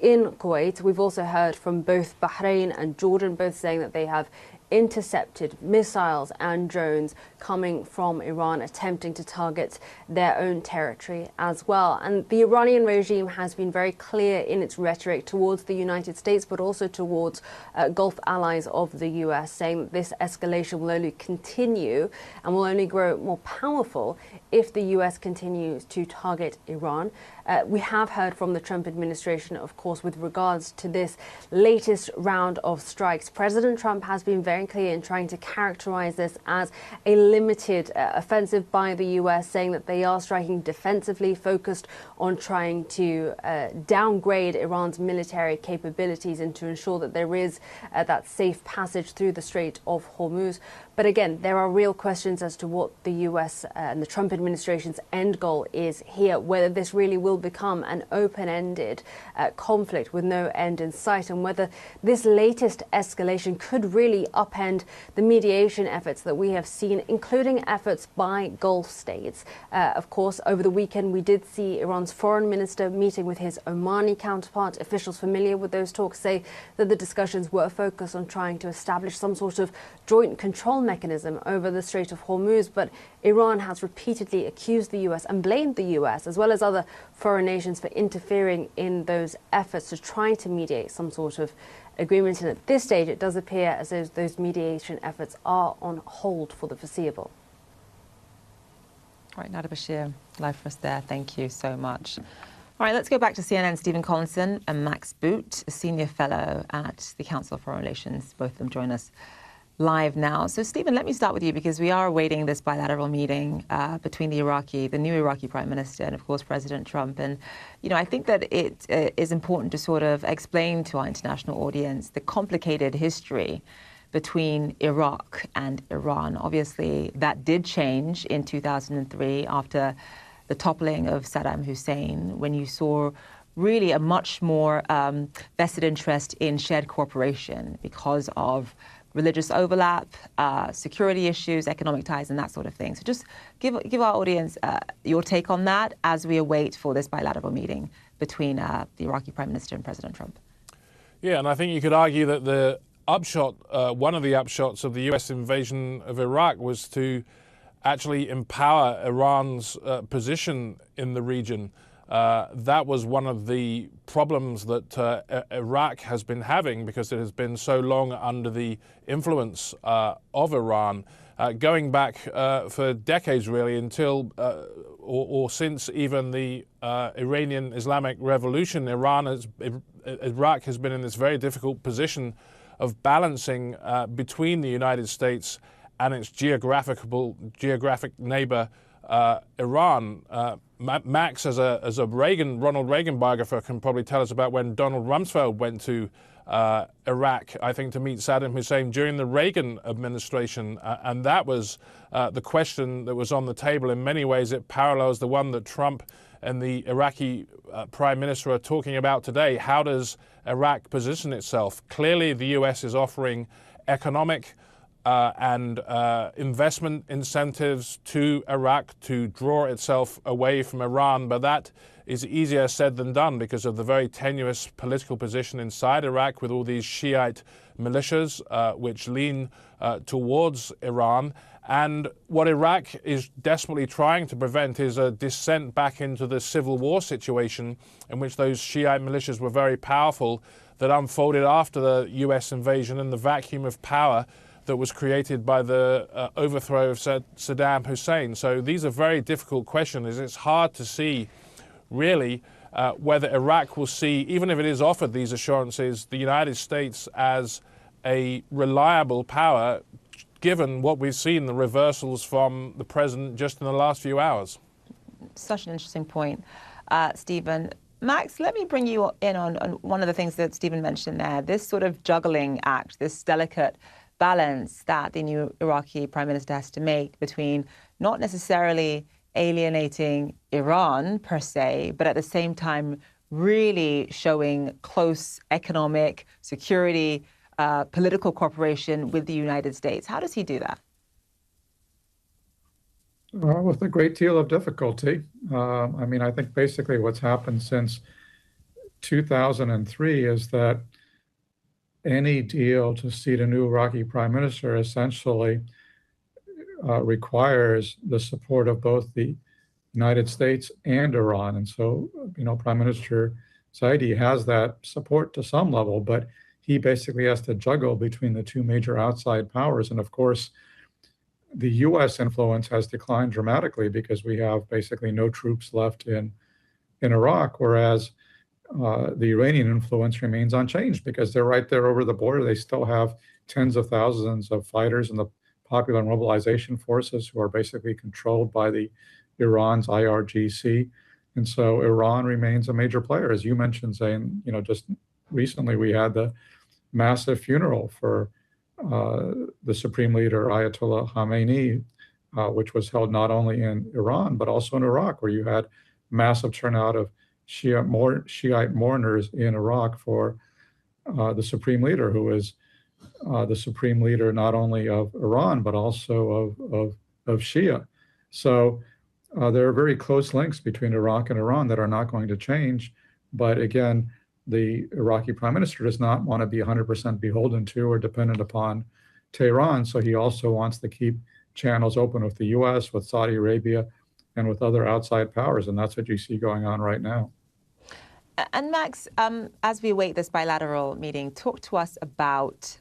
in Kuwait. We've also heard from both Bahrain and Jordan, both saying that they have intercepted missiles and drones coming from Iran, attempting to target their own territory as well. And the Iranian regime has been very clear in its rhetoric towards the United States, but also towards Gulf allies of the US, saying that this escalation will only continue and will only grow more powerful if the US continues to target Iran. We have heard from the Trump administration, of course, with regards to this latest round of strikes. President Trump has been very clear in trying to characterize this as a limited offensive by the US, saying that they are striking defensively, focused on trying to downgrade Iran's military capabilities and to ensure that there is that safe passage through the Strait of Hormuz. But again, there are real questions as to what the US and the Trump administration's end goal is here, whether this really will become an open-ended conflict with no end in sight, and whether this latest escalation could really upend the mediation efforts that we have seen, including efforts by Gulf states. Of course, over the weekend, we did see Iran's foreign minister meeting with his Omani counterpart. Officials familiar with those talks say that the discussions were focused on trying to establish some sort of joint control mechanism over the Strait of Hormuz, but Iran has repeatedly accused the US and blamed the US, as well as other foreign nations, for interfering in those efforts to try to mediate some sort of agreement. And at this stage, it does appear as though those mediation efforts are on hold for the foreseeable. All right, Nada Bashir, live for us there. Thank you so much. All right, let's go back to CNN. Stephen Collinson and Max Boot, a senior fellow at the Council of Foreign Relations. Both of them join us live now. So, Stephen, let me start with you, because we are awaiting this bilateral meeting between the new Iraqi Prime Minister and, of course, President Trump. And, you know, I think that it is important to sort of explain to our international audience the complicated history between Iraq and Iran. Obviously, that did change in 2003 after the toppling of Saddam Hussein, when you saw really a much more vested interest in shared cooperation because of religious overlap, security issues, economic ties, and that sort of thing. So just give our audience your take on that as we await for this bilateral meeting between the Iraqi Prime Minister and President Trump. Yeah, and I think you could argue that the upshot, one of the upshots of the US invasion of Iraq was to actually empower Iran's position in the region. That was one of the problems that Iraq has been having, because it has been so long under the influence of Iran, going back for decades really, until or since even the Iranian Islamic Revolution. Iraq has been in this very difficult position of balancing between the United States and its geographic neighbor Iran. Max, as a Ronald Reagan biographer, can probably tell us about when Donald Rumsfeld went to Iraq, I think, to meet Saddam Hussein during the Reagan administration. And that was the question that was on the table. In many ways, it parallels the one that Trump and the Iraqi Prime Minister are talking about today. How does Iraq position itself? Clearly, the U.S. is offering economic and investment incentives to Iraq to draw itself away from Iran, but that is easier said than done because of the very tenuous political position inside Iraq, with all these Shiite militias which lean towards Iran. And what Iraq is desperately trying to prevent is a descent back into the civil war situation in which those Shiite militias were very powerful, that unfolded after the US invasion and the vacuum of power that was created by the overthrow of Saddam Hussein. So these are very difficult questions. It's hard to see really whether Iraq will see, even if it is offered these assurances, the United States as a reliable power, given what we've seen, the reversals from the president just in the last few hours. Such an interesting point, Stephen. Max, let me bring you in on one of the things that Stephen mentioned there, this sort of juggling act, this delicate balance that the new Iraqi prime minister has to make between not necessarily alienating Iran per se, but at the same time really showing close economic, security, political cooperation with the United States. How does he do that? With a great deal of difficulty. I mean, I think basically what's happened since 2003 is that any deal to seat a new Iraqi prime minister essentially requires the support of both the United States and Iran. And so, Prime Minister Zaidi has that support to some level, but he basically has to juggle between the two major outside powers. And of course, the U.S. influence has declined dramatically because we have basically no troops left in Iraq, whereas the Iranian influence remains unchanged because they're right there over the border. They still have tens of thousands of fighters in the Popular Mobilization Forces who are basically controlled by the Iran's IRGC. And so Iran remains a major player. As you mentioned, Zain, just recently we had the massive funeral for the Supreme Leader Ayatollah Khamenei, which was held not only in Iran, but also in Iraq, where you had massive turnout of Shiite mourners in Iraq for the Supreme Leader, who is the Supreme Leader not only of Iran, but also of Shia. So there are very close links between Iraq and Iran that are not going to change. But again, the Iraqi prime minister does not want to be 100% beholden to or dependent upon Tehran. So he also wants to keep channels open with the U.S., with Saudi Arabia, and with other outside powers. And that's what you see going on right now. And Max, as we await this bilateral meeting, talk to us about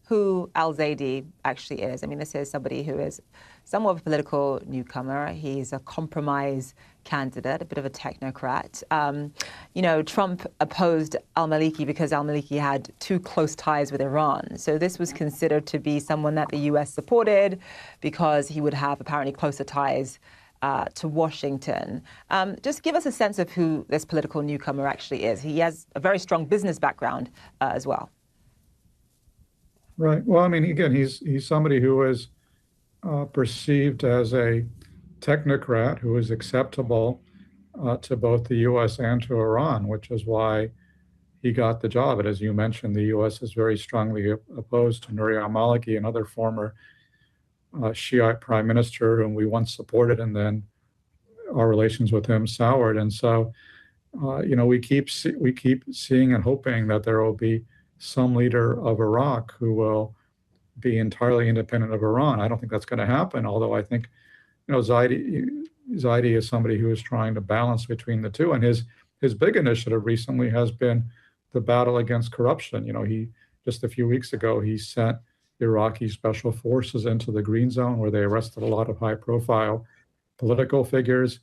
who al-Zaidi actually is. I mean, this is somebody who is somewhat of a political newcomer. He's a compromise candidate, a bit of a technocrat. Trump opposed al-Maliki because al-Maliki had too close ties with Iran. So this was considered to be someone that the U.S. supported because he would have apparently closer ties to Washington. Just give us a sense of who this political newcomer actually is. He has a very strong business background as well. Right. Well, I mean, again, he's somebody who is perceived as a technocrat who is acceptable to both the U.S. and to Iran, which is why he got the job. And as you mentioned, the U.S. is very strongly opposed to Nouri al-Maliki, another former Shiite prime minister whom we once supported, and then our relations with him soured. And so, we keep seeing and hoping that there will be some leader of Iraq who will be entirely independent of Iran. I don't think that's going to happen, although I think, Zaidi is somebody who is trying to balance between the two. And his big initiative recently has been the battle against corruption. He just a few weeks ago, he sent Iraqi special forces into the Green Zone, where they arrested a lot of high-profile political figures.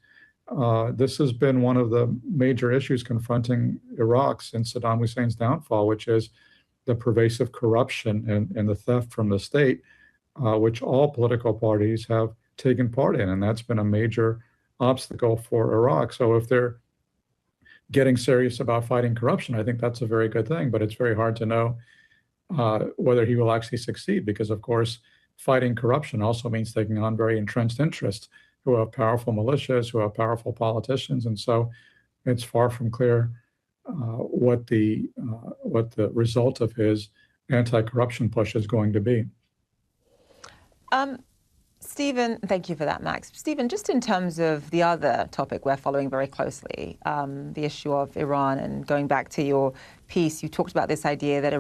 This has been one of the major issues confronting Iraq since Saddam Hussein's downfall, which is the pervasive corruption and the theft from the state, which all political parties have taken part in. And that's been a major obstacle for Iraq. So if they're getting serious about fighting corruption, I think that's a very good thing. But it's very hard to know whether he will actually succeed, because, of course, fighting corruption also means taking on very entrenched interests who have powerful militias, who have powerful politicians. And so it's far from clear what the result of his anti-corruption push is going to be. Stephen, thank you for that, Max. Stephen, just in terms of the other topic we're following very closely, the issue of Iran, and going back to your piece, you talked about this idea that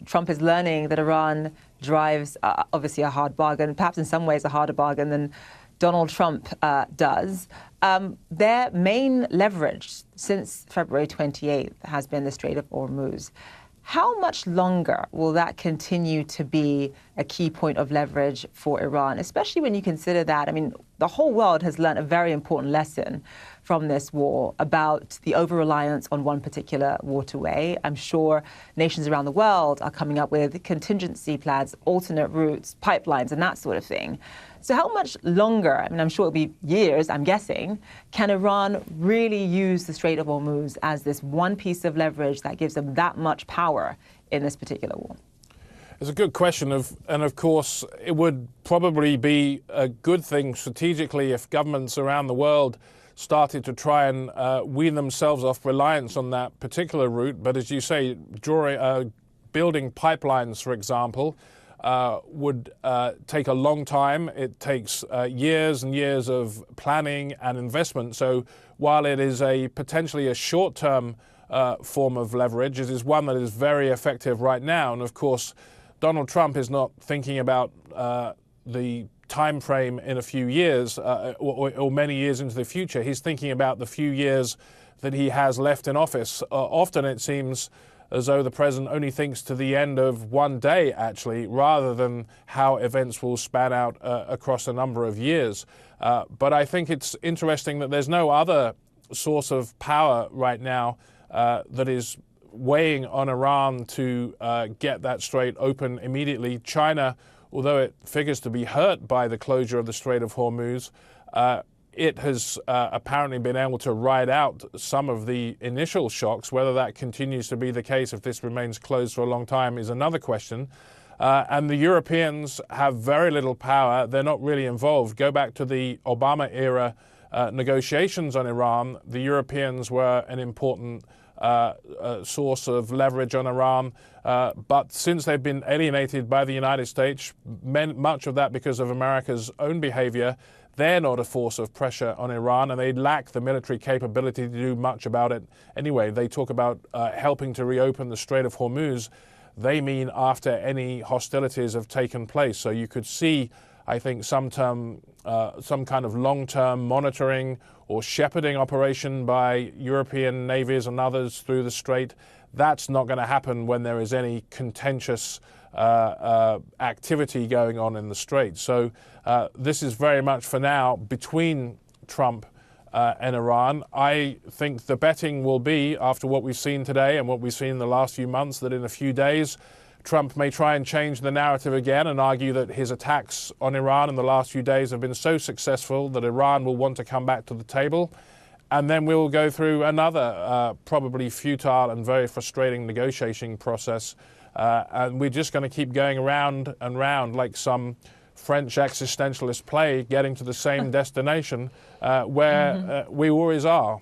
Trump is learning that Iran drives obviously a hard bargain, perhaps in some ways a harder bargain than Donald Trump does. Their main leverage since February 28th has been the Strait of Hormuz. How much longer will that continue to be a key point of leverage for Iran, especially when you consider that, the whole world has learned a very important lesson from this war about the over-reliance on one particular waterway. I'm sure nations around the world are coming up with contingency plans, alternate routes, pipelines, and that sort of thing. So how much longer, I mean, I'm sure it'll be years, I'm guessing, can Iran really use the Strait of Hormuz as this one piece of leverage that gives them that much power in this particular war? It's a good question, and of course, it would probably be a good thing strategically if governments around the world started to try and wean themselves off reliance on that particular route. But as you say, building pipelines, for example, would take a long time. It takes years and years of planning and investment. So while it is potentially a short-term form of leverage, it is one that is very effective right now. And of course, Donald Trump is not thinking about the time frame in a few years or many years into the future. He's thinking about the few years that he has left in office. Often it seems as though the president only thinks to the end of one day, actually, rather than how events will span out across a number of years. But I think it's interesting that there's no other source of power right now that is weighing on Iran to get that strait open immediately. China, although it figures to be hurt by the closure of the Strait of Hormuz, it has apparently been able to ride out some of the initial shocks. Whether that continues to be the case if this remains closed for a long time is another question. And the Europeans have very little power. They're not really involved. Go back to the Obama era negotiations on Iran. The Europeans were an important source of leverage on Iran. But since they've been alienated by the United States, much of that because of America's own behavior, they're not a force of pressure on Iran, and they lack the military capability to do much about it anyway. They talk about helping to reopen the Strait of Hormuz. They mean after any hostilities have taken place. So you could see, I think, some kind of long-term monitoring or shepherding operation by European navies and others through the strait. That's not going to happen when there is any contentious activity going on in the strait. So this is very much for now between Trump and Iran. I think the betting will be, after what we've seen today and what we've seen in the last few months, that in a few days Trump may try and change the narrative again and argue that his attacks on Iran in the last few days have been so successful that Iran will want to come back to the table. And then we'll go through another probably futile and very frustrating negotiating process. And we're just going to keep going round and round like some French existentialist play, getting to the same destination where we always are.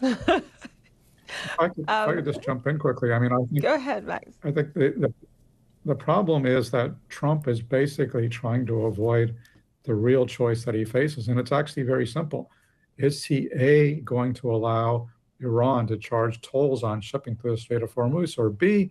If I could just jump in quickly. I mean, I think, go ahead, Max. I think the problem is that Trump is basically trying to avoid the real choice that he faces. And it's actually very simple. Is he, A, going to allow Iran to charge tolls on shipping through the Strait of Hormuz? Or B,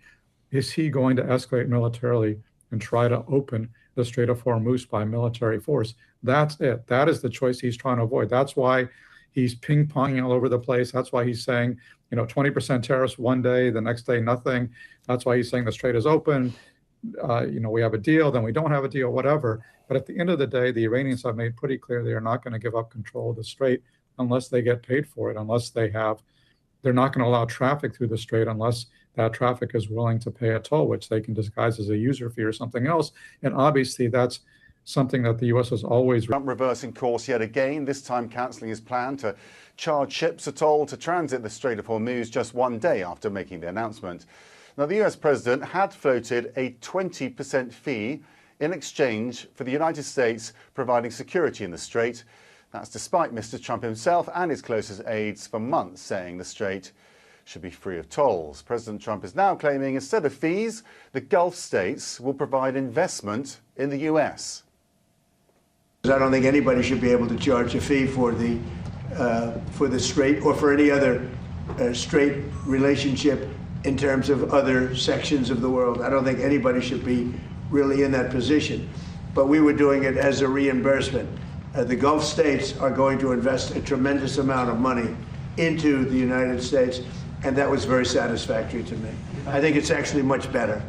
is he going to escalate militarily and try to open the Strait of Hormuz by military force? That's it. That is the choice he's trying to avoid. That's why he's ping-ponging all over the place. That's why he's saying, 20% tariffs one day, the next day nothing. That's why he's saying the strait is open. We have a deal, then we don't have a deal, whatever. But at the end of the day, the Iranians have made pretty clear they are not going to give up control of the strait unless they get paid for it, they're not going to allow traffic through the strait unless that traffic is willing to pay a toll, which they can disguise as a user fee or something else. And obviously that's something that the U.S. has always... Trump reversing course yet again, this time cancelling his plan to charge ships a toll to transit the Strait of Hormuz just one day after making the announcement. Now, the U.S. president had floated a 20% fee in exchange for the United States providing security in the strait. That's despite Mr. Trump himself and his closest aides for months saying the strait should be free of tolls. President Trump is now claiming instead of fees, the Gulf states will provide investment in the U.S. I don't think anybody should be able to charge a fee for the strait or for any other strait relationship in terms of other sections of the world. I don't think anybody should be really in that position. But we were doing it as a reimbursement. The Gulf states are going to invest a tremendous amount of money into the United States, and that was very satisfactory to me. I think it's actually much better.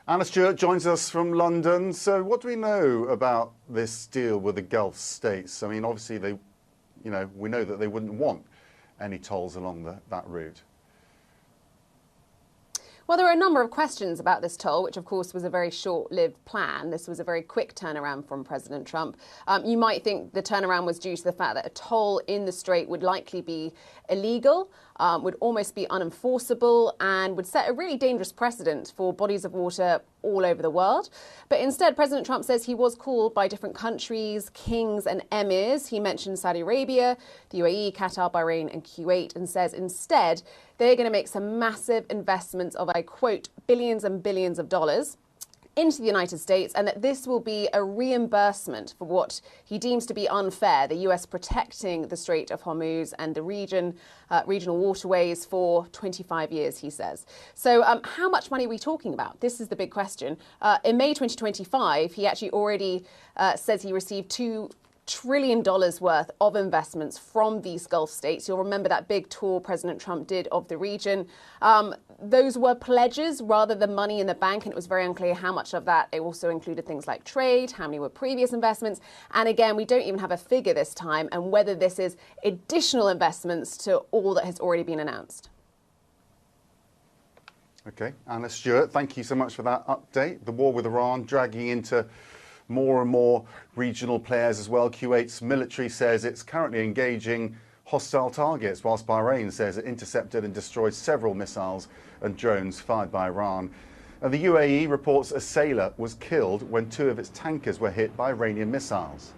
Anna Stewart joins us from London. So what do we know about this deal with the Gulf states? I mean, obviously, we know that they wouldn't want any tolls along that route. Well, there are a number of questions about this toll, which of course was a very short-lived plan. This was a very quick turnaround from President Trump. You might think the turnaround was due to the fact that a toll in the strait would likely be illegal, would almost be unenforceable, and would set a really dangerous precedent for bodies of water all over the world. But instead, President Trump says he was called by different countries, kings and emirs. He mentioned Saudi Arabia, the UAE, Qatar, Bahrain and Kuwait, and says instead they're going to make some massive investments of, I quote, billions and billions of dollars into the United States, and that this will be a reimbursement for what he deems to be unfair, the US protecting the Strait of Hormuz and the regional waterways for 25 years, he says. So how much money are we talking about? This is the big question. In May 2025, he actually already says he received $2 trillion worth of investments from these Gulf states. You'll remember that big tour President Trump did of the region. Those were pledges rather than money in the bank, and it was very unclear how much of that. It also included things like trade, how many were previous investments. And again, we don't even have a figure this time, and whether this is additional investments to all that has already been announced. Okay, Anna Stewart, thank you so much for that update. The war with Iran dragging into more and more regional players as well. Kuwait's military says it's currently engaging hostile targets, whilst Bahrain says it intercepted and destroyed several missiles and drones fired by Iran. And the UAE reports a sailor was killed when 2 of its tankers were hit by Iranian missiles.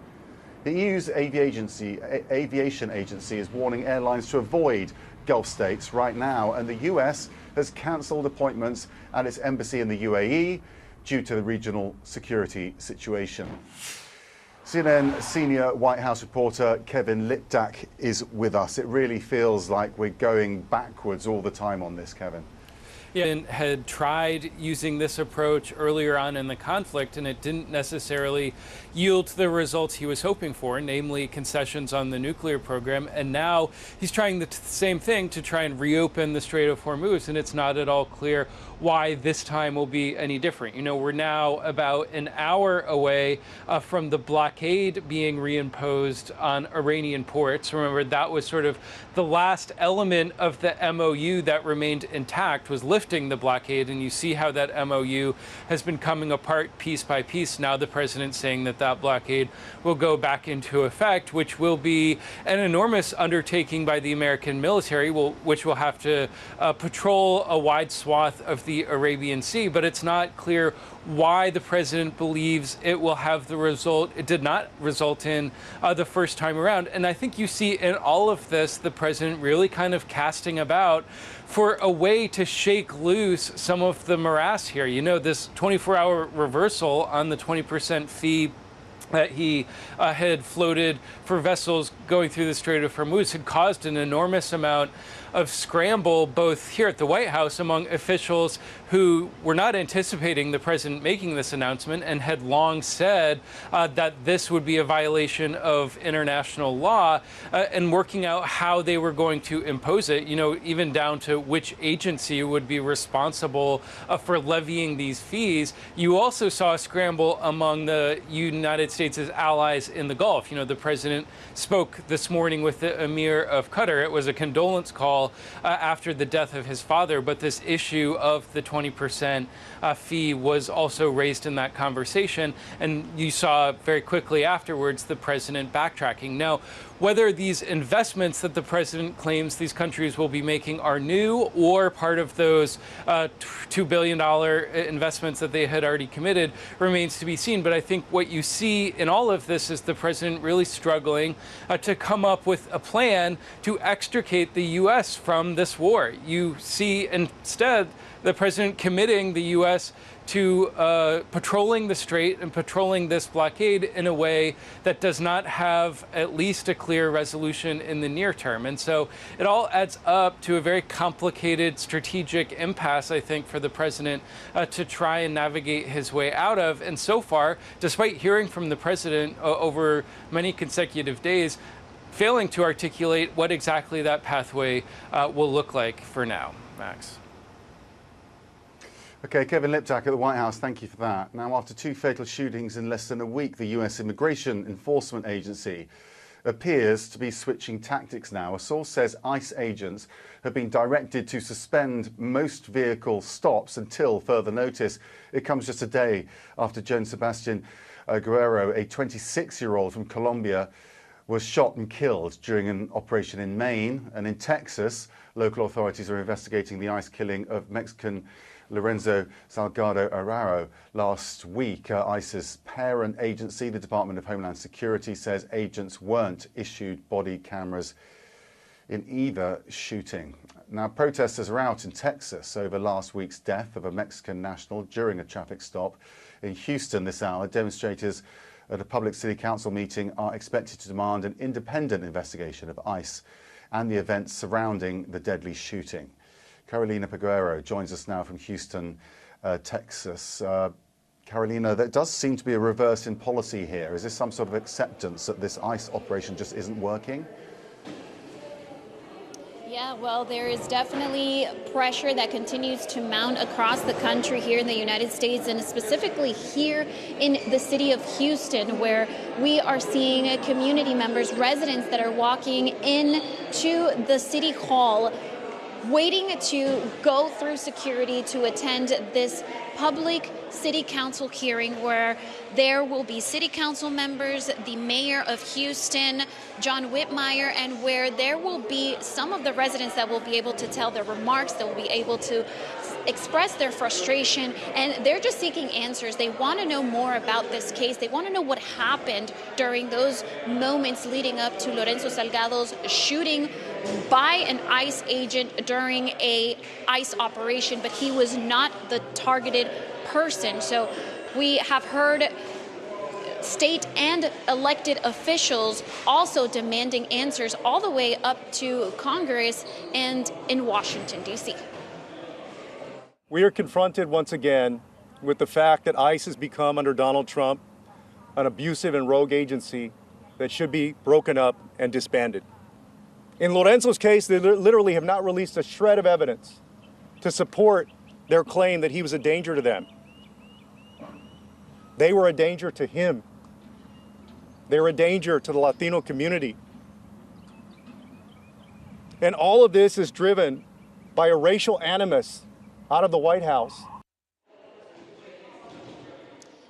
The EU's aviation agency is warning airlines to avoid Gulf states right now, and the US has cancelled appointments at its embassy in the UAE due to the regional security situation. CNN senior White House reporter Kevin Liptak is with us. It really feels like we're going backwards all the time on this, Kevin. Yeah, and had tried using this approach earlier on in the conflict, and it didn't necessarily yield the results he was hoping for, namely concessions on the nuclear program. And now he's trying the same thing to try and reopen the Strait of Hormuz, and it's not at all clear why this time will be any different. You know, we're now about an hour away from the blockade being reimposed on Iranian ports. Remember, that was sort of the last element of the MOU that remained intact, was lifting the blockade, and you see how that MOU has been coming apart piece by piece. Now the president's saying that that blockade will go back into effect, which will be an enormous undertaking by the American military, which will have to patrol a wide swath of the Arabian Sea. But it's not clear why the president believes it will have the result it did not result in the first time around. And I think you see in all of this the president really kind of casting about for a way to shake loose some of the morass here. You know, this 24-hour reversal on the 20% fee that he had floated for vessels going through the Strait of Hormuz had caused an enormous amount of scramble, both here at the White House among officials who were not anticipating the president making this announcement and had long said that this would be a violation of international law, and working out how they were going to impose it, you know, even down to which agency would be responsible for levying these fees. You also saw a scramble among the United States' allies in the Gulf. You know, the president spoke this morning with the Emir of Qatar. It was a condolence call after the death of his father, but this issue of the 20% fee was also raised in that conversation, and you saw very quickly afterwards the president backtracking. Now, whether these investments that the president claims these countries will be making are new or part of those $2 billion investments that they had already committed remains to be seen. But I think what you see in all of this is the president really struggling to come up with a plan to extricate the U.S. from this war. You see instead the president committing the U.S. to patrolling the strait and patrolling this blockade in a way that does not have at least a clear resolution in the near term. And so it all adds up to a very complicated strategic impasse, I think, for the president to try and navigate his way out of. And so far, despite hearing from the president over many consecutive days, failing to articulate what exactly that pathway will look like for now. Max. Okay, Kevin Liptak at the White House, thank you for that. Now, after 2 fatal shootings in less than a week, the US Immigration Enforcement Agency appears to be switching tactics now. A source says ICE agents have been directed to suspend most vehicle stops until further notice. It comes just a day after Joan Sebastian Guerrero, a 26-year-old from Colombia, was shot and killed during an operation in Maine. And in Texas, local authorities are investigating the ICE killing of Mexican Lorenzo Salgado Arraro last week. ICE's parent agency, the Department of Homeland Security, says agents weren't issued body cameras in either shooting. Now, protesters are out in Texas over last week's death of a Mexican national during a traffic stop. In Houston this hour, demonstrators at a public city council meeting are expected to demand an independent investigation of ICE and the events surrounding the deadly shooting. Carolina Peguero joins us now from Houston, Texas. Carolina, there does seem to be a reverse in policy here. Is this some sort of acceptance that this ICE operation just isn't working? Yeah, well, there is definitely pressure that continues to mount across the country here in the United States, and specifically here in the city of Houston, where we are seeing community members, residents that are walking into the city hall, waiting to go through security to attend this public city council hearing where there will be city council members, the mayor of Houston, John Whitmire, and where there will be some of the residents that will be able to tell their remarks, that will be able to express their frustration, and they're just seeking answers. They want to know more about this case. They want to know what happened during those moments leading up to Lorenzo Salgado's shooting by an ICE agent during a ICE operation, but he was not the targeted person. So we have heard state and elected officials also demanding answers all the way up to Congress and in Washington, D.C. We are confronted once again with the fact that ICE has become, under Donald Trump, an abusive and rogue agency that should be broken up and disbanded. In Lorenzo's case, they literally have not released a shred of evidence to support their claim that he was a danger to them. They were a danger to him. They were a danger to the Latino community. And all of this is driven by a racial animus out of the White House.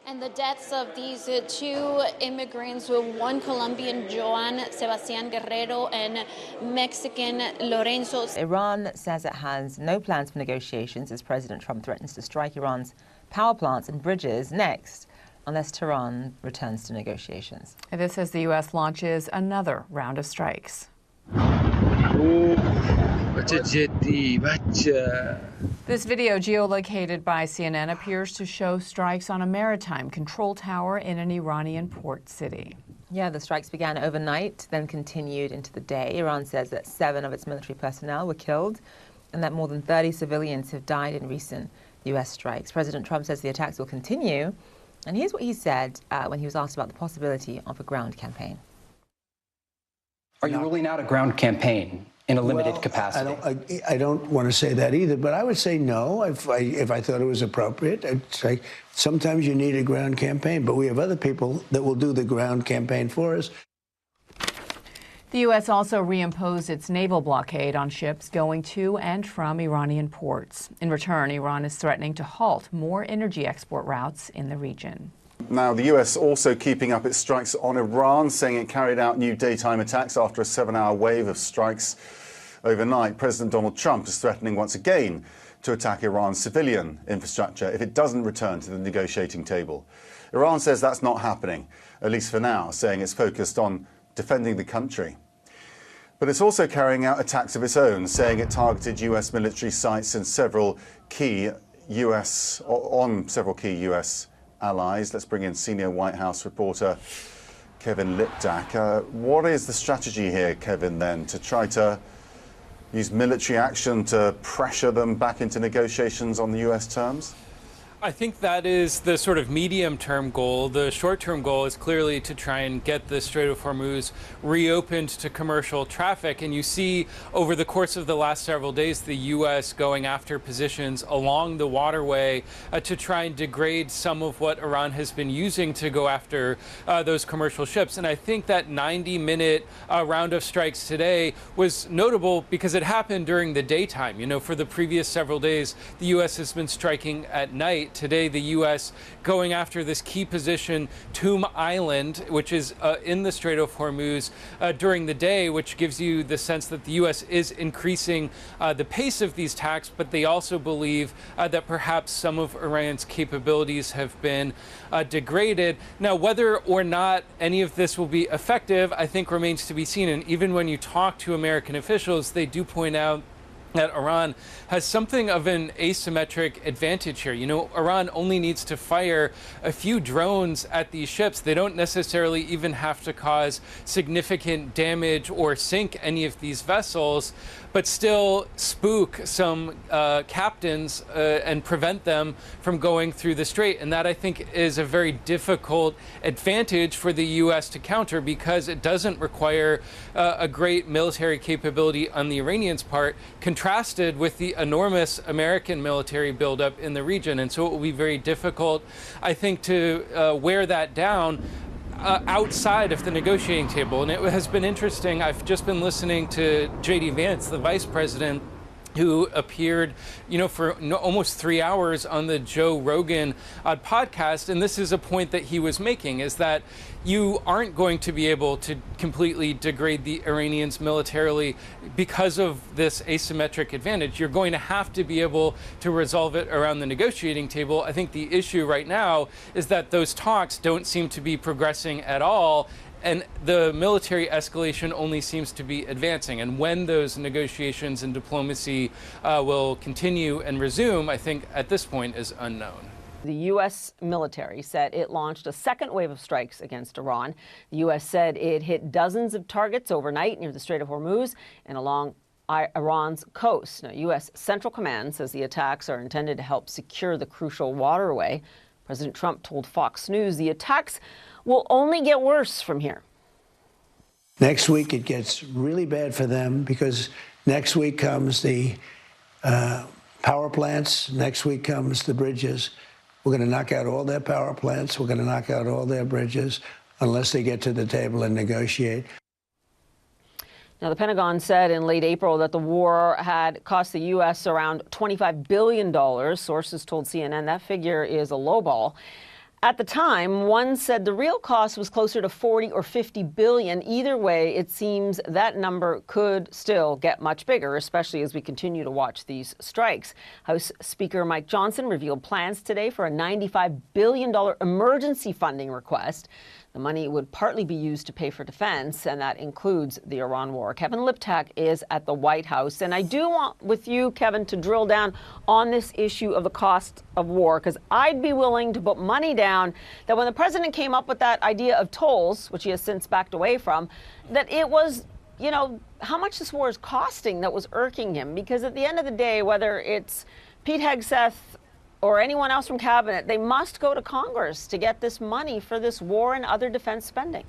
And the deaths of these two immigrants, one Colombian, Joan Sebastian Guerrero, and Mexican Lorenzo. Iran says it has no plans for negotiations as President Trump threatens to strike Iran's power plants and bridges next, unless Tehran returns to negotiations. This as the U.S. launches another round of strikes. This video, geolocated by CNN, appears to show strikes on a maritime control tower in an Iranian port city. Yeah, the strikes began overnight, then continued into the day. Iran says that 7 of its military personnel were killed and that more than 30 civilians have died in recent U.S. strikes. President Trump says the attacks will continue. And here's what he said when he was asked about the possibility of a ground campaign. Are you ruling out a ground campaign in a limited capacity? I don't want to say that either, but I would say no if I thought it was appropriate. I'd say sometimes you need a ground campaign, but we have other people that will do the ground campaign for us. The U.S. also reimposed its naval blockade on ships going to and from Iranian ports. In return, Iran is threatening to halt more energy export routes in the region. Now, the US also keeping up its strikes on Iran, saying it carried out new daytime attacks after a 7-hour wave of strikes overnight. President Donald Trump is threatening once again to attack Iran's civilian infrastructure if it doesn't return to the negotiating table. Iran says that's not happening, at least for now, saying it's focused on defending the country. But it's also carrying out attacks of its own, saying it targeted US military sites in several key US allies. Let's bring in senior White House reporter Kevin Liptak. What is the strategy here, Kevin, then, to try to use military action to pressure them back into negotiations on the US terms? I think that is the sort of medium-term goal. The short-term goal is clearly to try and get the Strait of Hormuz reopened to commercial traffic. And you see over the course of the last several days, the U.S. going after positions along the waterway to try and degrade some of what Iran has been using to go after those commercial ships. And I think that 90-minute round of strikes today was notable because it happened during the daytime. You know, for the previous several days, the U.S. has been striking at night. Today, the U.S. going after this key position, Tomb Island, which is in the Strait of Hormuz during the day, which gives you the sense that the U.S. is increasing the pace of these attacks, but they also believe that perhaps some of Iran's capabilities have been degraded. Now, whether or not any of this will be effective, I think remains to be seen. And even when you talk to American officials, they do point out that Iran has something of an asymmetric advantage here. You know, Iran only needs to fire a few drones at these ships. They don't necessarily even have to cause significant damage or sink any of these vessels, but still spook some captains and prevent them from going through the strait. And that, I think, is a very difficult advantage for the U.S. to counter because it doesn't require a great military capability on the Iranians' part, contrasted with the enormous American military buildup in the region. And so it will be very difficult, I think, to wear that down outside of the negotiating table. And it has been interesting. I've just been listening to J.D. Vance, the vice president, who appeared, you know, for almost 3 hours on the Joe Rogan podcast. And this is a point that he was making, is that you aren't going to be able to completely degrade the Iranians militarily because of this asymmetric advantage. You're going to have to be able to resolve it around the negotiating table. I think the issue right now is that those talks don't seem to be progressing at all, and the military escalation only seems to be advancing. And when those negotiations and diplomacy will continue and resume, I think at this point is unknown. The U.S. military said it launched a second wave of strikes against Iran. The U.S. said it hit dozens of targets overnight near the Strait of Hormuz and along Iran's coast. Now, U.S. Central Command says the attacks are intended to help secure the crucial waterway. President Trump told Fox News the attacks will only get worse from here. Next week, it gets really bad for them because next week comes the power plants. Next week comes the bridges. We're going to knock out all their power plants. We're going to knock out all their bridges unless they get to the table and negotiate. Now, the Pentagon said in late April that the war had cost the U.S. around $25 billion. Sources told CNN that figure is a lowball. At the time, one said the real cost was closer to 40 or 50 billion. Either way, it seems that number could still get much bigger, especially as we continue to watch these strikes. House Speaker Mike Johnson revealed plans today for a $95 billion emergency funding request. The money would partly be used to pay for defense, and that includes the Iran war. Kevin Liptak is at the White House, and I do want with you, Kevin, to drill down on this issue of the cost of war, because I'd be willing to put money down that when the president came up with that idea of tolls, which he has since backed away from, that it was, you know, how much this war is costing that was irking him. Because at the end of the day, whether it's Pete Hegseth or anyone else from cabinet, they must go to Congress to get this money for this war and other defense spending.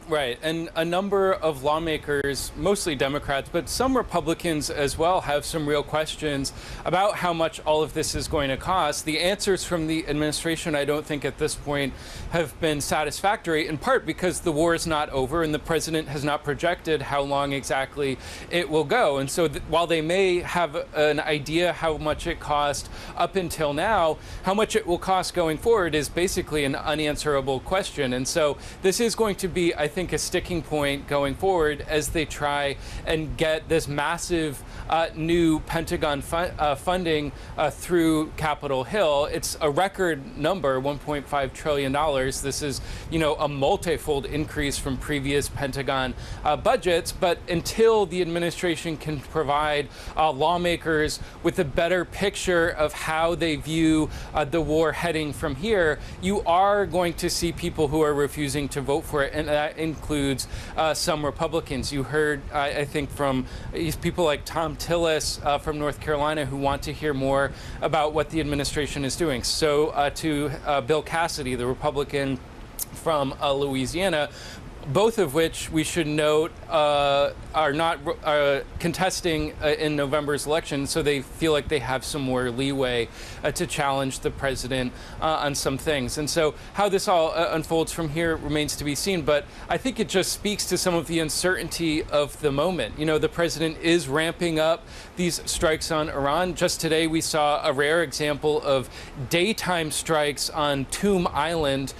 Right, and a number of lawmakers, mostly Democrats, but some Republicans as well, have some real questions about how much all of this is going to cost. The answers from the administration, I don't think at this point have been satisfactory, in part because the war is not over and the president has not projected how long exactly it will go. And so while they may have an idea how much it cost up until now, how much it will cost going forward is basically an unanswerable question. And so this is going to be, I think, a sticking point going forward as they try and get this massive new Pentagon funding through Capitol Hill. It's a record number, $1.5 trillion. This is, you know, a multifold increase from previous Pentagon budgets. But until the administration can provide lawmakers with a better picture of how they view the war heading from here, you are going to see people who are refusing to vote for it. And includes some Republicans. You heard, I think, from people like Tom Tillis from North Carolina who want to hear more about what the administration is doing. So to Bill Cassidy, the Republican from Louisiana, both of which we should note are not contesting in November's election, so they feel like they have some more leeway to challenge the president on some things. And so how this all unfolds from here remains to be seen, but I think it just speaks to some of the uncertainty of the moment. You know, the president is ramping up these strikes on Iran. Just today we saw a rare example of daytime strikes on Tomb Island,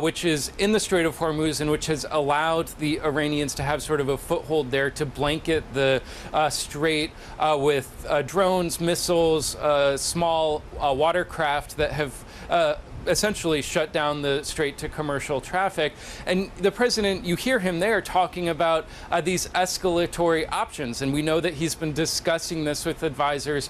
which is in the Strait of Hormuz and which has allowed the Iranians to have sort of a foothold there to blanket the strait with drones, missiles, small watercraft that have essentially shut down the strait to commercial traffic. And the president, you hear him there talking about these escalatory options. And we know that he's been discussing this with advisors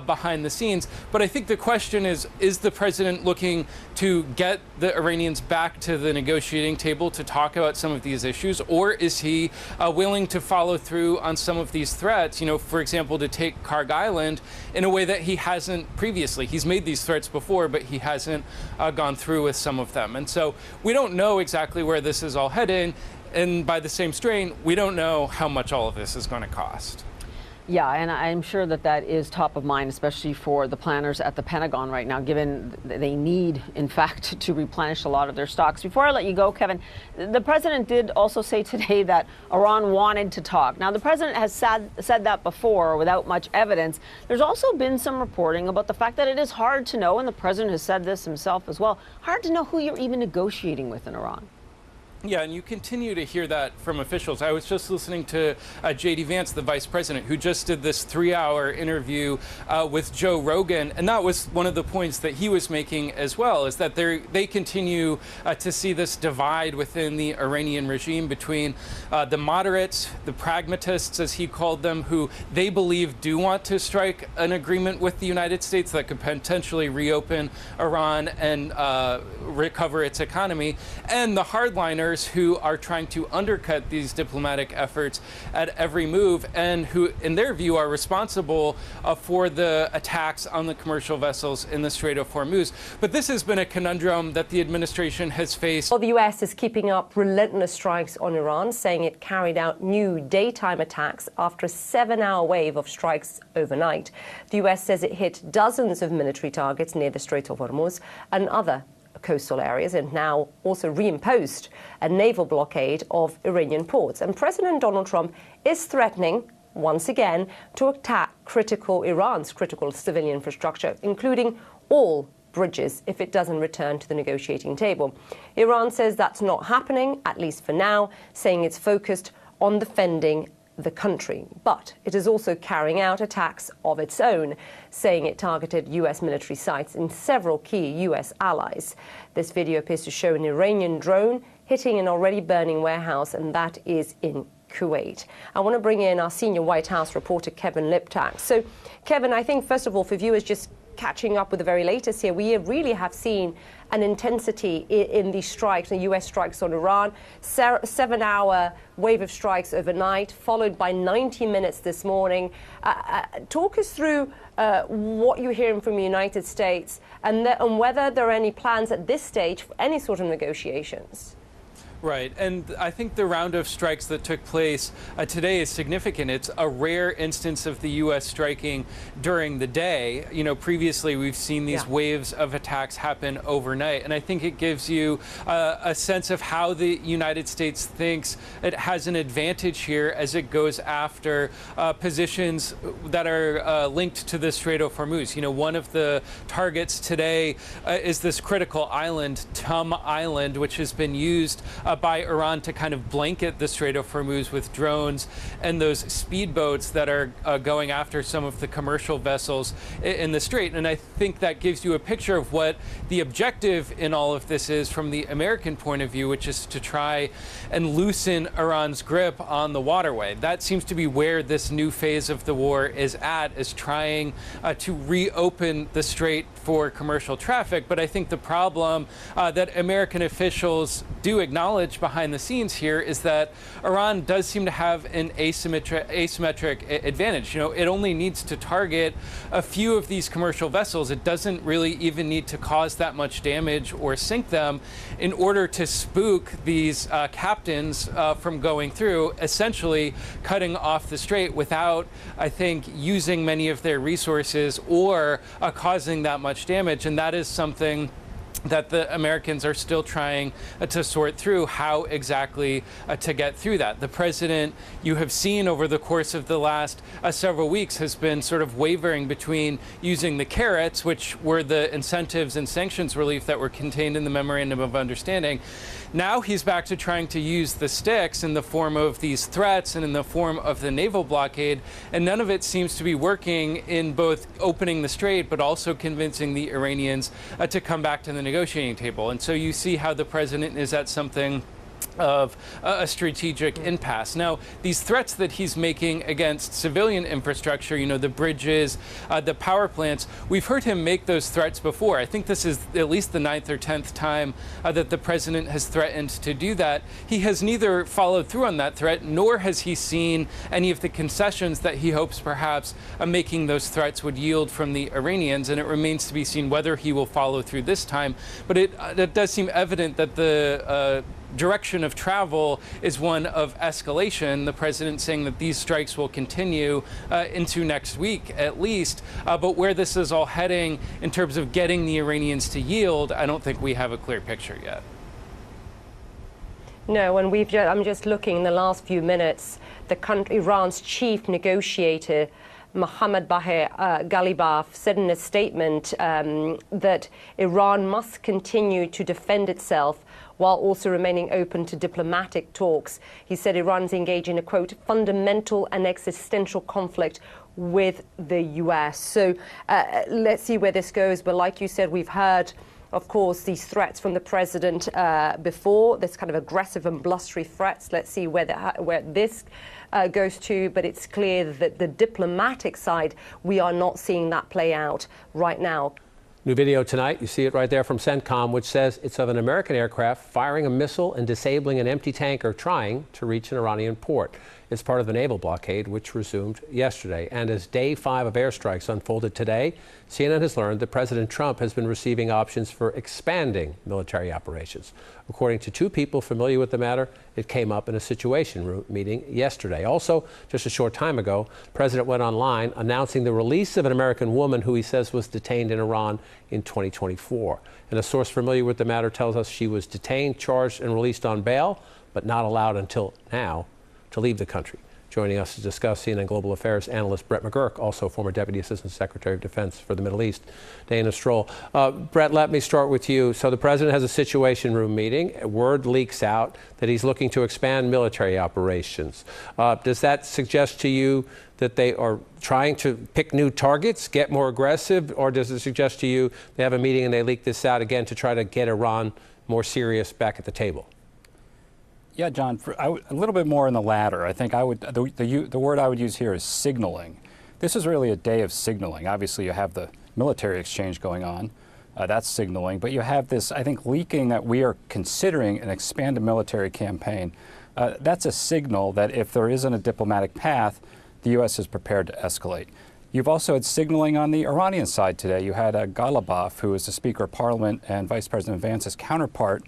behind the scenes. But I think the question is the president looking to get the Iranians back to the negotiating table to talk about some of these issues? Or is he willing to follow through on some of these threats, you know, for example, to take Karg Island in a way that he hasn't previously? He's made these threats before, but he hasn't gone through with some of them. And so we don't know exactly where this is all heading. And by the same strain, we don't know how much all of this is going to cost. Yeah, and I'm sure that that is top of mind, especially for the planners at the Pentagon right now, given they need, in fact, to replenish a lot of their stocks. Before I let you go, Kevin, the president did also say today that Iran wanted to talk. Now, the president has said that before without much evidence. There's also been some reporting about the fact that it is hard to know, and the president has said this himself as well, hard to know who you're even negotiating with in Iran. Yeah, and you continue to hear that from officials. I was just listening to J.D. Vance, the vice president, who just did this 3-hour interview with Joe Rogan. And that was one of the points that he was making as well, is that they continue to see this divide within the Iranian regime between the moderates, the pragmatists, as he called them, who they believe do want to strike an agreement with the United States that could potentially reopen Iran and recover its economy, and the hardliners who are trying to undercut these diplomatic efforts at every move and who, in their view, are responsible for the attacks on the commercial vessels in the Strait of Hormuz. But this has been a conundrum that the administration has faced. Well, the U.S. is keeping up relentless strikes on Iran, saying it carried out new daytime attacks after a 7-hour wave of strikes overnight. The U.S. says it hit dozens of military targets near the Strait of Hormuz and other coastal areas, and now also reimposed a naval blockade of Iranian ports. And President Donald Trump is threatening, once again, to attack Iran's critical civilian infrastructure, including all bridges, if it doesn't return to the negotiating table. Iran says that's not happening, at least for now, saying it's focused on defending the country. But it is also carrying out attacks of its own, saying it targeted U.S. military sites in several key U.S. allies. This video appears to show an Iranian drone hitting an already burning warehouse, and that is in Kuwait. I want to bring in our senior White House reporter, Kevin Liptak. So, Kevin, I think, first of all, for viewers just catching up with the very latest here, we really have seen an intensity in these strikes, the U.S. strikes on Iran, 7-hour wave of strikes overnight, followed by 90 minutes this morning. Talk us through what you're hearing from the United States and whether there are any plans at this stage for any sort of negotiations. Right, and I think the round of strikes that took place today is significant. It's a rare instance of the U.S. striking during the day. You know, previously we've seen these waves of attacks happen overnight, and I think it gives you a sense of how the United States thinks it has an advantage here as it goes after positions that are linked to the Strait of Hormuz. You know, one of the targets today is this critical island, Tomb Island, which has been used by Iran to kind of blanket the Strait of Hormuz with drones and those speedboats that are going after some of the commercial vessels in the strait. And I think that gives you a picture of what the objective in all of this is from the American point of view, which is to try and loosen Iran's grip on the waterway. That seems to be where this new phase of the war is at, is trying to reopen the strait for commercial traffic. But I think the problem that American officials do acknowledge behind the scenes here is that Iran does seem to have an asymmetric advantage. You know, it only needs to target a few of these commercial vessels. It doesn't really even need to cause that much damage or sink them in order to spook these captains from going through, essentially cutting off the strait without, I think, using many of their resources or causing that much damage. And that is something that the Americans are still trying to sort through, how exactly to get through that. The president, you have seen over the course of the last several weeks, has been sort of wavering between using the carrots, which were the incentives and sanctions relief that were contained in the Memorandum of Understanding. Now he's back to trying to use the sticks in the form of these threats and in the form of the naval blockade, and none of it seems to be working in both opening the strait but also convincing the Iranians to come back to the negotiating table. And so you see how the president is at something of a strategic impasse. Now, these threats that he's making against civilian infrastructure, you know, the bridges, the power plants, we've heard him make those threats before. I think this is at least the 9th or 10th time that the president has threatened to do that. He has neither followed through on that threat, nor has he seen any of the concessions that he hopes perhaps making those threats would yield from the Iranians, and it remains to be seen whether he will follow through this time. But it does seem evident that the direction of travel is one of escalation. The president saying that these strikes will continue into next week at least. But where this is all heading in terms of getting the Iranians to yield, I don't think we have a clear picture yet. No, and I'm just looking in the last few minutes, Iran's chief negotiator, Mohammad Bagher Ghalibaf, said in a statement that Iran must continue to defend itself while also remaining open to diplomatic talks. He said Iran's engaged in a, quote, fundamental and existential conflict with the US. So let's see where this goes. But like you said, we've heard, of course, these threats from the president before, this kind of aggressive and blustery threats. Let's see where this goes to. But it's clear that the diplomatic side, we are not seeing that play out right now. New video tonight, you see it right there from CENTCOM, which says it's of an American aircraft firing a missile and disabling an empty tanker trying to reach an Iranian port. It's part of the naval blockade, which resumed yesterday. And as day 5 of airstrikes unfolded today, CNN has learned that President Trump has been receiving options for expanding military operations. According to 2 people familiar with the matter, it came up in a Situation Room meeting yesterday. Also, just a short time ago, the president went online announcing the release of an American woman who he says was detained in Iran in 2024. And a source familiar with the matter tells us she was detained, charged, and released on bail, but not allowed until now to leave the country. Joining us to discuss, CNN Global Affairs analyst Brett McGurk, also former Deputy Assistant Secretary of Defense for the Middle East, Dana Stroll. Brett, let me start with you. So the president has a Situation Room meeting. Word leaks out that he's looking to expand military operations. Does that suggest to you that they are trying to pick new targets, get more aggressive, or does it suggest to you they have a meeting and they leak this out again to try to get Iran more serious back at the table? Yeah, John, a little bit more in the latter. I think the word I would use here is signaling. This is really a day of signaling. Obviously, you have the military exchange going on. That's signaling. But you have this, I think, leaking that we are considering an expanded military campaign. That's a signal that if there isn't a diplomatic path, the U.S. is prepared to escalate. You've also had signaling on the Iranian side today. You had Ghalibaf, who is the Speaker of Parliament and Vice President Vance's counterpart,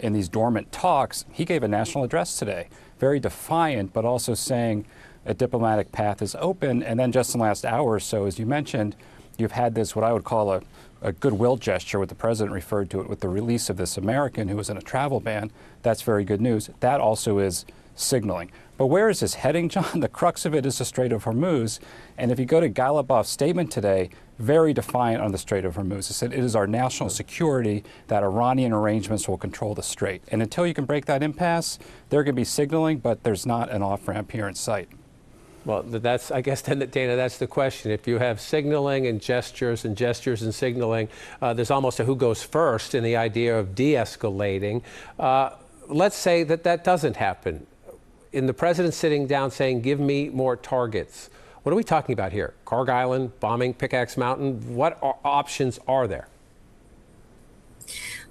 in these dormant talks. He gave a national address today, very defiant, but also saying a diplomatic path is open. And then just in the last hour or so, as you mentioned, you've had this, what I would call a goodwill gesture, what the president referred to it, with the release of this American who was in a travel ban. That's very good news. That also is signaling. But where is this heading, John? The crux of it is the Strait of Hormuz. And if you go to Ghalibaf's statement today, very defiant on the Strait of Hormuz. He said it is our national security that Iranian arrangements will control the strait. And until you can break that impasse, they're going to be signaling, but there's not an off-ramp here in sight. Well, that's, I guess, then, Dana, that's the question. If you have signaling and gestures and signaling, there's almost a who goes first in the idea of de-escalating. Let's say that doesn't happen. In the president sitting down saying, give me more targets, What are we talking about here? Karg Island, bombing Pickaxe Mountain? What options are there?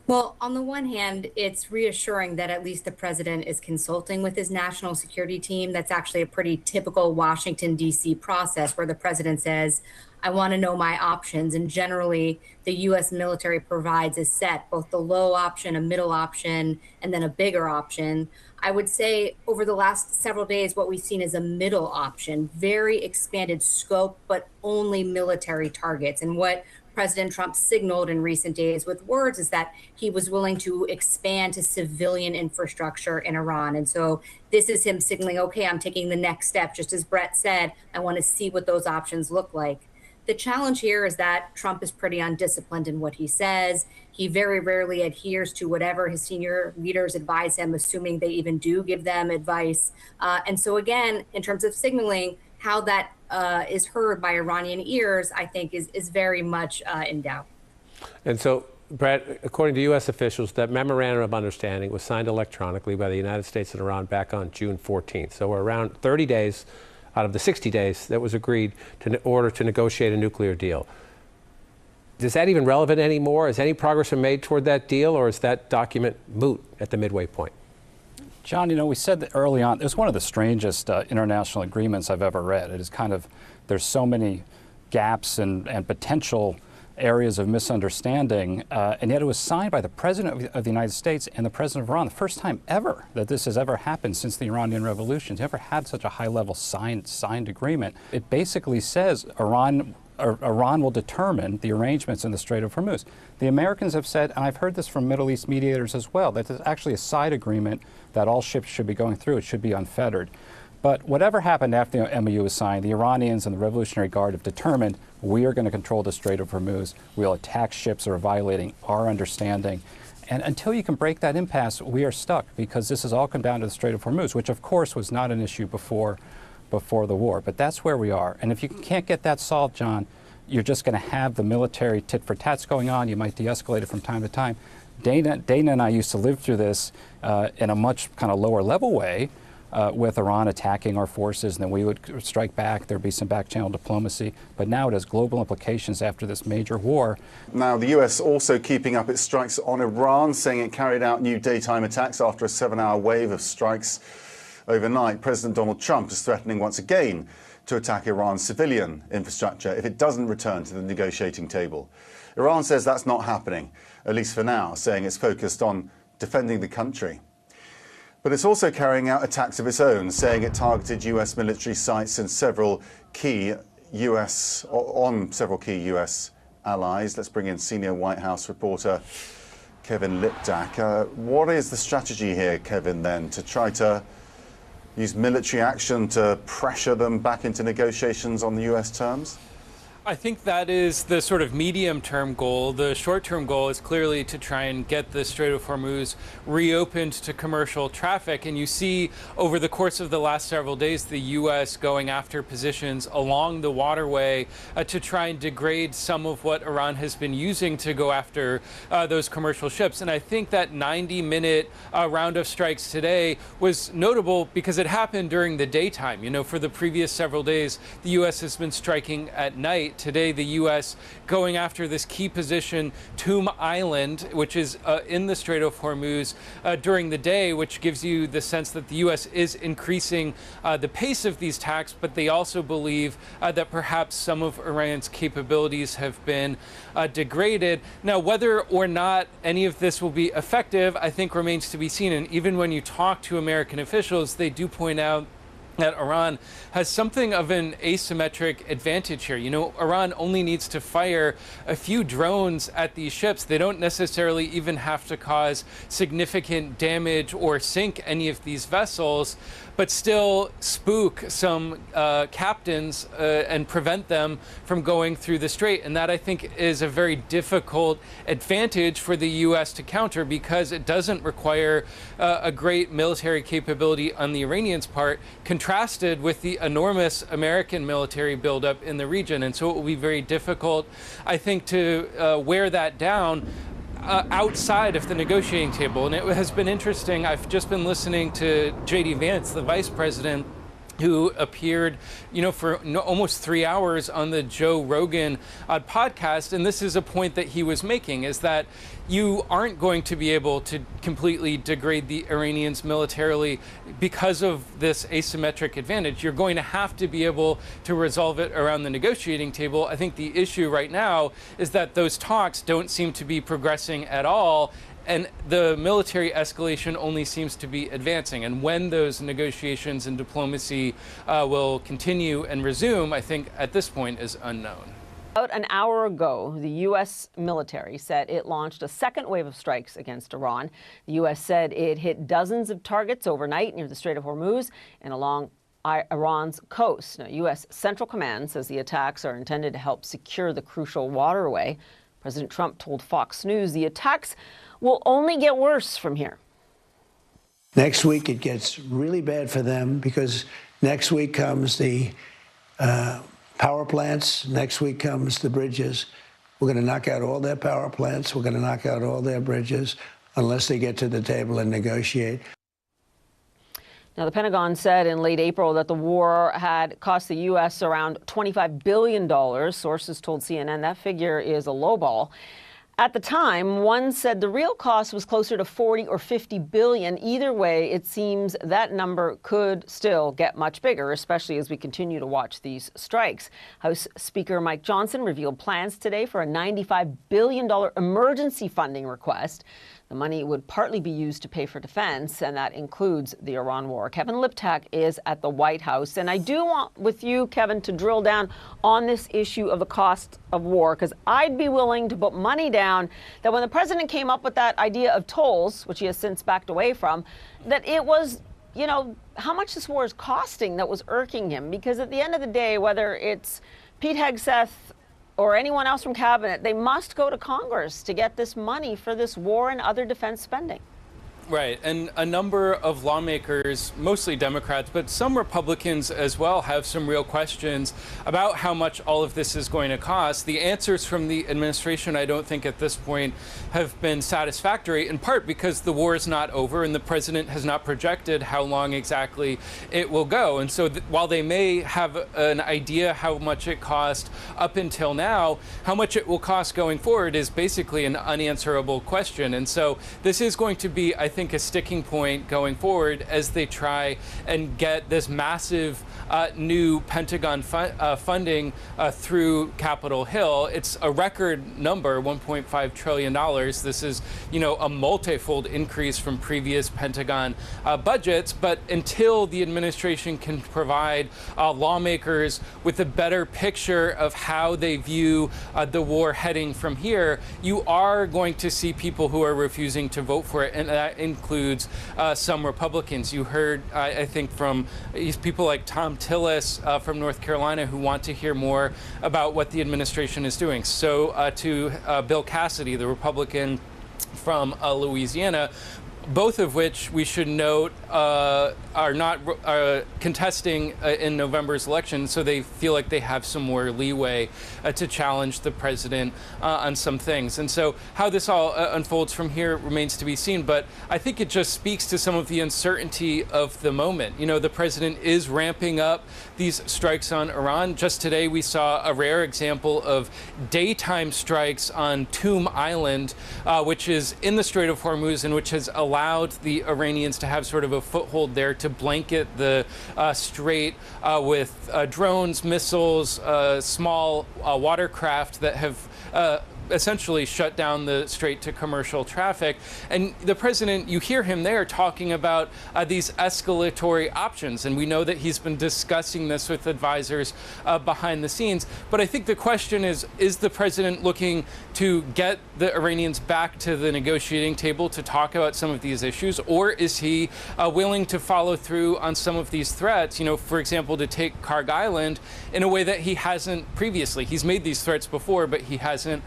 Well, on the one hand, it's reassuring that at least the president is consulting with his national security team. That's actually a pretty typical Washington, D.C. process where the president says, I want to know my options. And generally, the U.S. military provides a set, both the low option, a middle option, and then a bigger option. I would say over the last several days, what we've seen is a middle option, very expanded scope, but only military targets. And what President Trump signaled in recent days with words is that he was willing to expand to civilian infrastructure in Iran. And so this is him signaling, okay, I'm taking the next step. Just as Brett said, I want to see what those options look like. The challenge here is that Trump is pretty undisciplined in what he says. He very rarely adheres to whatever his senior leaders advise him, assuming they even do give them advice. And so again, in terms of signaling, how that is heard by Iranian ears, I think is very much in doubt. And so, Brett, according to U.S. officials, that memorandum of understanding was signed electronically by the United States and Iran back on June 14th. So we're around 30 days out of the 60 days that was agreed in order to negotiate a nuclear deal. Is that even relevant anymore? Has any progress been made toward that deal, or is that document moot at the midway point? John, you know, we said that early on, it was one of the strangest international agreements I've ever read. It is kind of, there's so many gaps and potential areas of misunderstanding, and yet it was signed by the President of the United States and the President of Iran, the first time ever that this has ever happened since the Iranian Revolution. It's never had such a high-level signed agreement. It basically says Iran will determine the arrangements in the Strait of Hormuz. The Americans have said, and I've heard this from Middle East mediators as well, that there's actually a side agreement that all ships should be going through. It should be unfettered. But whatever happened after the MOU was signed, the Iranians and the Revolutionary Guard have determined we are going to control the Strait of Hormuz. We'll attack ships that are violating our understanding. And until you can break that impasse, we are stuck, because this has all come down to the Strait of Hormuz, which of course was not an issue before the war. But that's where we are. And if you can't get that solved, John, you're just going to have the military tit for tats going on. You might de-escalate it from time to time. Dana and I used to live through this in a much kind of lower level way, with Iran attacking our forces, and then we would strike back. There'd be some back-channel diplomacy. But now it has global implications after this major war. Now, the U.S. also keeping up its strikes on Iran, saying it carried out new daytime attacks after a 7-hour wave of strikes overnight. President Donald Trump is threatening once again to attack Iran's civilian infrastructure if it doesn't return to the negotiating table. Iran says that's not happening, at least for now, saying it's focused on defending the country. But it's also carrying out attacks of its own, saying it targeted U.S. military sites and several key U.S. allies. Let's bring in senior White House reporter Kevin Liptak. What is the strategy here, Kevin, then, to try to use military action to pressure them back into negotiations on the U.S. terms? I think that is the sort of medium-term goal. The short-term goal is clearly to try and get the Strait of Hormuz reopened to commercial traffic. And you see over the course of the last several days, the U.S. going after positions along the waterway to try and degrade some of what Iran has been using to go after those commercial ships. And I think that 90-minute round of strikes today was notable because it happened during the daytime. You know, for the previous several days, the U.S. has been striking at night. Today, the U.S. going after this key position, Tomb Island, which is in the Strait of Hormuz during the day, which gives you the sense that the U.S. is increasing the pace of these attacks, but they also believe that perhaps some of Iran's capabilities have been degraded. Now, whether or not any of this will be effective, I think remains to be seen. And even when you talk to American officials, they do point out that Iran has something of an asymmetric advantage here. You know, Iran only needs to fire a few drones at these ships. They don't necessarily even have to cause significant damage or sink any of these vessels, but still spook some captains and prevent them from going through the strait. And that, I think, is a very difficult advantage for the U.S. to counter, because it doesn't require a great military capability on the Iranians' part, contrasted with the enormous American military buildup in the region. And so it will be very difficult, I think, to wear that down outside of the negotiating table. And it has been interesting. I've just been listening to J.D. Vance, the vice president who appeared, for almost 3 hours on the Joe Rogan podcast. And this is a point that he was making, is that you aren't going to be able to completely degrade the Iranians militarily because of this asymmetric advantage. You're going to have to be able to resolve it around the negotiating table. I think the issue right now is that those talks don't seem to be progressing at all. And the military escalation only seems to be advancing. And when those negotiations and diplomacy will continue and resume, I think at this point is unknown. About an hour ago, the U.S. military said it launched a second wave of strikes against Iran. The U.S. said it hit dozens of targets overnight near the Strait of Hormuz and along Iran's coast. Now, U.S. Central Command says the attacks are intended to help secure the crucial waterway. President Trump told Fox News the attacks will only get worse from here. Next week, it gets really bad for them because next week comes the power plants. Next week comes the bridges. We're going to knock out all their power plants. We're going to knock out all their bridges unless they get to the table and negotiate. Now, the Pentagon said in late April that the war had cost the U.S. around $25 billion. Sources told CNN that figure is a lowball. At the time, one said the real cost was closer to 40 or 50 billion. Either way, it seems that number could still get much bigger, especially as we continue to watch these strikes. House Speaker Mike Johnson revealed plans today for a $95 billion emergency funding request. The money would partly be used to pay for defense, and that includes the Iran war. Kevin Liptak is at the White House, and I do want with you, Kevin, to drill down on this issue of the cost of war, because I'd be willing to put money down that when the president came up with that idea of tolls, which he has since backed away from, that it was, how much this war is costing that was irking him. Because at the end of the day, whether it's Pete Hegseth or anyone else from cabinet, they must go to Congress to get this money for this war and other defense spending. Right, and a number of lawmakers, mostly Democrats, but some Republicans as well, have some real questions about how much all of this is going to cost. The answers from the administration, I don't think at this point have been satisfactory, in part because the war is not over and the president has not projected how long exactly it will go. And so while they may have an idea how much it cost up until now, how much it will cost going forward is basically an unanswerable question. And so this is going to be, I think, a sticking point going forward as they try and get this massive new Pentagon funding through Capitol Hill. It's a record number, $1.5 trillion. This is, a multifold increase from previous Pentagon budgets. But until the administration can provide lawmakers with a better picture of how they view the war heading from here, you are going to see people who are refusing to vote for it. And that includes some Republicans. You heard, I think, from people like Tom Tillis from North Carolina who want to hear more about what the administration is doing. So to Bill Cassidy, the Republican from Louisiana, both of which we should note are not contesting in November's election, so they feel like they have some more leeway to challenge the president on some things. And so how this all unfolds from here remains to be seen, but I think it just speaks to some of the uncertainty of the moment. The president is ramping up these strikes on Iran. Just today we saw a rare example of daytime strikes on Tomb Island, which is in the Strait of Hormuz and which has allowed the Iranians to have sort of a foothold there to blanket the strait with drones, missiles, small watercraft that have essentially shut down the strait to commercial traffic. And the president, you hear him there talking about these escalatory options. And we know that he's been discussing this with advisors behind the scenes. But I think the question is the president looking to get the Iranians back to the negotiating table to talk about some of these issues? Or is he willing to follow through on some of these threats, for example, to take Karg Island in a way that he hasn't previously? He's made these threats before, but he hasn't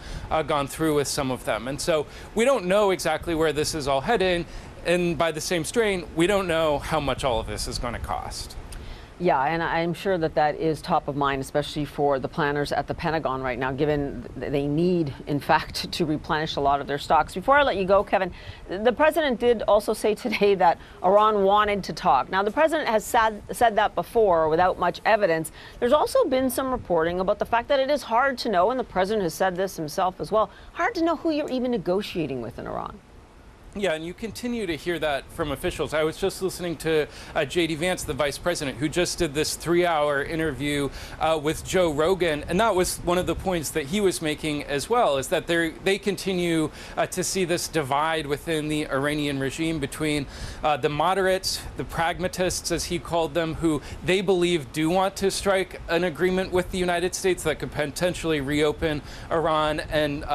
gone through with some of them. And so we don't know exactly where this is all heading. And by the same strain, we don't know how much all of this is going to cost. Yeah, and I'm sure that that is top of mind, especially for the planners at the Pentagon right now, given they need, in fact, to replenish a lot of their stocks. Before I let you go, Kevin, the president did also say today that Iran wanted to talk. Now, the president has said that before without much evidence. There's also been some reporting about the fact that it is hard to know, and the president has said this himself as well, hard to know who you're even negotiating with in Iran. Yeah, and you continue to hear that from officials. I was just listening to J.D. Vance, the vice president, who just did this 3-hour interview with Joe Rogan. And that was one of the points that he was making as well, is that they continue to see this divide within the Iranian regime between the moderates, the pragmatists, as he called them, who they believe do want to strike an agreement with the United States that could potentially reopen Iran and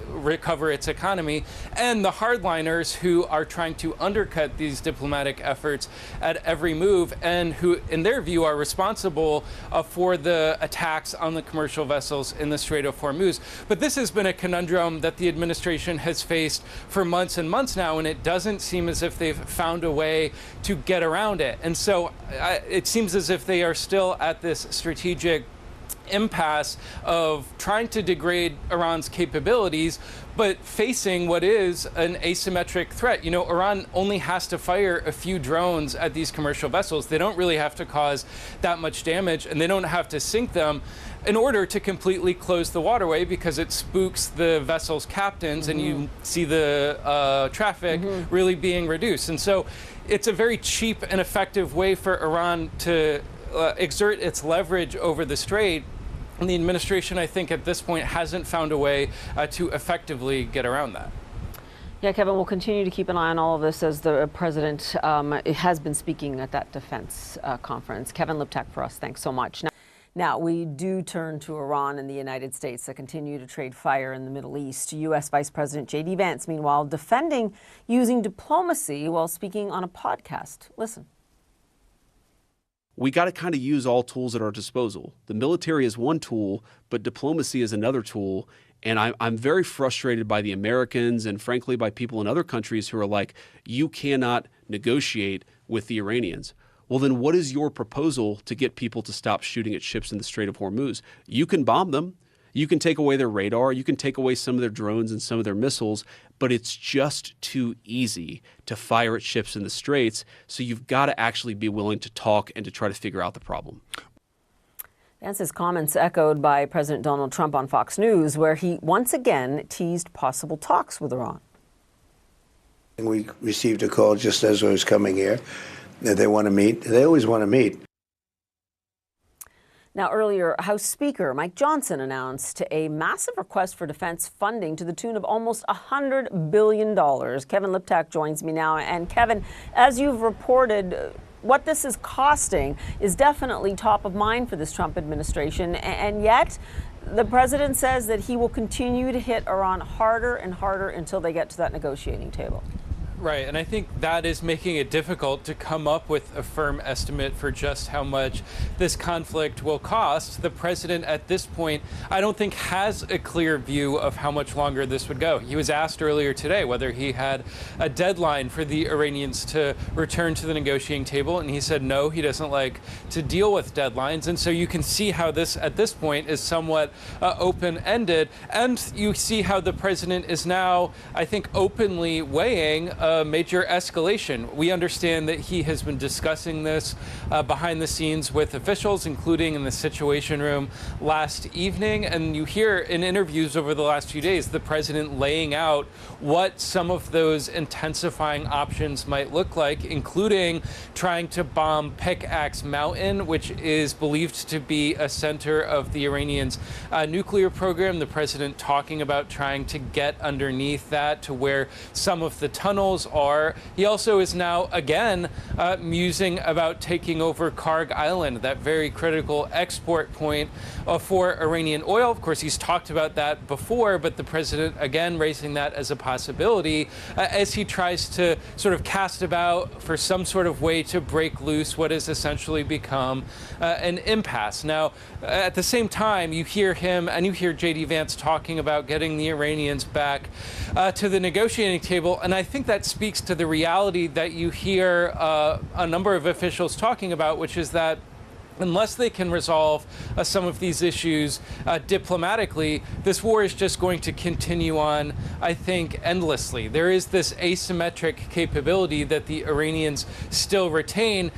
recover its economy, and the hardliners who are trying to undercut these diplomatic efforts at every move, and who, in their view, are responsible for the attacks on the commercial vessels in the Strait of Hormuz. But this has been a conundrum that the administration has faced for months and months now, and it doesn't seem as if they've found a way to get around it. And so it seems as if they are still at this strategic impasse of trying to degrade Iran's capabilities, but facing what is an asymmetric threat. You know, Iran only has to fire a few drones at these commercial vessels. They don't really have to cause that much damage, and they don't have to sink them in order to completely close the waterway, because it spooks the vessel's captains, and you see the traffic really being reduced. And so it's a very cheap and effective way for Iran to exert its leverage over the strait. And the administration, I think, at this point hasn't found a way to effectively get around that. Yeah, Kevin, we'll continue to keep an eye on all of this as the president has been speaking at that defense conference. Kevin Liptak for us. Thanks so much. Now, we do turn to Iran and the United States that continue to trade fire in the Middle East. U.S. Vice President J.D. Vance, meanwhile, defending using diplomacy while speaking on a podcast. Listen. We got to kind of use all tools at our disposal. The military is one tool, but diplomacy is another tool. And I'm very frustrated by the Americans and, frankly, by people in other countries who are like, you cannot negotiate with the Iranians. Well, then what is your proposal to get people to stop shooting at ships in the Strait of Hormuz? You can bomb them. You can take away their radar. You can take away some of their drones and some of their missiles, but it's just too easy to fire at ships in the straits. So you've got to actually be willing to talk and to try to figure out the problem. Vance's comments echoed by President Donald Trump on Fox News, where he once again teased possible talks with Iran. We received a call just as I was coming here that they want to meet. They always want to meet. Now, earlier, House Speaker Mike Johnson announced a massive request for defense funding to the tune of almost $100 billion. Kevin Liptak joins me now. And Kevin, as you've reported, what this is costing is definitely top of mind for this Trump administration. And yet, the president says that he will continue to hit Iran harder and harder until they get to that negotiating table. Right, and I think that is making it difficult to come up with a firm estimate for just how much this conflict will cost. The president at this point, I don't think, has a clear view of how much longer this would go. He was asked earlier today whether he had a deadline for the Iranians to return to the negotiating table, and he said no, he doesn't like to deal with deadlines. And so you can see how this, at this point, is somewhat open-ended. And you see how the president is now, I think, openly weighing a major escalation. We understand that he has been discussing this behind the scenes with officials, including in the Situation Room last evening. And you hear in interviews over the last few days the president laying out what some of those intensifying options might look like, including trying to bomb Pickaxe Mountain, which is believed to be a center of the Iranians' nuclear program. The president talking about trying to get underneath that to where some of the tunnels are. He also is now again musing about taking over Karg Island, that very critical export point for Iranian oil. Of course, he's talked about that before, but the president again raising that as a possibility as he tries to sort of cast about for some sort of way to break loose what has essentially become an impasse. Now, at the same time, you hear him and you hear J.D. Vance talking about getting the Iranians back to the negotiating table, and I think that speaks to the reality that you hear a number of officials talking about, which is that unless they can resolve some of these issues diplomatically, this war is just going to continue on, I think, endlessly. There is this asymmetric capability that the Iranians still retain,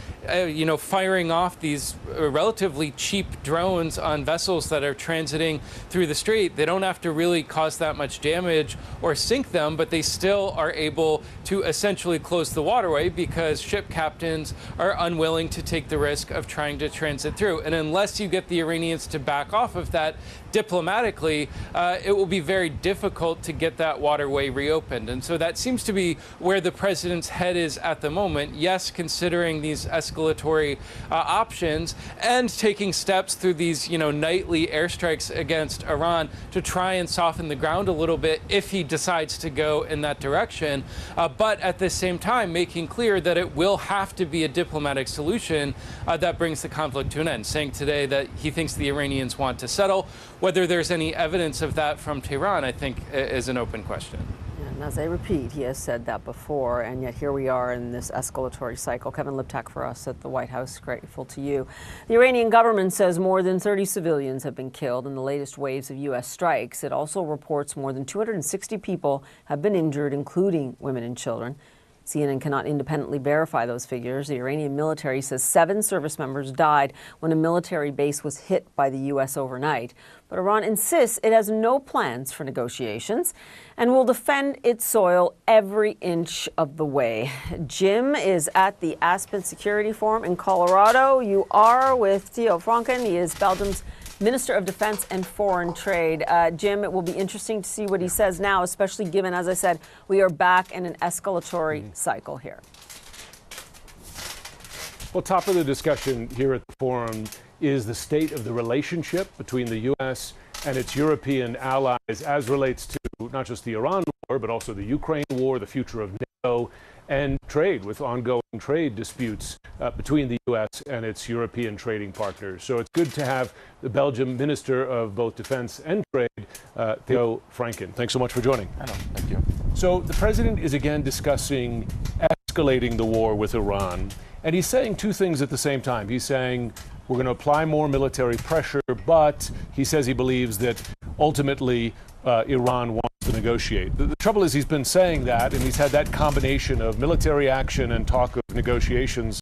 firing off these relatively cheap drones on vessels that are transiting through the strait. They don't have to really cause that much damage or sink them, but they still are able to essentially close the waterway because ship captains are unwilling to take the risk of trying to transit through. And unless you get the Iranians to back off of that diplomatically, it will be very difficult to get that waterway reopened. And so that seems to be where the president's head is at the moment. Yes, considering these escalatory options and taking steps through these, nightly airstrikes against Iran to try and soften the ground a little bit if he decides to go in that direction. But at the same time, making clear that it will have to be a diplomatic solution that brings the conflict to an end, saying today that he thinks the Iranians want to settle. Whether there's any evidence of that from Tehran, I think, is an open question. And as I repeat, he has said that before, and yet here we are in this escalatory cycle. Kevin Liptak for us at the White House, grateful to you. The Iranian government says more than 30 civilians have been killed in the latest waves of U.S. strikes. It also reports more than 260 people have been injured, including women and children. CNN cannot independently verify those figures. The Iranian military says 7 service members died when a military base was hit by the U.S. overnight. But Iran insists it has no plans for negotiations and will defend its soil every inch of the way. Jim is at the Aspen Security Forum in Colorado. You are with Theo Franken. He is Belgium's Minister of Defense and Foreign Trade. Jim, it will be interesting to see what he says now, especially given, as I said, we are back in an escalatory cycle here. Well, top of the discussion here at the forum is the state of the relationship between the U.S. and its European allies as relates to not just the Iran war, but also the Ukraine war, the future of NATO, and trade, with ongoing trade disputes between the U.S. and its European trading partners. So it's good to have the Belgian Minister of both Defense and Trade, Theo Franken. Thanks so much for joining. Thank you. So the president is again discussing escalating the war with Iran, and he's saying two things at the same time. He's saying we're going to apply more military pressure, but he says he believes that ultimately Iran wants to negotiate. The trouble is he's been saying that, and he's had that combination of military action and talk of negotiations